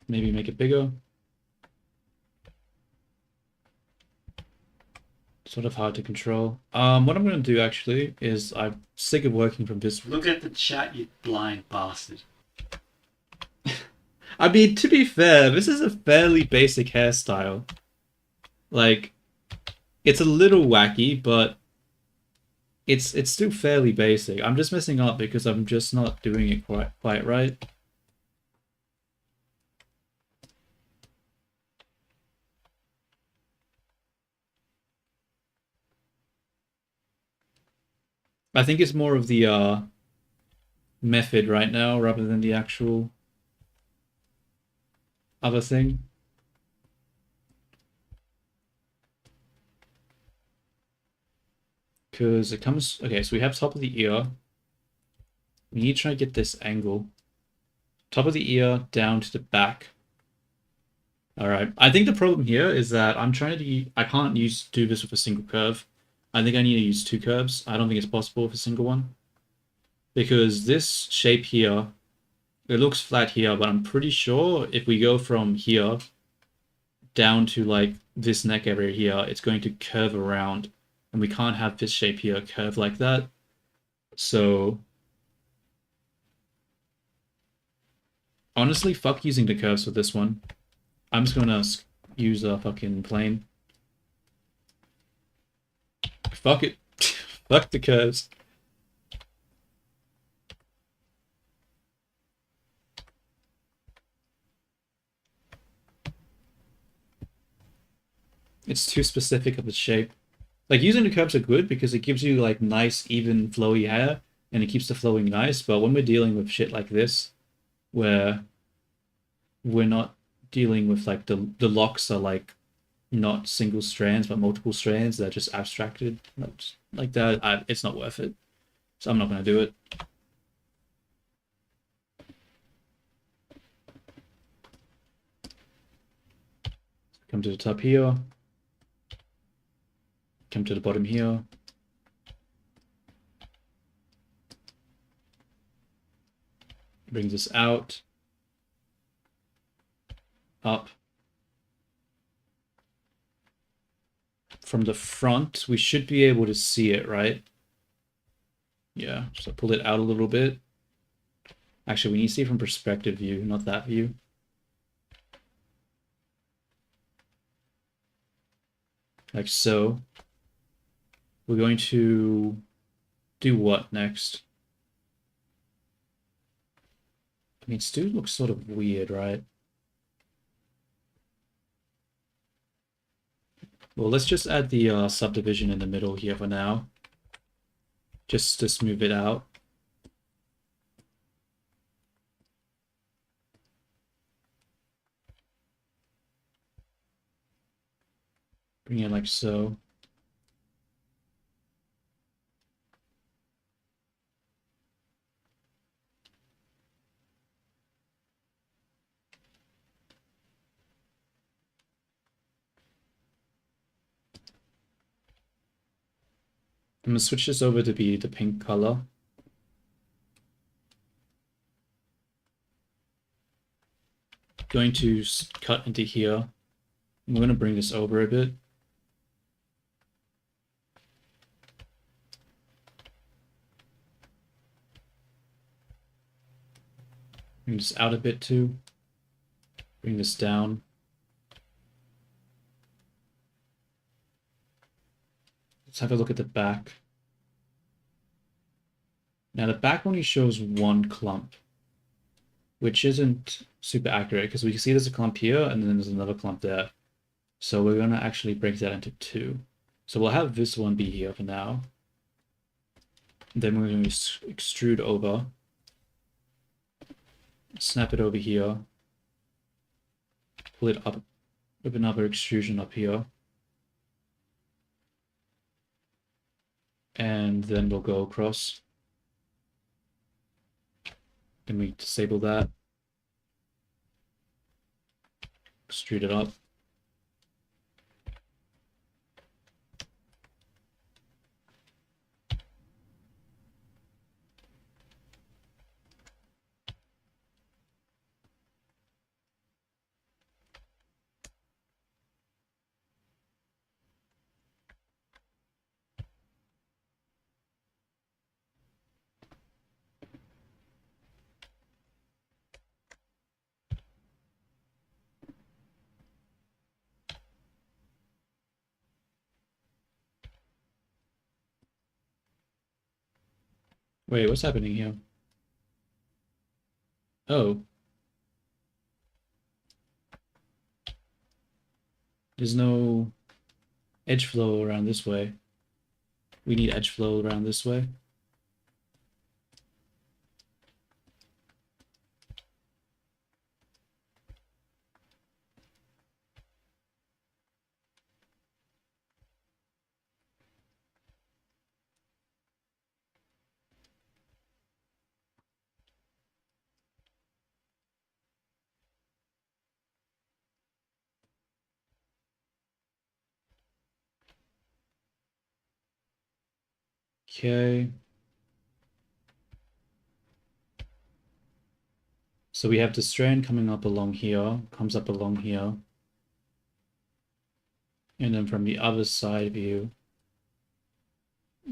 Maybe make it bigger. Sort of hard to control. What I'm going to do actually is I'm sick of working from this. Look at the chat, you blind bastard. I mean, to be fair, this is a fairly basic hairstyle. Like, it's a little wacky, but it's still fairly basic. I'm just messing up because I'm just not doing it quite right. I think it's more of the method right now rather than the actual other thing. Because it comes... Okay, so we have top of the ear. We need to try to get this angle. Top of the ear down to the back. Alright, I think the problem here is that I'm trying to... I can't do this with a single curve. I think I need to use two curves. I don't think it's possible with a single one. Because this shape here, it looks flat here, but I'm pretty sure if we go from here down to like this neck area here, it's going to curve around. And we can't have this shape here curve like that. So honestly, fuck using the curves for this one. I'm just gonna use a fucking plane. Fuck it. Fuck the curves. It's too specific of a shape. Like, using the curves are good because it gives you like nice, even, flowy hair, and it keeps the flowing nice, but when we're dealing with shit like this, where we're not dealing with like the locks are like not single strands but multiple strands, they're just abstracted like that, it's not worth it. So I'm not gonna do it. Come to the top here. Come to the bottom here. Bring this out. Up. From the front, we should be able to see it, right? Yeah, so pull it out a little bit. Actually, we need to see it from perspective view, not that view. Like so. We're going to do what next? I mean, Stu looks sort of weird, right? Well, let's just add the subdivision in the middle here for now. Just to smooth it out. Bring it like so. I'm gonna switch this over to be the pink color. Going to cut into here. I'm going to bring this over a bit. Bring this out a bit too. Bring this down. Let's have a look at the back. Now the back only shows one clump, which isn't super accurate because we can see there's a clump here and then there's another clump there. So we're going to actually break that into two. So we'll have this one be here for now. Then we're going to extrude over. Snap it over here. Pull it up with another extrusion up here. And then we'll go across. Then we disable that. Extrude it up. Wait, what's happening here? Oh. There's no edge flow around this way. We need edge flow around this way. Okay. So we have the strand coming up along here, comes up along here. And then from the other side view,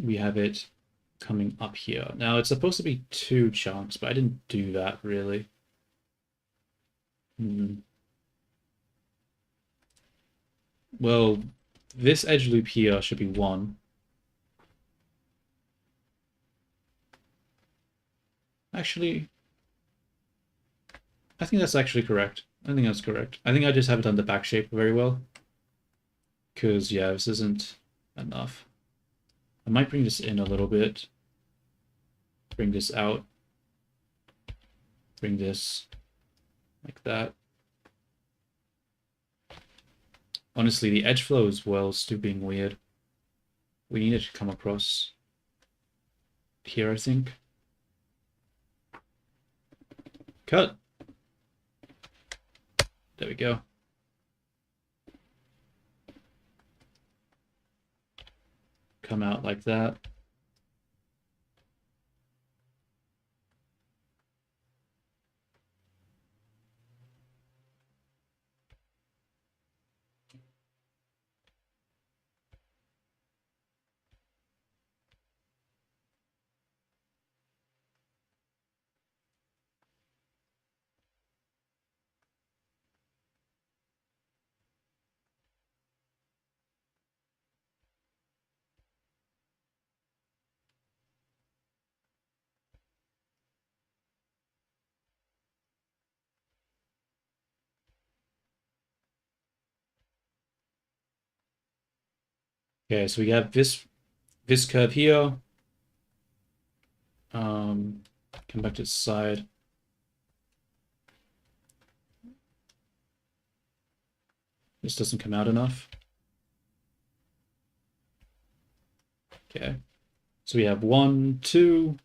we have it coming up here. Now it's supposed to be two chunks, but I didn't do that really. Well, this edge loop here should be one. Actually, I think that's actually correct. I think that's correct. I think I just haven't done the back shape very well. Because, yeah, this isn't enough. I might bring this in a little bit. Bring this out. Bring this like that. Honestly, the edge flow as well is still being weird. We need it to come across here, I think. Cut. There we go. Come out like that. Okay, so we have this curve here. Come back to the side. This doesn't come out enough. Okay. So we have 1, 2,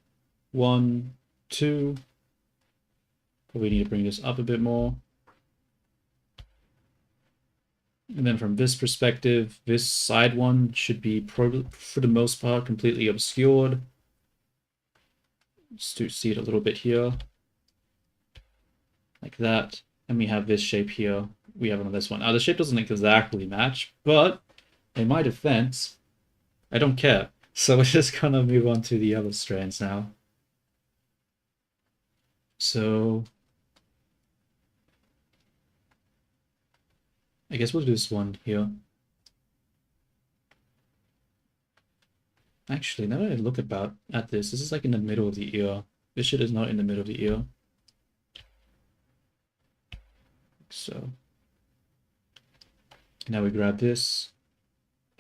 1, 2. Probably need to bring this up a bit more. And then from this perspective, this side one should be, for the most part, completely obscured. Just to see it a little bit here. Like that. And we have this shape here. We have on this one. Now, the shape doesn't exactly match, but in my defense, I don't care. So we're just gonna move on to the other strands now. So I guess we'll do this one here. Actually, now that I look at this is like in the middle of the ear. This shit is not in the middle of the ear. So now we grab this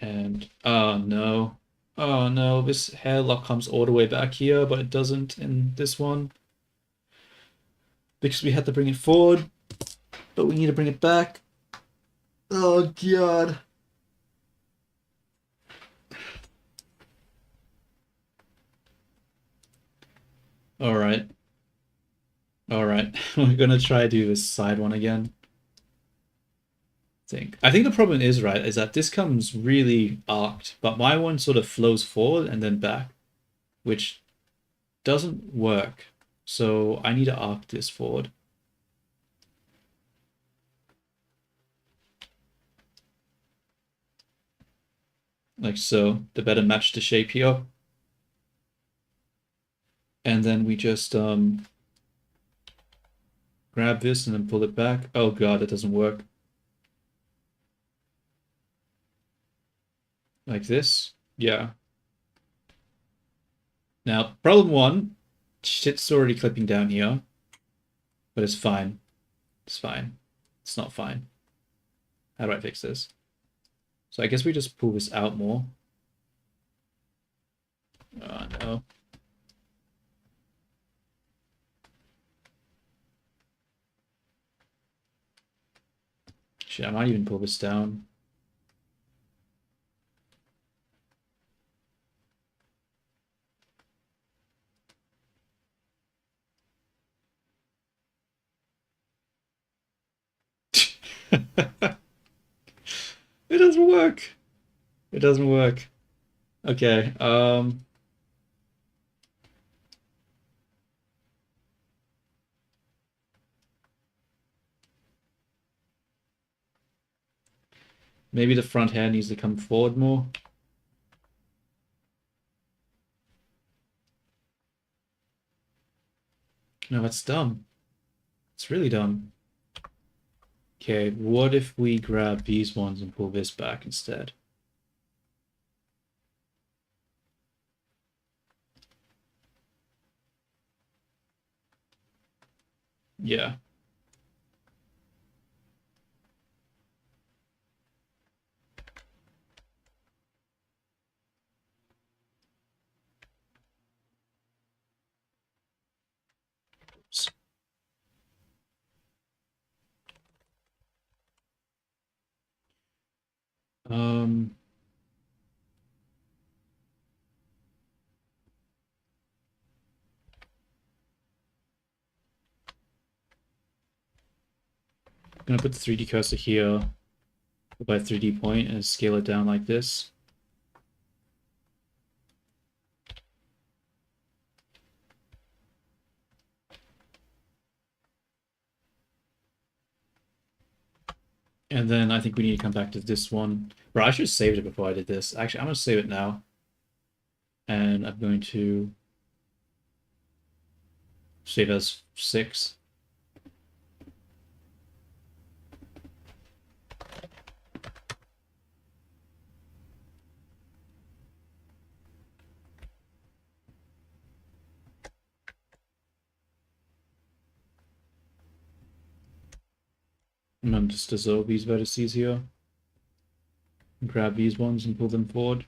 and oh no. Oh no, this hair lock comes all the way back here, but it doesn't in this one. Because we had to bring it forward, but we need to bring it back. Oh god. Alright. Alright. We're gonna try to do this side one again. I think the problem is, right, is that this comes really arced, but my one sort of flows forward and then back, which doesn't work. So I need to arc this forward. Like so, to better match the shape here. And then we just grab this and then pull it back. Oh god, it doesn't work. Like this. Yeah. Now, problem one, shit's already clipping down here. But it's fine. It's fine. It's not fine. How do I fix this? So I guess we just pull this out more. Oh no. Shit, I might even pull this down. It doesn't work. It doesn't work. Okay, maybe the front hair needs to come forward more. No, that's dumb. It's really dumb. Okay, what if we grab these ones and pull this back instead? Yeah. Oops. Um, I'm gonna put the 3D cursor here by 3D point and scale it down like this. And then I think we need to come back to this one. Bro, I should have saved it before I did this. Actually, I'm going to save it now. And I'm going to save as 6. And then just dissolve these vertices here. And grab these ones and pull them forward.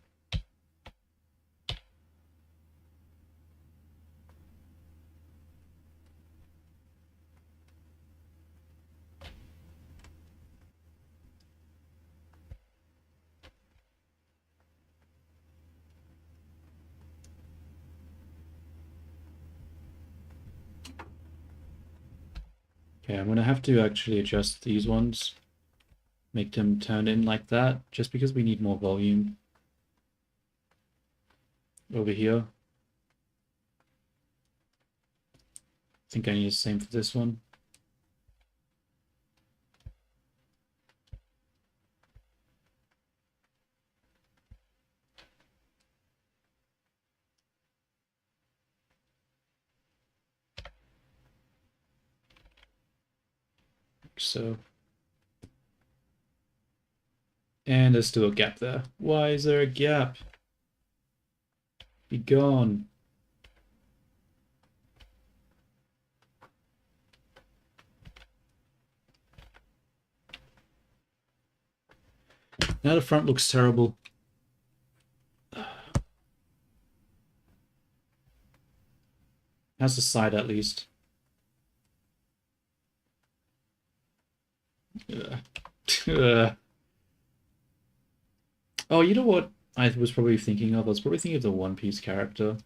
Okay, I'm gonna have to actually adjust these ones, make them turn in like that, just because we need more volume over here. I think I need the same for this one. Like so. And there's still a gap there. Why is there a gap? Be gone. Now the front looks terrible. How's the side at least? Ugh. Ugh. Oh, you know what I was probably thinking of? I was probably thinking of the One Piece character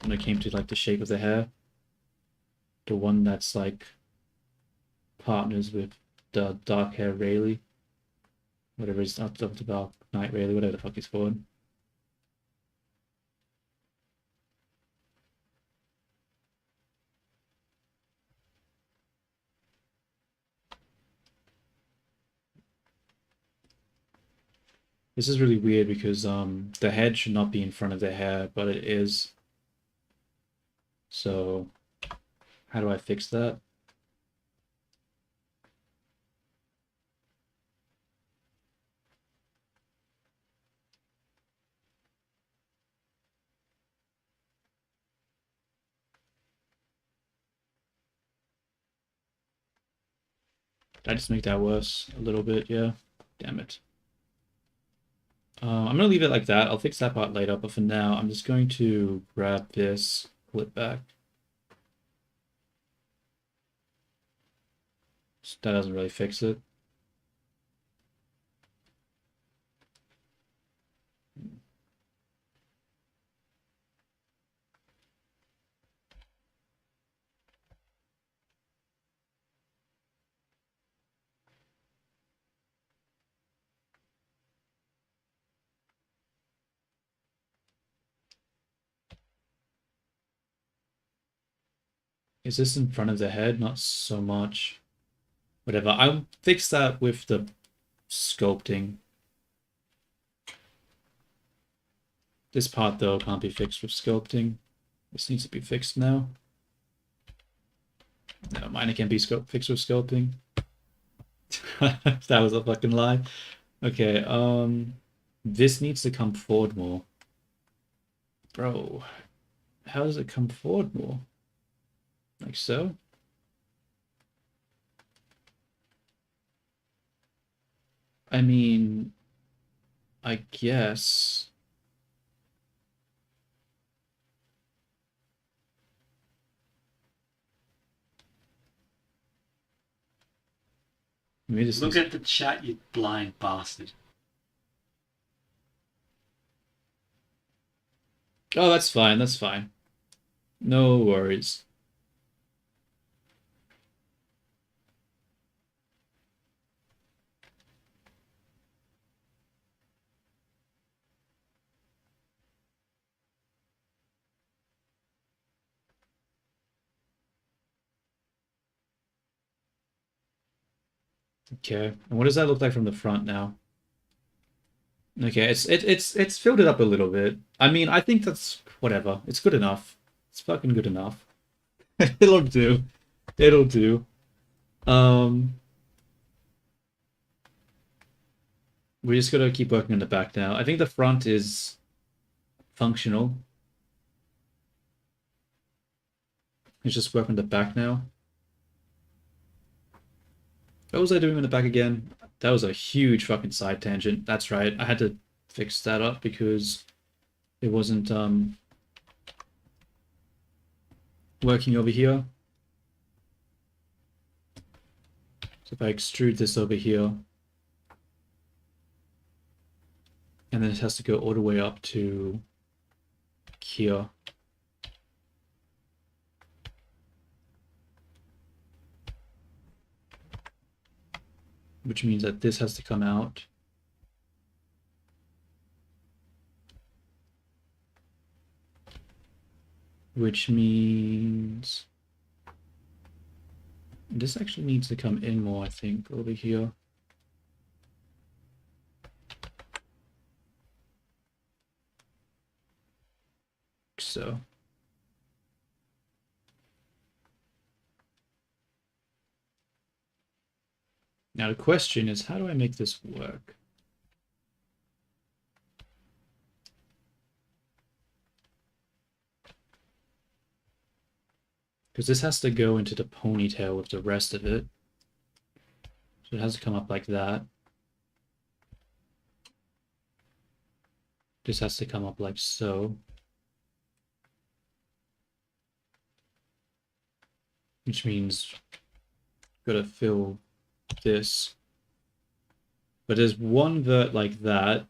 when it came to like the shape of the hair. The one that's like partners with the dark hair Rayleigh. Whatever is not the Dark Knight Rayleigh, whatever the fuck he's called. This is really weird because the head should not be in front of the hair, but it is. So how do I fix that? Did I just make that worse a little bit? Yeah. Damn it. I'm gonna leave it like that. I'll fix that part later, but for now, I'm just going to grab this, pull it back. That doesn't really fix it. Is this in front of the head? Not so much. Whatever. I'll fix that with the sculpting. This part, though, can't be fixed with sculpting. This needs to be fixed now. No, mine can be fixed with sculpting. That was a fucking lie. Okay, this needs to come forward more. Bro, how does it come forward more? Like so? I mean, I guess. Maybe this Look needs... at the chat, you blind bastard. Oh, that's fine, that's fine. No worries. Okay, and what does that look like from the front now? Okay, it's filled it up a little bit. I mean, I think that's whatever. It's good enough. It's fucking good enough. It'll do. It'll do. Um, we just gotta keep working on the back now. I think the front is functional. Let's just work on the back now. What was I doing on the back again? That was a huge fucking side tangent. That's right. I had to fix that up because it wasn't working over here. So if I extrude this over here, and then it has to go all the way up to here. which means that this has to come out. Which means this actually needs to come in more, I think, over here. So. Now the question is, how do I make this work? Because this has to go into the ponytail with the rest of it. So it has to come up like that. This has to come up like so. Which means gotta fill this. But there's one vert like that.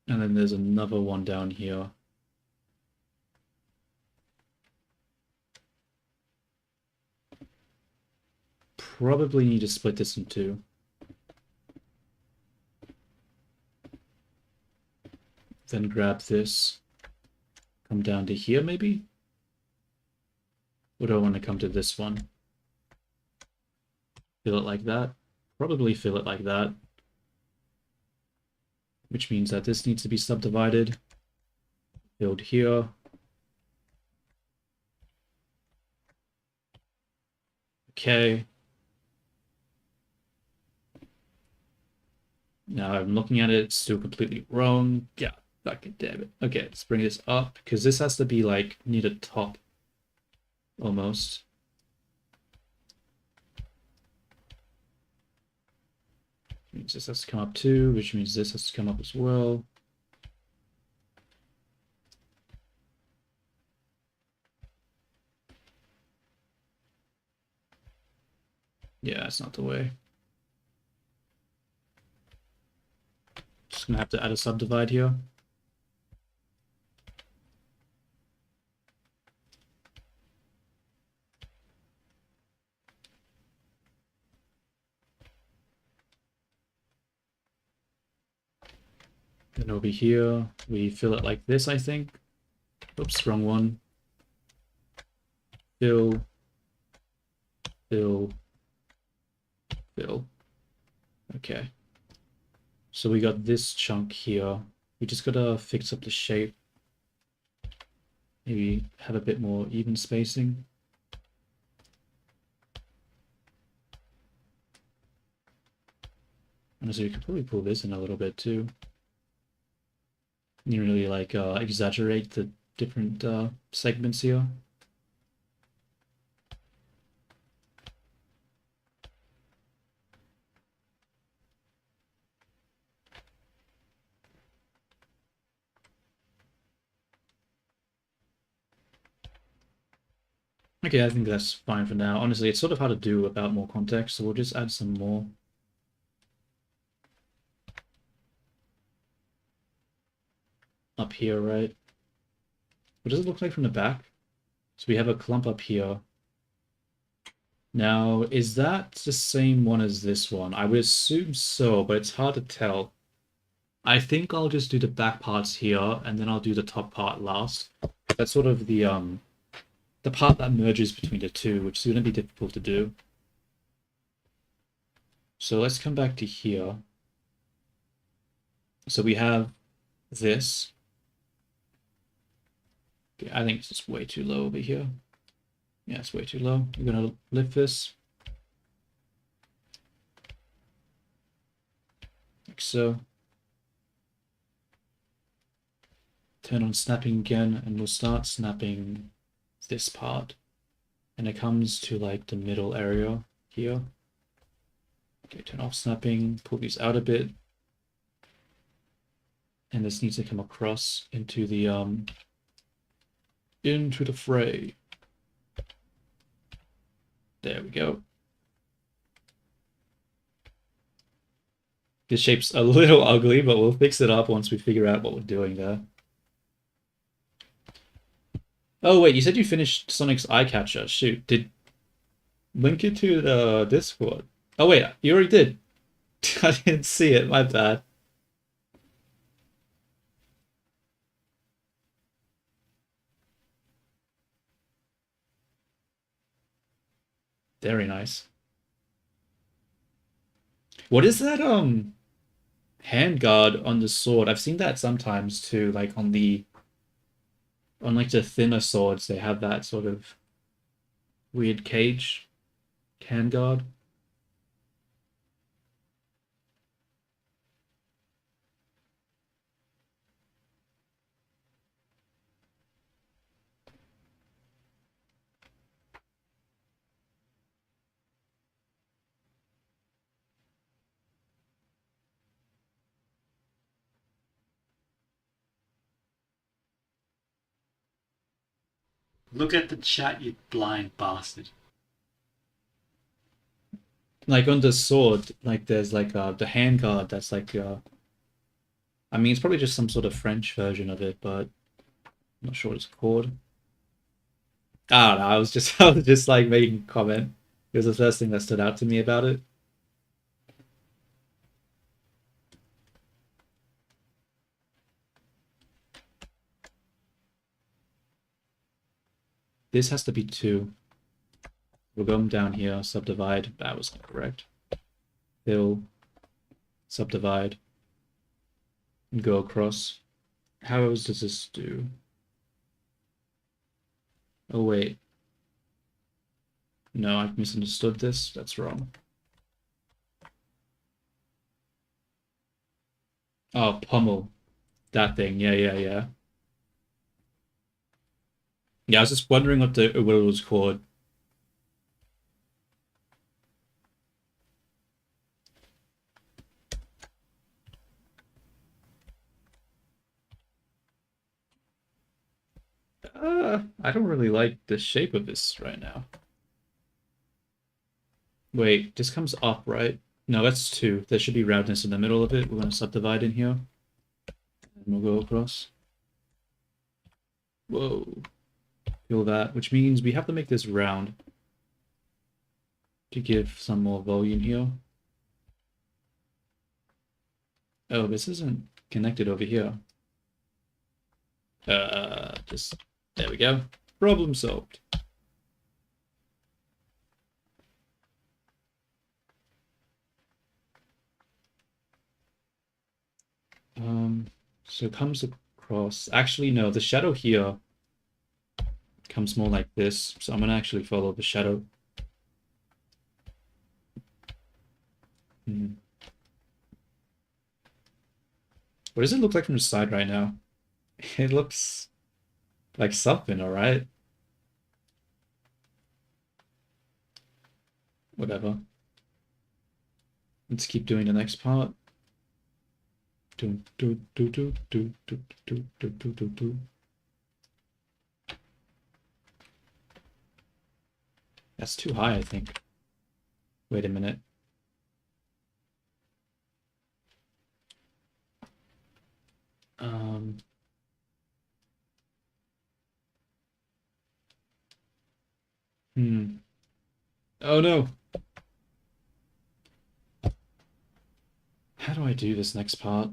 And then there's another one down here. Probably need to split this in two. Then grab this. Come down to here, maybe? Or do I want to come to this one? Fill it like that? Probably fill it like that. Which means that this needs to be subdivided. Filled here. Okay. Now I'm looking at it, it's still completely wrong. Yeah, fucking damn it. Okay, let's bring this up, because this has to be like near the top. Almost. Means this has to come up too, which means this has to come up as well. Yeah, that's not the way. Just gonna have to add a subdivide here. Then over here, we fill it like this, I think. Oops, wrong one. Fill. Fill. Fill. Okay. So we got this chunk here. We just gotta fix up the shape. Maybe have a bit more even spacing. And so you could probably pull this in a little bit too. You really like exaggerate the different segments here. Okay, I think that's fine for now. Honestly, it's sort of hard to do without more context, so we'll just add some more. Up here, right? What does it look like from the back? So we have a clump up here. Now, is that the same one as this one? I would assume so, but it's hard to tell. I think I'll just do the back parts here, and then I'll do the top part last. That's sort of the part that merges between the two, which is going to be difficult to do. So let's come back to here. So we have this. Okay, I think it's just way too low over here. Yeah, it's way too low. We're going to lift this. Like so. Turn on snapping again, and we'll start snapping this part. And it comes to like the middle area here. Okay, turn off snapping, pull these out a bit. And this needs to come across into the fray. There we go. This shape's a little ugly, but we'll fix it up once we figure out what we're doing there. Oh wait, you said you finished Sonic's Eye Catcher. Shoot, link it to the Discord. Oh wait, you already did. I didn't see it, my bad. Very nice. What is that handguard on the sword? I've seen that sometimes too, like on like the thinner swords, they have that sort of weird cage handguard. Look at the chat, you blind bastard. Like on the sword, like there's like the handguard that's like I mean it's probably just some sort of French version of it, but I'm not sure what it's called. I don't know, I was just I was just like making a comment. It was the first thing that stood out to me about it. This has to be two. We'll go down here, subdivide. That was not correct. Fill, subdivide, and go across. How does this do? Oh wait. No, I've misunderstood this. That's wrong. Oh, pummel. That thing. Yeah, yeah, yeah. Yeah, I was just wondering what it was called. I don't really like the shape of this right now. Wait, this comes up, right? No, that's two. There should be roundness in the middle of it. We're going to subdivide in here. And we'll go across. Whoa. Feel that, which means we have to make this round to give some more volume here. Oh, this isn't connected over here. Just, there we go. Problem solved. So it comes across. Actually, no, the shadow here comes more like this. So I'm gonna actually follow the shadow. Hmm. What does it look like from the side right now? It looks like something, all right? Whatever. Let's keep doing the next part. Do, do, do, do, do, do, do, do, do, do, do. That's too high, I think. Wait a minute. Um, hmm. Oh no. How do I do this next part?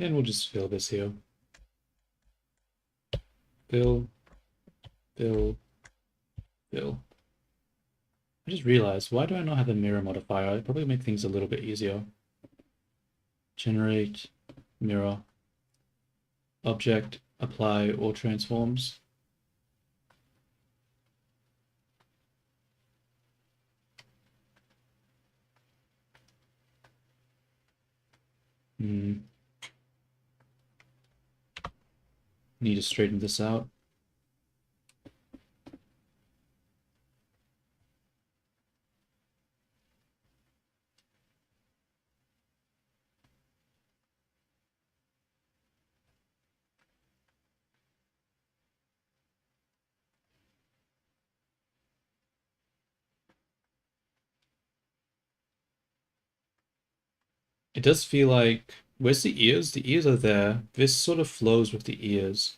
And we'll just fill this here. Fill, fill, fill. I just realized, why do I not have a mirror modifier? It'd probably make things a little bit easier. Generate, mirror, object, apply, or transforms. Hmm. Need to straighten this out. It does feel like, where's the ears? The ears are there. This sort of flows with the ears,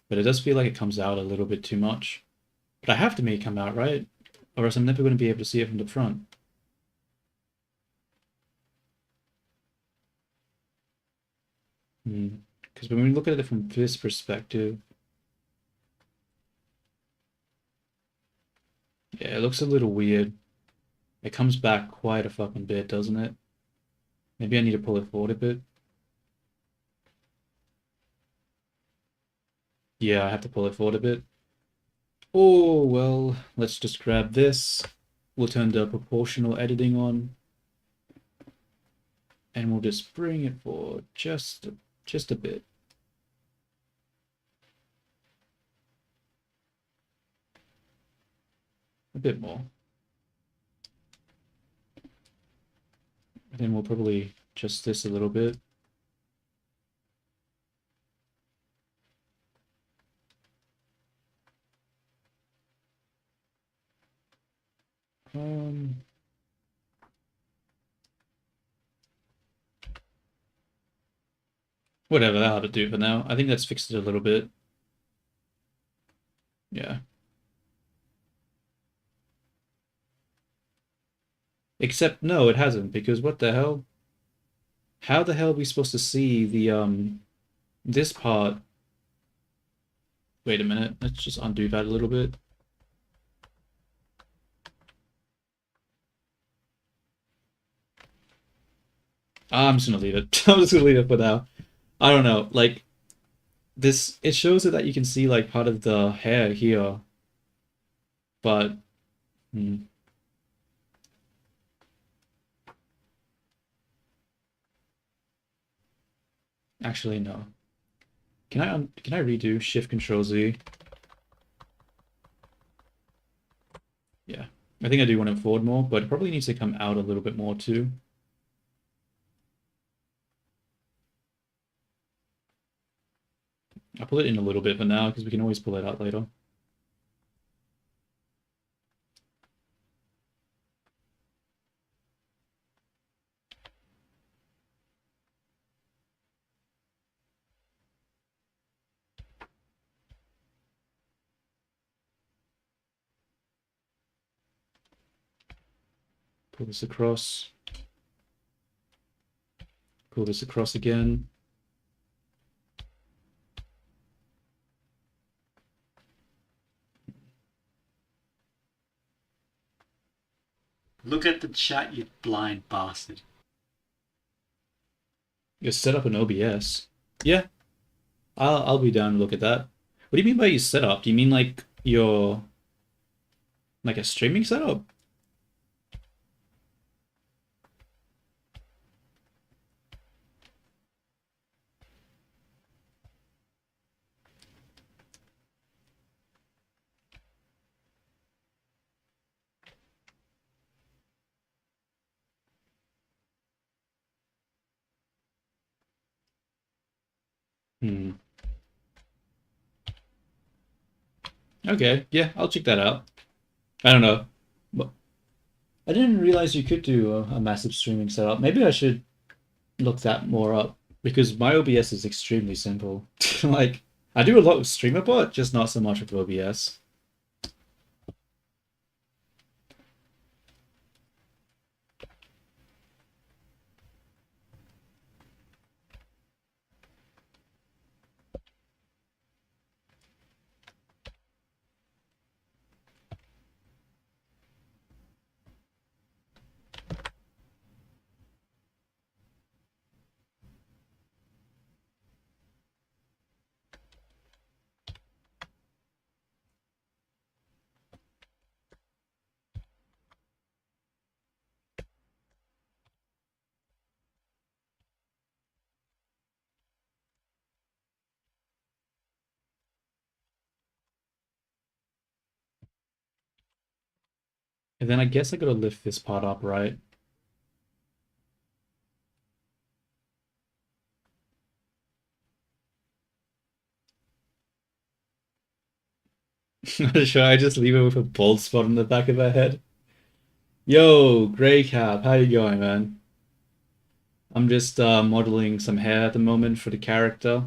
but it does feel like it comes out a little bit too much. But I have to make it come out, right? Or else I'm never going to be able to see it from the front. Because when we look at it from this perspective, yeah, it looks a little weird. It comes back quite a fucking bit, doesn't it? Maybe I need to pull it forward a bit. Yeah, I have to pull it forward a bit. Oh, well, let's just grab this. We'll turn the proportional editing on, and we'll just bring it forward just a bit. A bit more. And then we'll probably adjust this a little bit. Um, Whatever, that'll have to do for now. I think that's fixed it a little bit. Yeah. Except, no, it hasn't, because what the hell? How the hell are we supposed to see this part? Wait a minute, let's just undo that a little bit. I'm just gonna leave it. I'm just gonna leave it for now. I don't know, like, this, it shows it that you can see, like, part of the hair here, but, hmm, actually, no. Can I redo Shift Control Z? Yeah. I think I do want it forward more, but it probably needs to come out a little bit more too. I'll pull it in a little bit for now because we can always pull it out later. Pull this across. Pull this across again. Look at the chat, you blind bastard. You set up an OBS. Yeah, I'll be down to look at that. What do you mean by your setup? Do you mean like your like a streaming setup? Hmm. Okay, yeah, I'll check that out. I don't know. But I didn't realize you could do a massive streaming setup. Maybe I should look that more up because my OBS is extremely simple. Like I do a lot with StreamerBot, just not so much with OBS. And then I guess I gotta lift this part up, right? Should I just leave it with a bald spot on the back of her head? Yo, Grey Cap, how you going, man? I'm just modeling some hair at the moment for the character.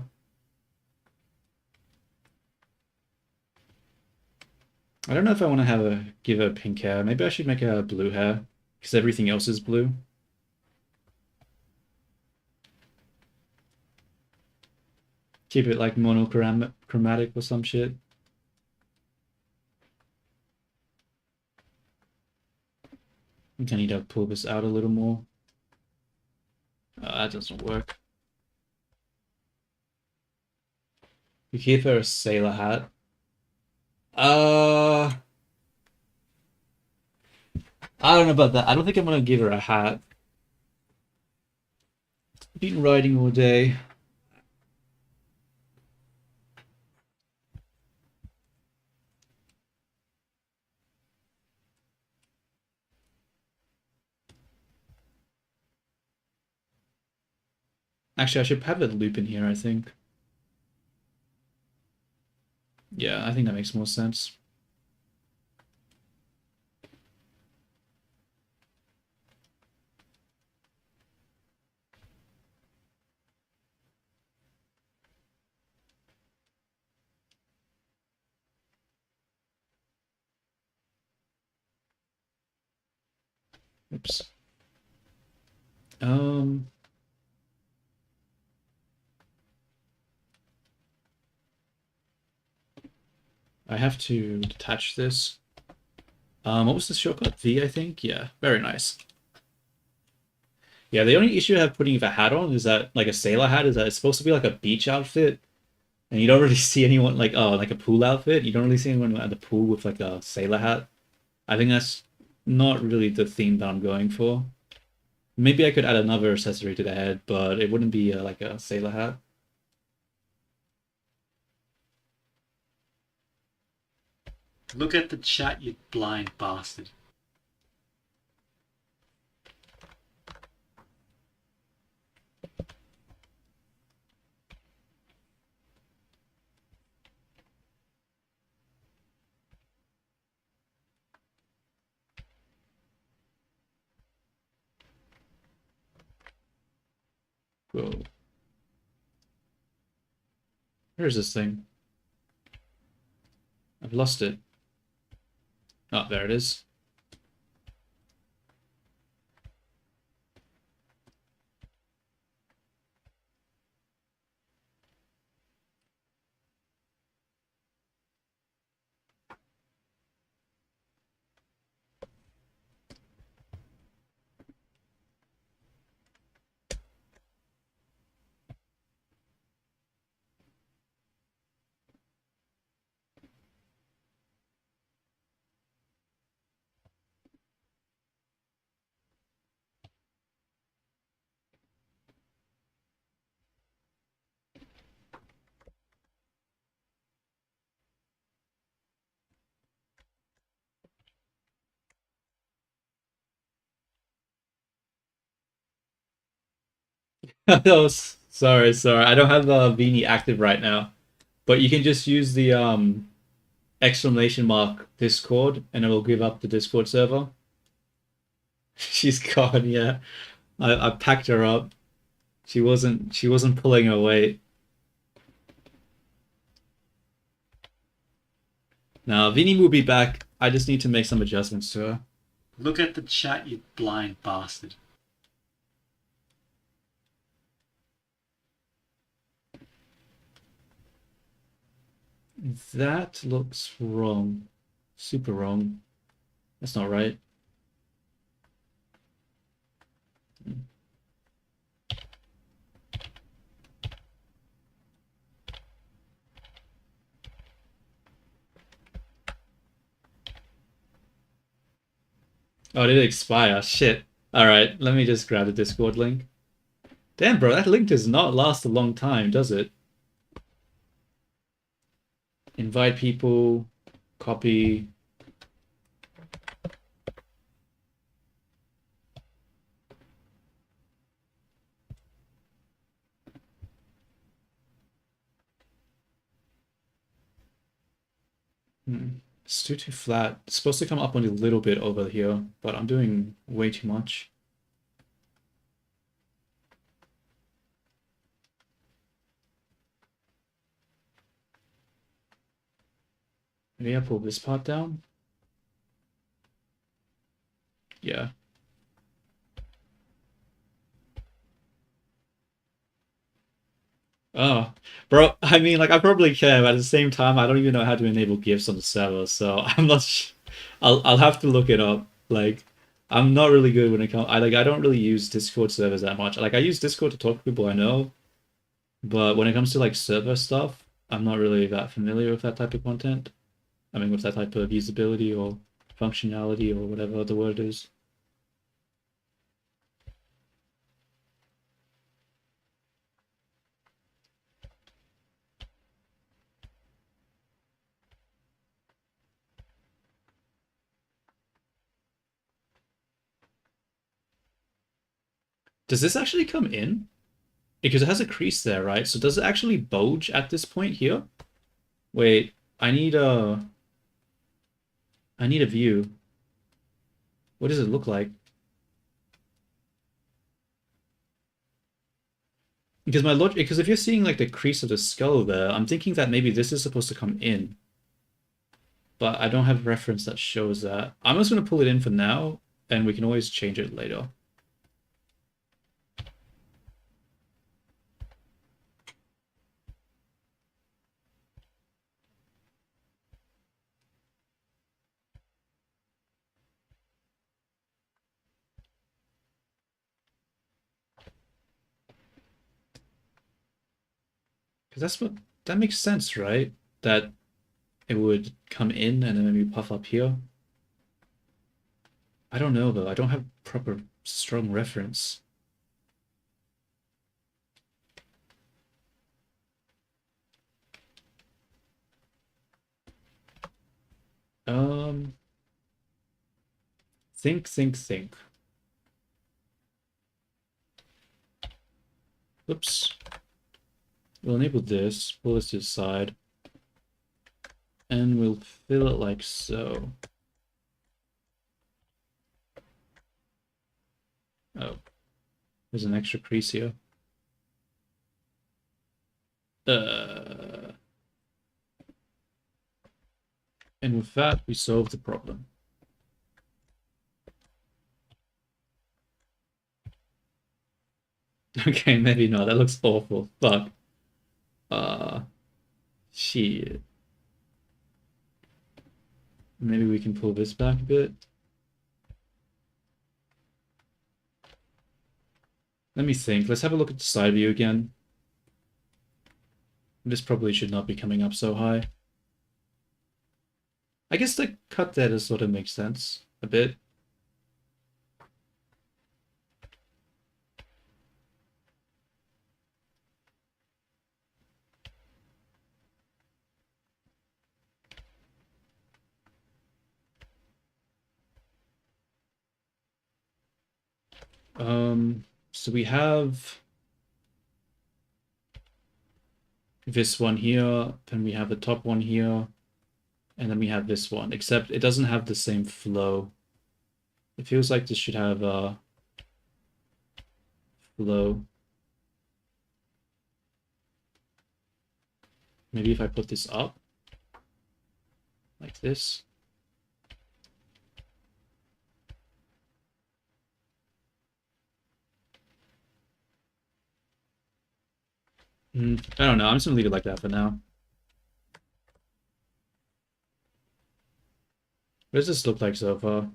I don't know if I want to give her pink hair. Maybe I should make her blue hair because everything else is blue. Keep it like monochromatic or some shit. I think I need to pull this out a little more. That doesn't work. You give her a sailor hat. Uh, I don't know about that. I don't think I'm gonna give her a hat. Been riding all day. Actually, I should have a loop in here, I think. Yeah, I think that makes more sense. Oops. Um, I have to detach this. What was the shortcut? V, I think? Yeah, very nice. Yeah, the only issue I have putting the hat on is that, like a sailor hat, is that it's supposed to be like a beach outfit, and you don't really see anyone like a pool outfit. You don't really see anyone at the pool with like a sailor hat. I think that's not really the theme that I'm going for. Maybe I could add another accessory to the head, but it wouldn't be like a sailor hat. Look at the chat, you blind bastard. Whoa. Where's this thing? I've lost it. Oh, there it is. Oh, sorry. I don't have Vini active right now, but you can just use the exclamation mark Discord, and it will give up the Discord server. She's gone. Yeah, I packed her up. She wasn't pulling her weight. Now Vini will be back. I just need to make some adjustments to her. Look at the chat, you blind bastard. That looks wrong. Super wrong. That's not right. Oh, did it expire? Shit. Alright, let me just grab the Discord link. Damn, bro, that link does not last a long time, does it? Invite people, copy. It's too flat. It's supposed to come up only a little bit over here, but I'm doing way too much. Maybe I pull this part down? Yeah. Oh, bro, I mean, like, I probably can, but at the same time, I don't even know how to enable GIFs on the server, so I'm not sh I'll have to look it up. Like, I'm not really good when it comes. I don't really use Discord servers that much. Like, I use Discord to talk to people I know, but when it comes to like server stuff, I'm not really that familiar with that type of content. I mean, with that type of usability or functionality or whatever the word is. Does this actually come in? Because it has a crease there, right? So does it actually bulge at this point here? Wait, I need a view. What does it look like? Because my logic, because if you're seeing like the crease of the skull there, I'm thinking that maybe this is supposed to come in, but I don't have reference that shows that. I'm just gonna pull it in for now, and we can always change it later. Because that's what that makes sense, right? That it would come in and then maybe puff up here. I don't know though. I don't have proper strong reference. Um, think. Oops. We'll enable this, pull this to the side, and we'll fill it like so. Oh, there's an extra crease here. Uh, and with that, we solve the problem. Okay, maybe not. That looks awful. Fuck. Uh, shit. Maybe we can pull this back a bit. Let me think. Let's have a look at the side view again. This probably should not be coming up so high. I guess the cut there does sort of make sense a bit. So we have this one here, then we have the top one here, and then we have this one, except it doesn't have the same flow. It feels like this should have a flow. Maybe if I put this up, like this. I don't know. I'm just gonna leave it like that for now. What does this look like so far?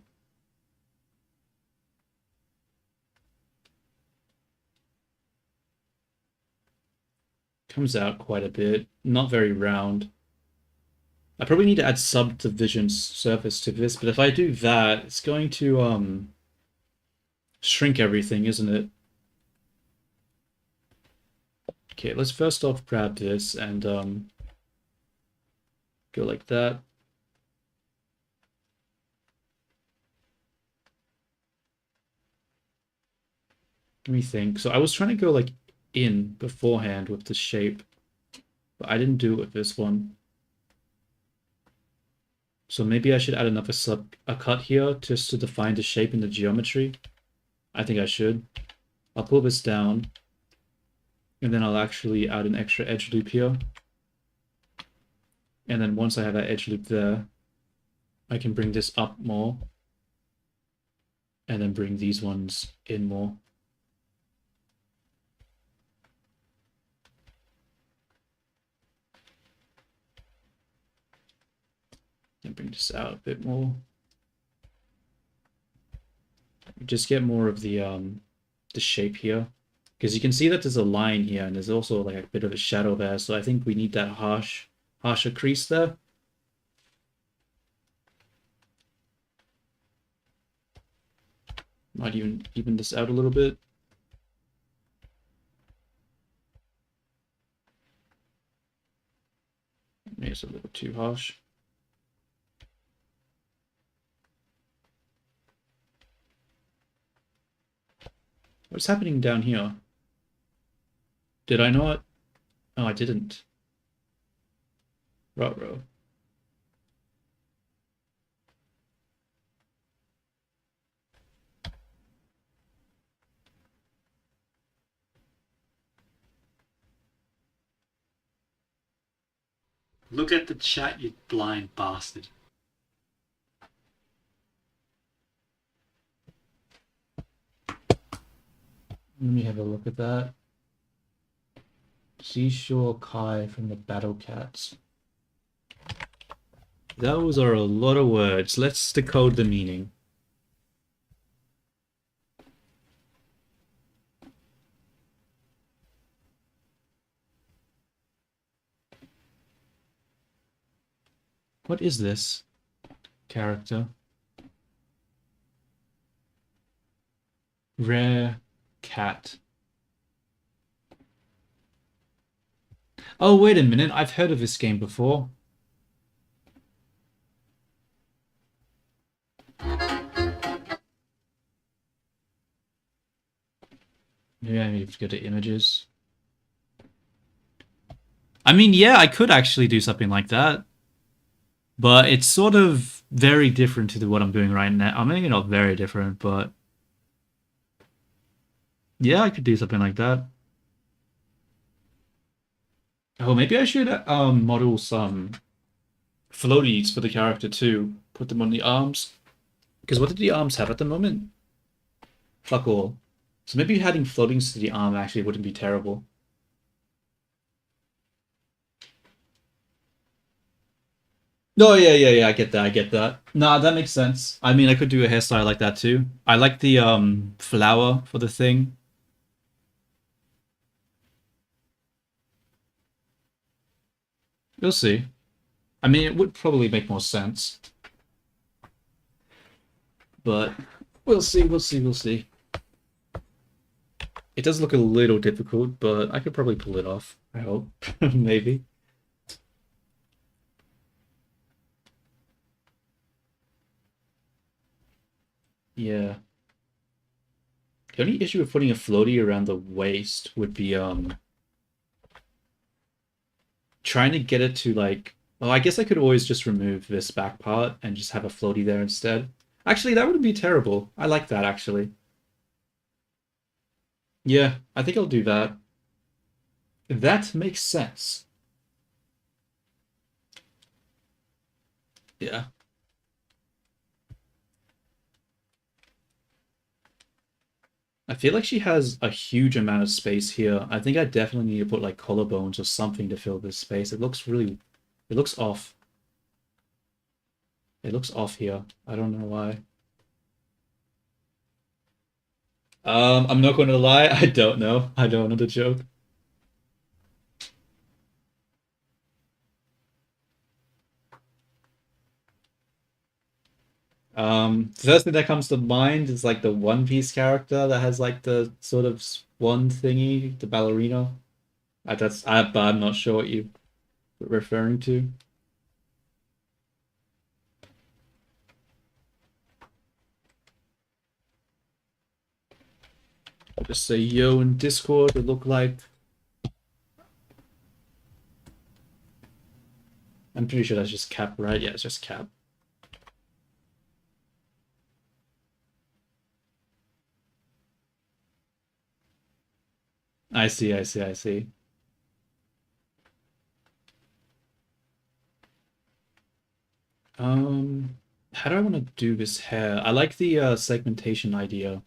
Comes out quite a bit. Not very round. I probably need to add subdivision surface to this, but if I do that, it's going to shrink everything, isn't it? Okay, let's first off grab this and go like that. Let me think. So I was trying to go like in beforehand with the shape, but I didn't do it with this one. So maybe I should add another a cut here just to define the shape and the geometry. I think I should. I'll pull this down, and then I'll actually add an extra edge loop here. And then once I have that edge loop there, I can bring this up more, and then bring these ones in more. And bring this out a bit more. Just get more of the shape here, because you can see that there's a line here, and there's also like a bit of a shadow there. So I think we need that harsher crease there. Might even this out a little bit. Maybe it's a little too harsh. What's happening down here? Did I not? Oh, I didn't. Ruh-roh. Look at the chat, you blind bastard. Let me have a look at that. Seashore Kai from the Battle Cats. Those are a lot of words. Let's decode the meaning. What is this character? Rare cat. Oh, wait a minute. I've heard of this game before. Maybe I need to go to images. I mean, yeah, I could actually do something like that. But it's sort of very different to what I'm doing right now. Maybe not very different, but yeah, I could do something like that. Oh, maybe I should model some floaties for the character too. Put them on the arms. Because what do the arms have at the moment? Fuck all. So maybe adding floatings to the arm actually wouldn't be terrible. No, yeah, I get that, I get that. Nah, that makes sense. I mean, I could do a hairstyle like that too. I like the flower for the thing. We'll see. I mean, it would probably make more sense. But we'll see, we'll see, we'll see. It does look a little difficult, but I could probably pull it off. I hope. Maybe. Yeah. The only issue with putting a floaty around the waist would be trying to get it to like, well, I guess I could always just remove this back part and just have a floaty there instead. Actually, that wouldn't be terrible. I like that actually. Yeah, I think I'll do that. That makes sense. Yeah. I feel like she has a huge amount of space here. I think I definitely need to put like collarbones or something to fill this space. It looks off. It looks off here. I don't know why. I'm not going to lie. I don't know. I don't know the joke. The first thing that comes to mind is like the One Piece character that has like the sort of swan thingy, the ballerina. But I'm not sure what you're referring to. I'll just say yo in Discord. It look like. I'm pretty sure that's just cap, right? Yeah, it's just cap. I see, I see, I see. Um, how do I want to do this hair? I like the segmentation idea,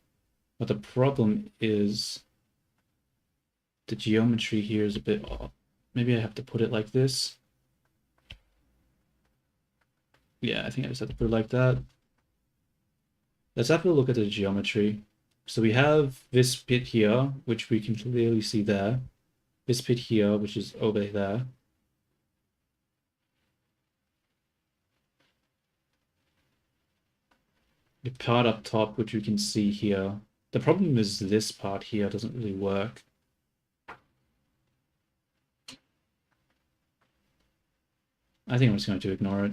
but the problem is the geometry here is a bit off. Maybe I have to put it like this. Yeah, I think I just have to put it like that. Let's have a look at the geometry. So we have this pit here, which we can clearly see there. This pit here, which is over there. The part up top, which we can see here. The problem is this part here doesn't really work. I think I'm just going to ignore it.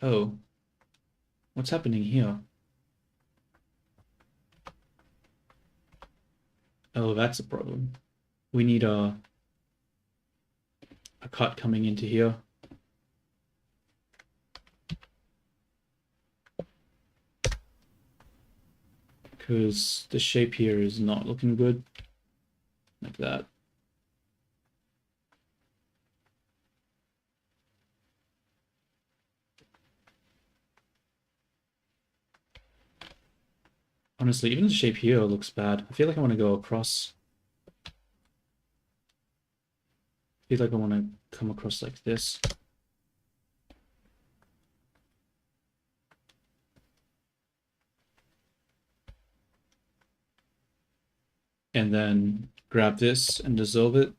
Oh, what's happening here? Oh, that's a problem. We need a cut coming into here. Because the shape here is not looking good. Like that. Honestly, even the shape here looks bad. I feel like I want to go across. I feel like I want to come across like this. And then grab this and dissolve it.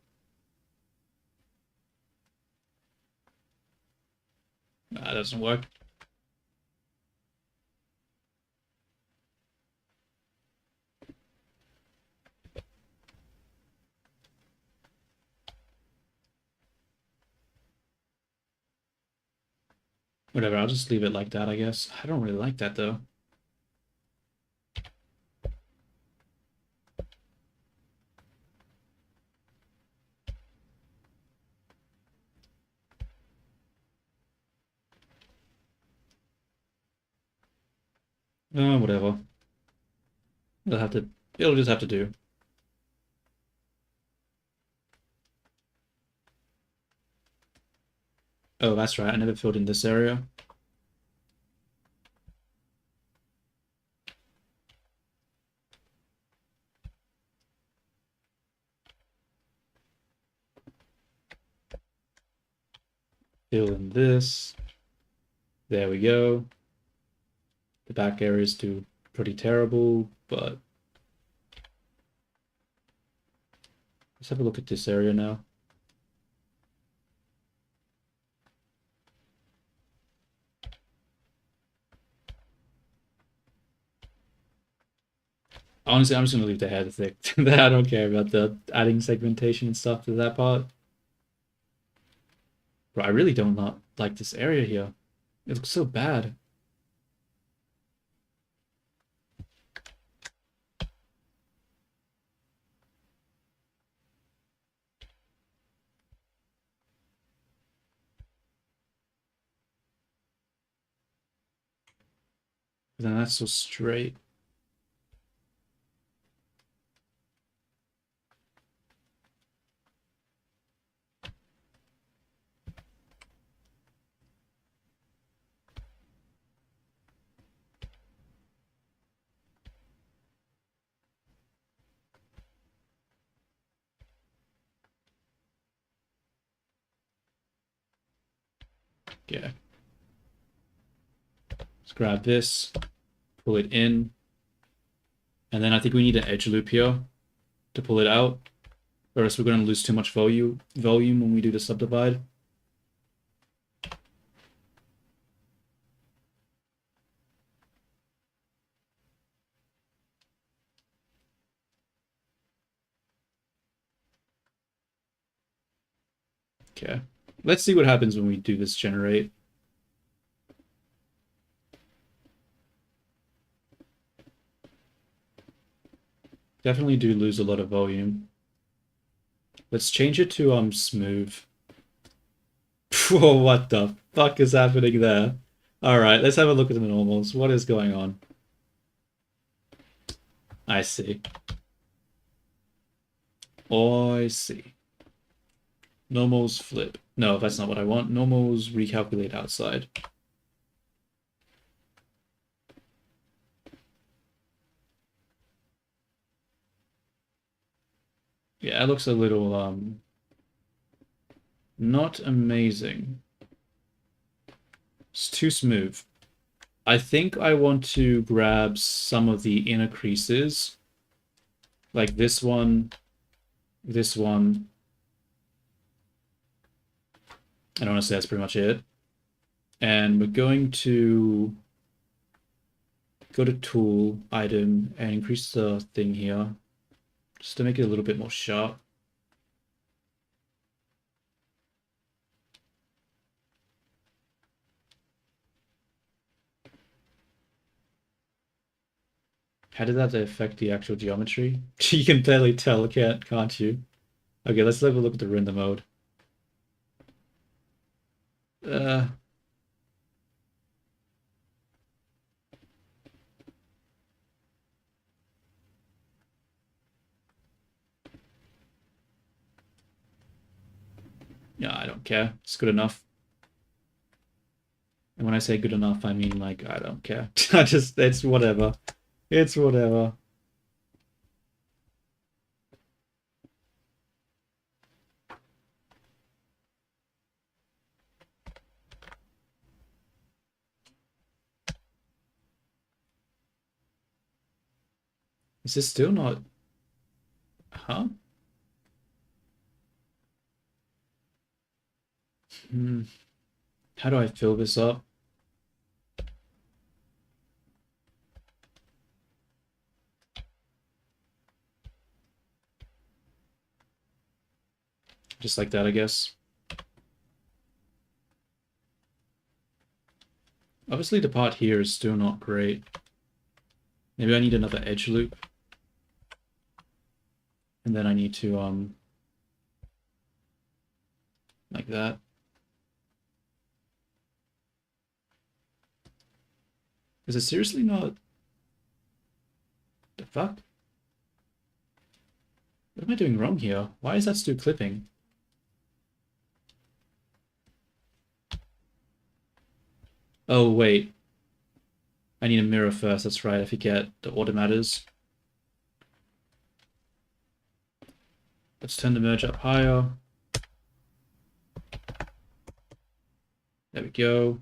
That doesn't work. Whatever, I'll just leave it like that, I guess. I don't really like that, though. Whatever. It'll just have to do. Oh, that's right, I never filled in this area. Fill in this. There we go. The back area is too pretty terrible, but let's have a look at this area now. Honestly, I'm just gonna leave the head thick. I don't care about the adding segmentation and stuff to that part. But I really don't not like this area here. It looks so bad. Then that's so straight. Yeah. Let's grab this, pull it in, and then I think we need an edge loop here to pull it out, or else we're going to lose too much volume when we do the subdivide. Okay. Let's see what happens when we do this generate. Definitely do lose a lot of volume. Let's change it to smooth. Whoa, what the fuck is happening there? Alright, let's have a look at the normals. What is going on? I see. I see. Normals flip. No, that's not what I want. Normals recalculate outside. Yeah, it looks a little not amazing. It's too smooth. I think I want to grab some of the inner creases, like this one, and honestly, that's pretty much it. And we're going to go to tool, item, and increase the thing here, just to make it a little bit more sharp. How did that affect the actual geometry? You can barely tell, can't you? Okay, let's have a look at the render mode. Uh, yeah, I don't care. It's good enough. And when I say good enough, I mean like I don't care. It's whatever. It's whatever. Is this still not? Huh? Hmm. How do I fill this up? Just like that, I guess. Obviously, the part here is still not great. Maybe I need another edge loop. And then I need to, like that. Is it seriously not? The fuck? What am I doing wrong here? Why is that still clipping? Oh, wait. I need a mirror first. That's right. I forget. The order matters. Let's turn the merge up higher. There we go.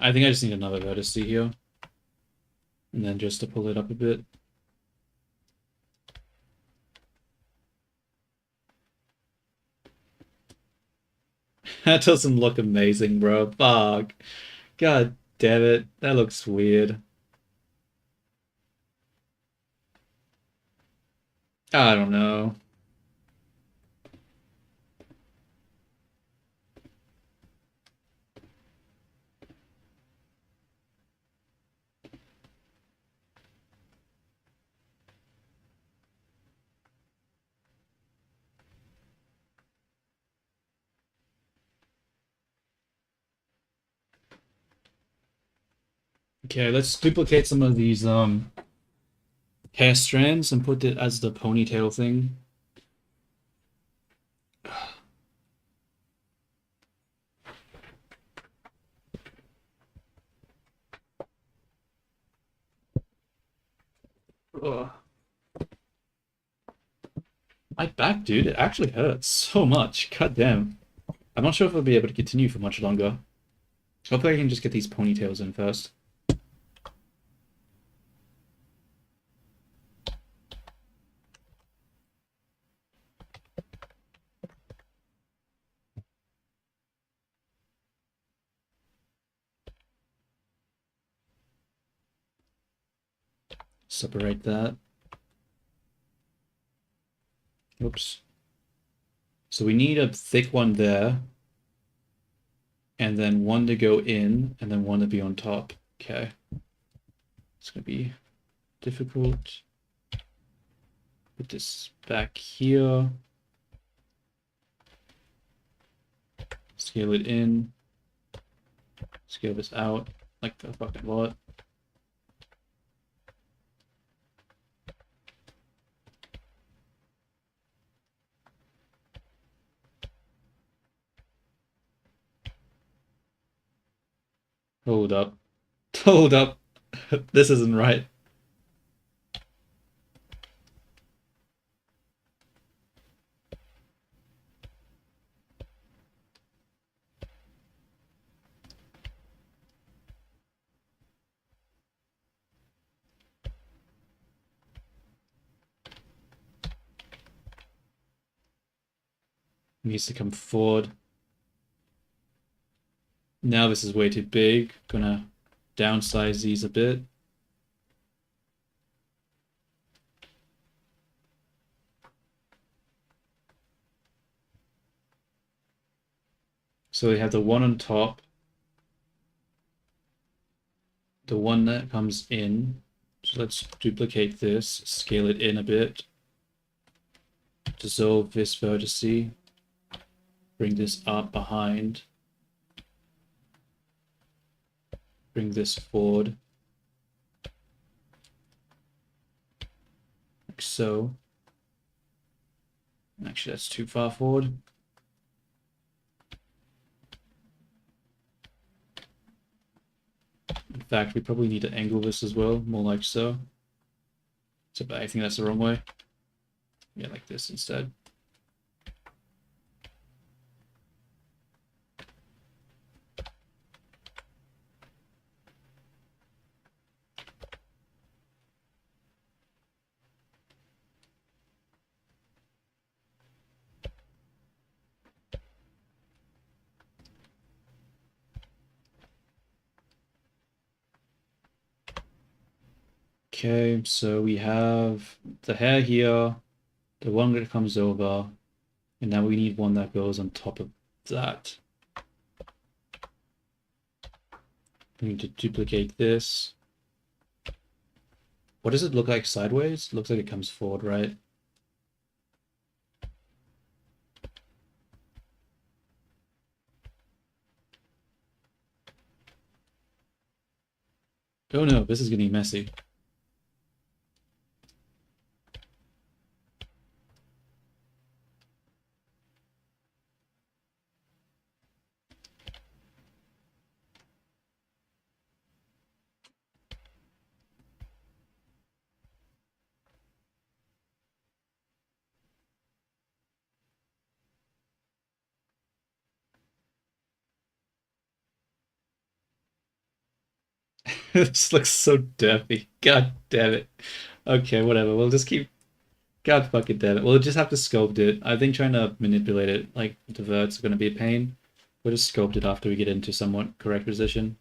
I think I just need another vertex here. And then just to pull it up a bit. That doesn't look amazing, bro. Fuck. God damn it. That looks weird. I don't know. Okay, let's duplicate some of these hair strands and put it as the ponytail thing. Ugh. My back, dude, it actually hurts so much. God damn. I'm not sure if I'll be able to continue for much longer. Hopefully I can just get these ponytails in first. Separate that. Oops. So we need a thick one there, and then one to go in, and then one to be on top. Okay. It's gonna be difficult. Put this back here. Scale it in. Scale this out like a fucking lot. Hold up. Hold up. This isn't right. It needs to come forward. Now this is way too big. Gonna downsize these a bit. So we have the one on top, the one that comes in. So let's duplicate this, scale it in a bit, dissolve this vertice, bring this up behind, bring this forward, like so. Actually, that's too far forward. In fact, we probably need to angle this as well, more like so. So, but I think that's the wrong way. Yeah, like this instead. Okay, so we have the hair here, the one that comes over, and now we need one that goes on top of that. We need to duplicate this. What does it look like sideways? It looks like it comes forward, right? Oh no, this is getting messy. This looks so derpy. God damn it. Okay, whatever. We'll just keep. God fucking damn it. We'll just have to sculpt it. I think trying to manipulate it, like the verts, are going to be a pain. We'll just sculpt it after we get into somewhat correct position.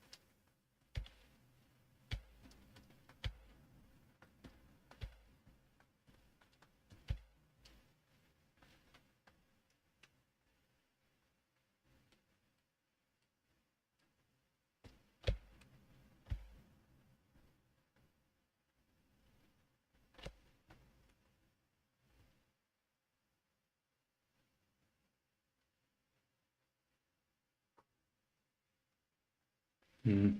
Hmm.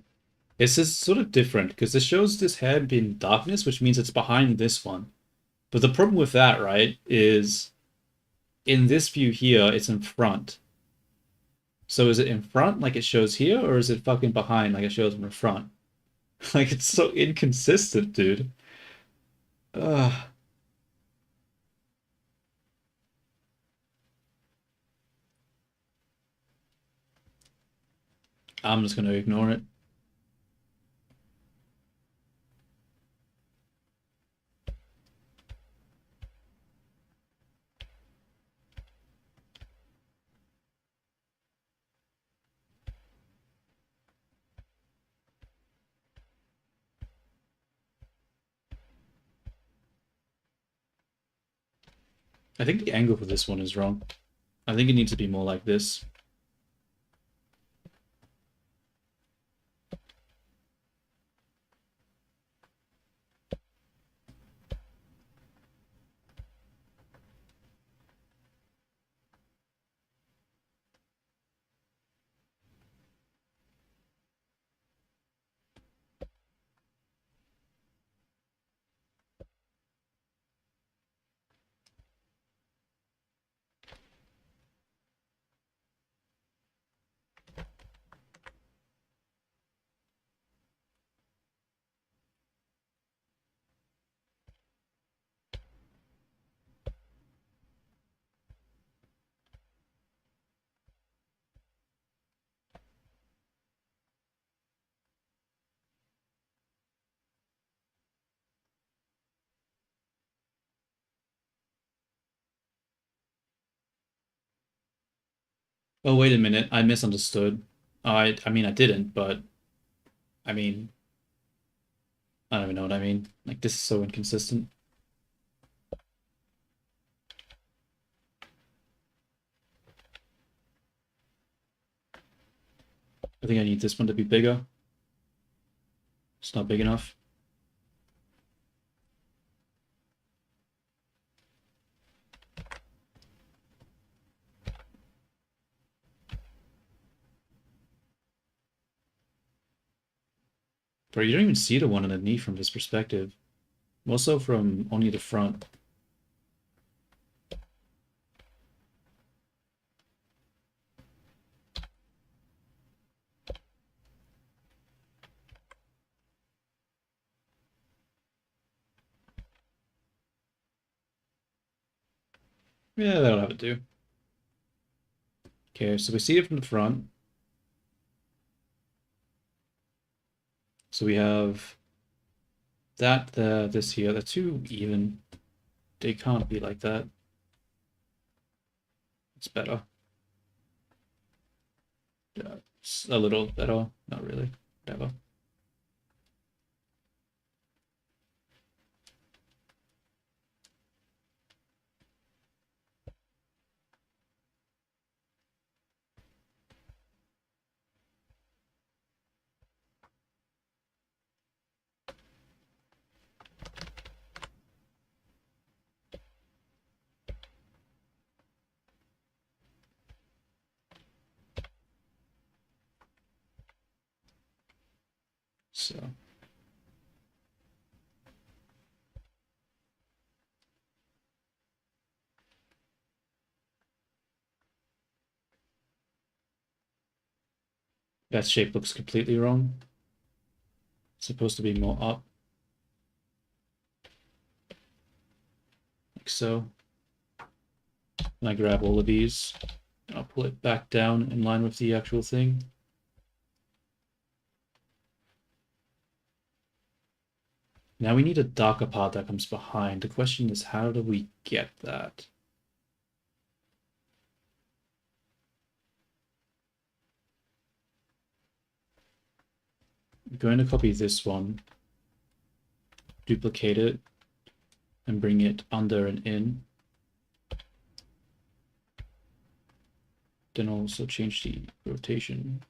This is sort of different because this shows this head being darkness, which means it's behind this one. But the problem with that, right, is in this view here, it's in front. So is it in front like it shows here, or is it fucking behind like it shows in the front? Like it's so inconsistent, dude. Ugh. I'm just gonna ignore it. I think the angle for this one is wrong. I think it needs to be more like this. Oh, wait a minute. I misunderstood. I mean, I didn't, but I mean, I don't even know what I mean. Like, this is so inconsistent. I think I need this one to be bigger. It's not big enough. Bro, you don't even see the one underneath from this perspective. More so from only the front. Yeah, that'll have it do. Okay, so we see it from the front. So we have that there, this here. They're too even. They can't be like that. It's better. Yeah, it's a little better. Not really. Whatever. So that shape looks completely wrong. It's supposed to be more up, like so. And I grab all of these, and I'll pull it back down in line with the actual thing. Now we need a darker part that comes behind. The question is, how do we get that? I'm going to copy this one, duplicate it, and bring it under and in. Then also change the rotation.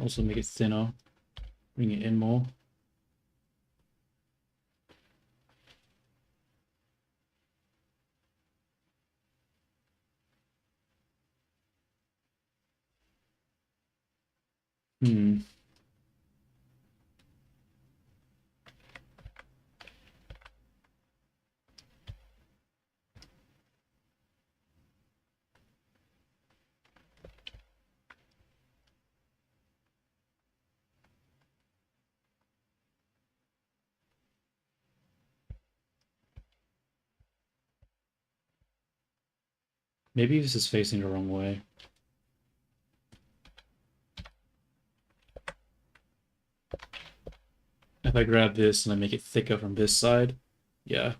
Also make it thinner, bring it in more. Hmm. Maybe this is facing the wrong way. If I grab this and I make it thicker from this side, yeah,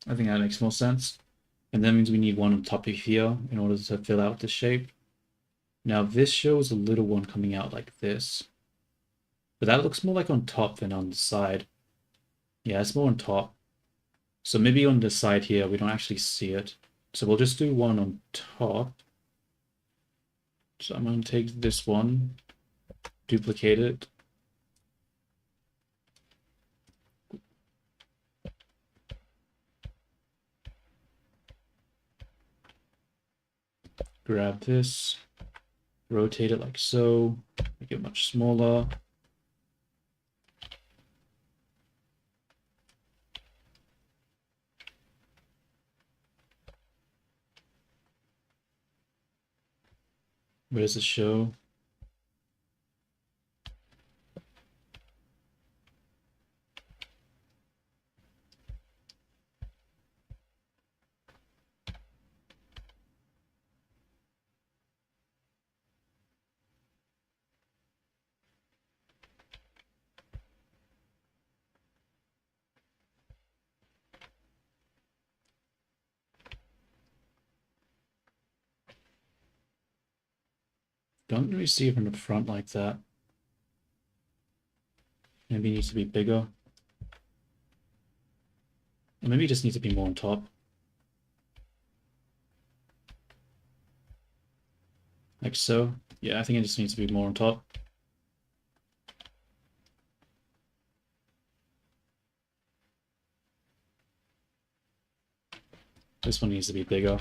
I think that makes more sense. And that means we need one on top of here in order to fill out the shape. Now this shows a little one coming out like this. But that looks more like on top than on the side. Yeah, it's more on top. So maybe on the side here, we don't actually see it. So we'll just do one on top. So I'm going to take this one, duplicate it. Grab this, rotate it like so, make it much smaller. Where does it show? Don't really see it from the front like that. Maybe it needs to be bigger. Or maybe it just needs to be more on top. Like so. Yeah, I think it just needs to be more on top. This one needs to be bigger.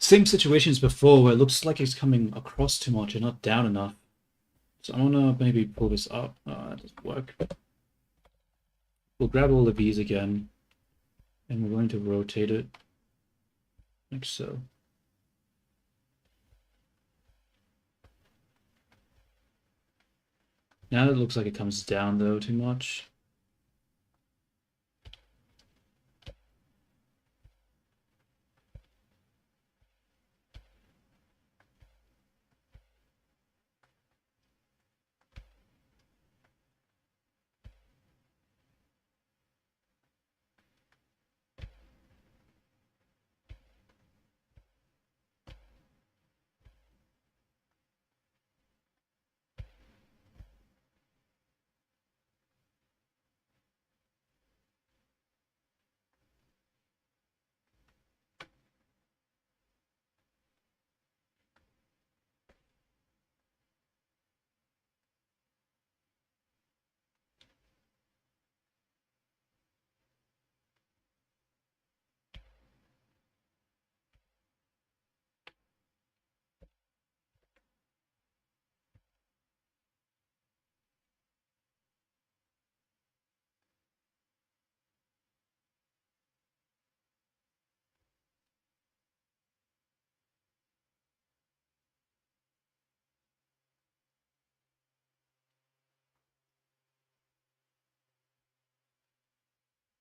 Same situation as before where it looks like it's coming across too much and not down enough. So I'm gonna maybe pull this up. That doesn't work. We'll grab all of these again and we're going to rotate it like so. Now it looks like it comes down though too much.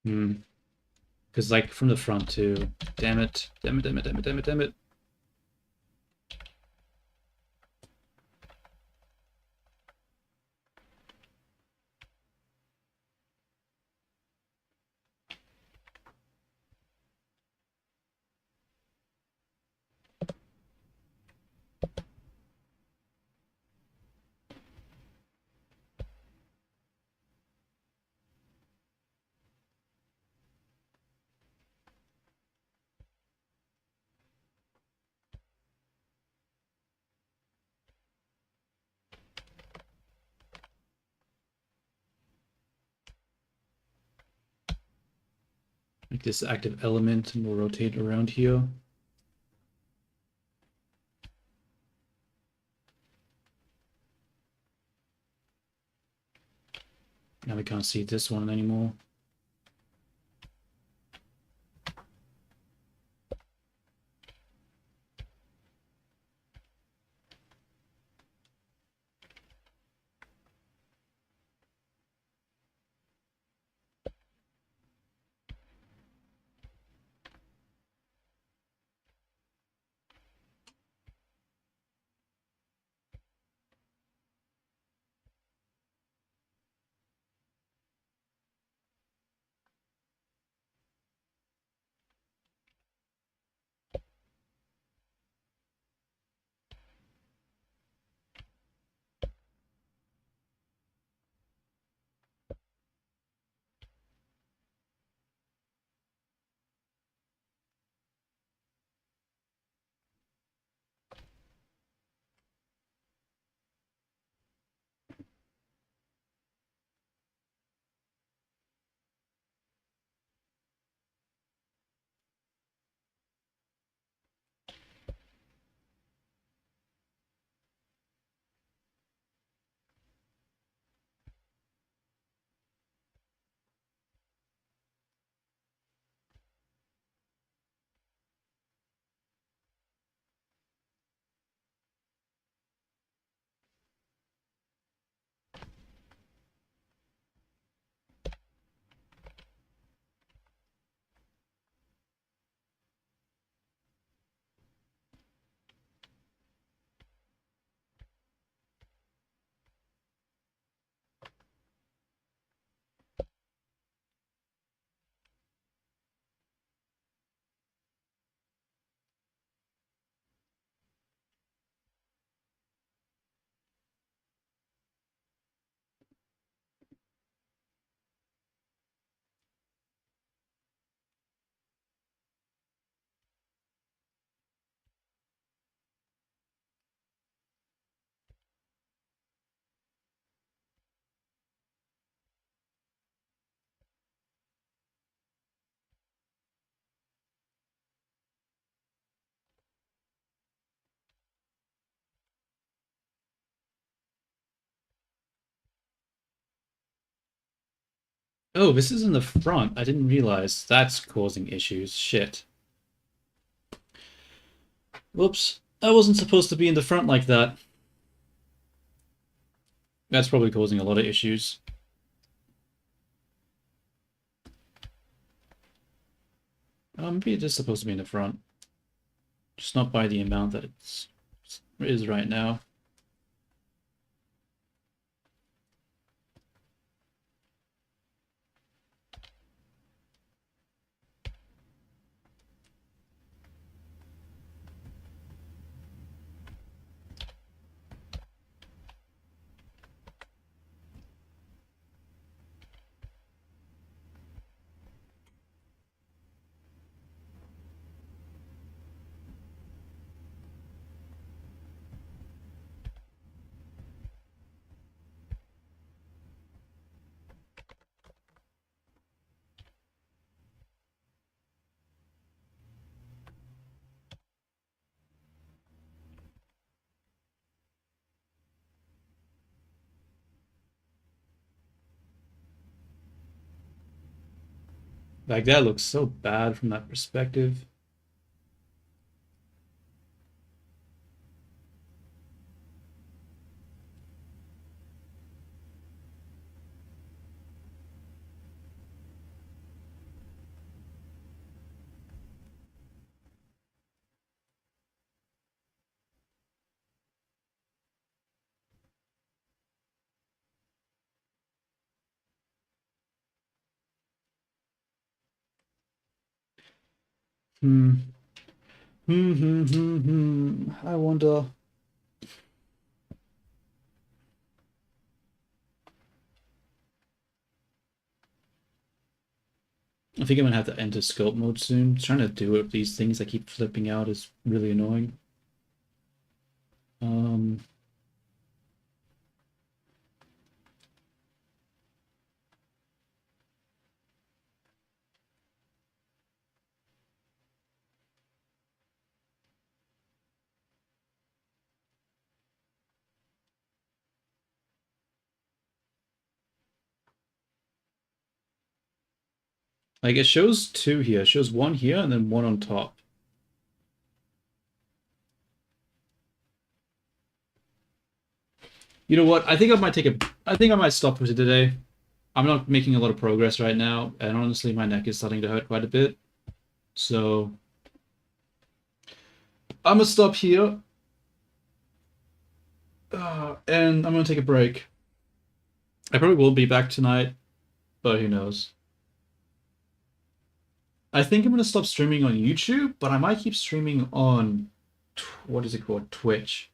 Hmm. Because like from the front too. Damn it. Damn it, damn it, damn it, damn it, damn it. Make this active element and we'll rotate around here. Now we can't see this one anymore. Oh, this is in the front. I didn't realize that's causing issues. Shit. Whoops. I wasn't supposed to be in the front like that. That's probably causing a lot of issues. Maybe it is supposed to be in the front. Just not by the amount that it is right now. Like, that looks so bad from that perspective. Hmm. I wonder. I think I'm gonna have to enter scope mode soon. Trying to do it with these things that keep flipping out is really annoying. Um, like it shows two here. It shows one here and then one on top. You know what? I think I might take a. I think I might stop for today. I'm not making a lot of progress right now, and honestly, my neck is starting to hurt quite a bit. So I'm gonna stop here, and I'm gonna take a break. I probably will be back tonight, but who knows? I think I'm gonna stop streaming on YouTube, but I might keep streaming on what is it called, Twitch,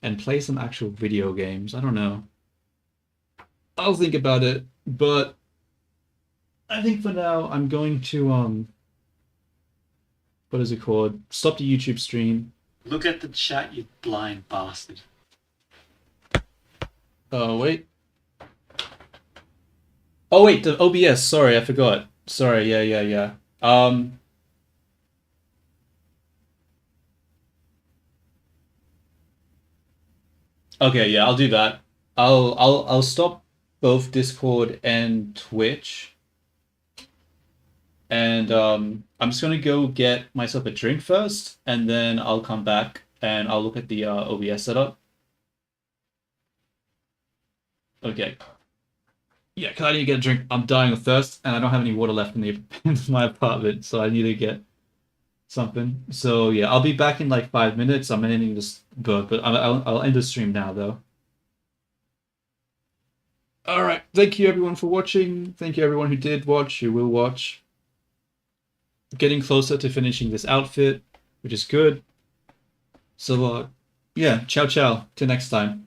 and play some actual video games. I don't know. I'll think about it, but I think for now I'm going to what is it called? Stop the YouTube stream. Look at the chat, you blind bastard. Oh wait. Oh wait, the OBS. Sorry, I forgot. Sorry. Yeah. Okay, yeah, I'll do that. I'll stop both Discord and Twitch, and I'm just gonna go get myself a drink first, and then I'll come back and I'll look at the OBS setup. Okay. Yeah, because I need to get a drink. I'm dying of thirst, and I don't have any water left in the in my apartment, so I need to get something. So yeah, I'll be back in like 5 minutes. I'm ending this, but I'll end the stream now though. All right. Thank you everyone for watching. Thank you everyone who did watch, who will watch. Getting closer to finishing this outfit, which is good. So yeah, ciao ciao. Till next time.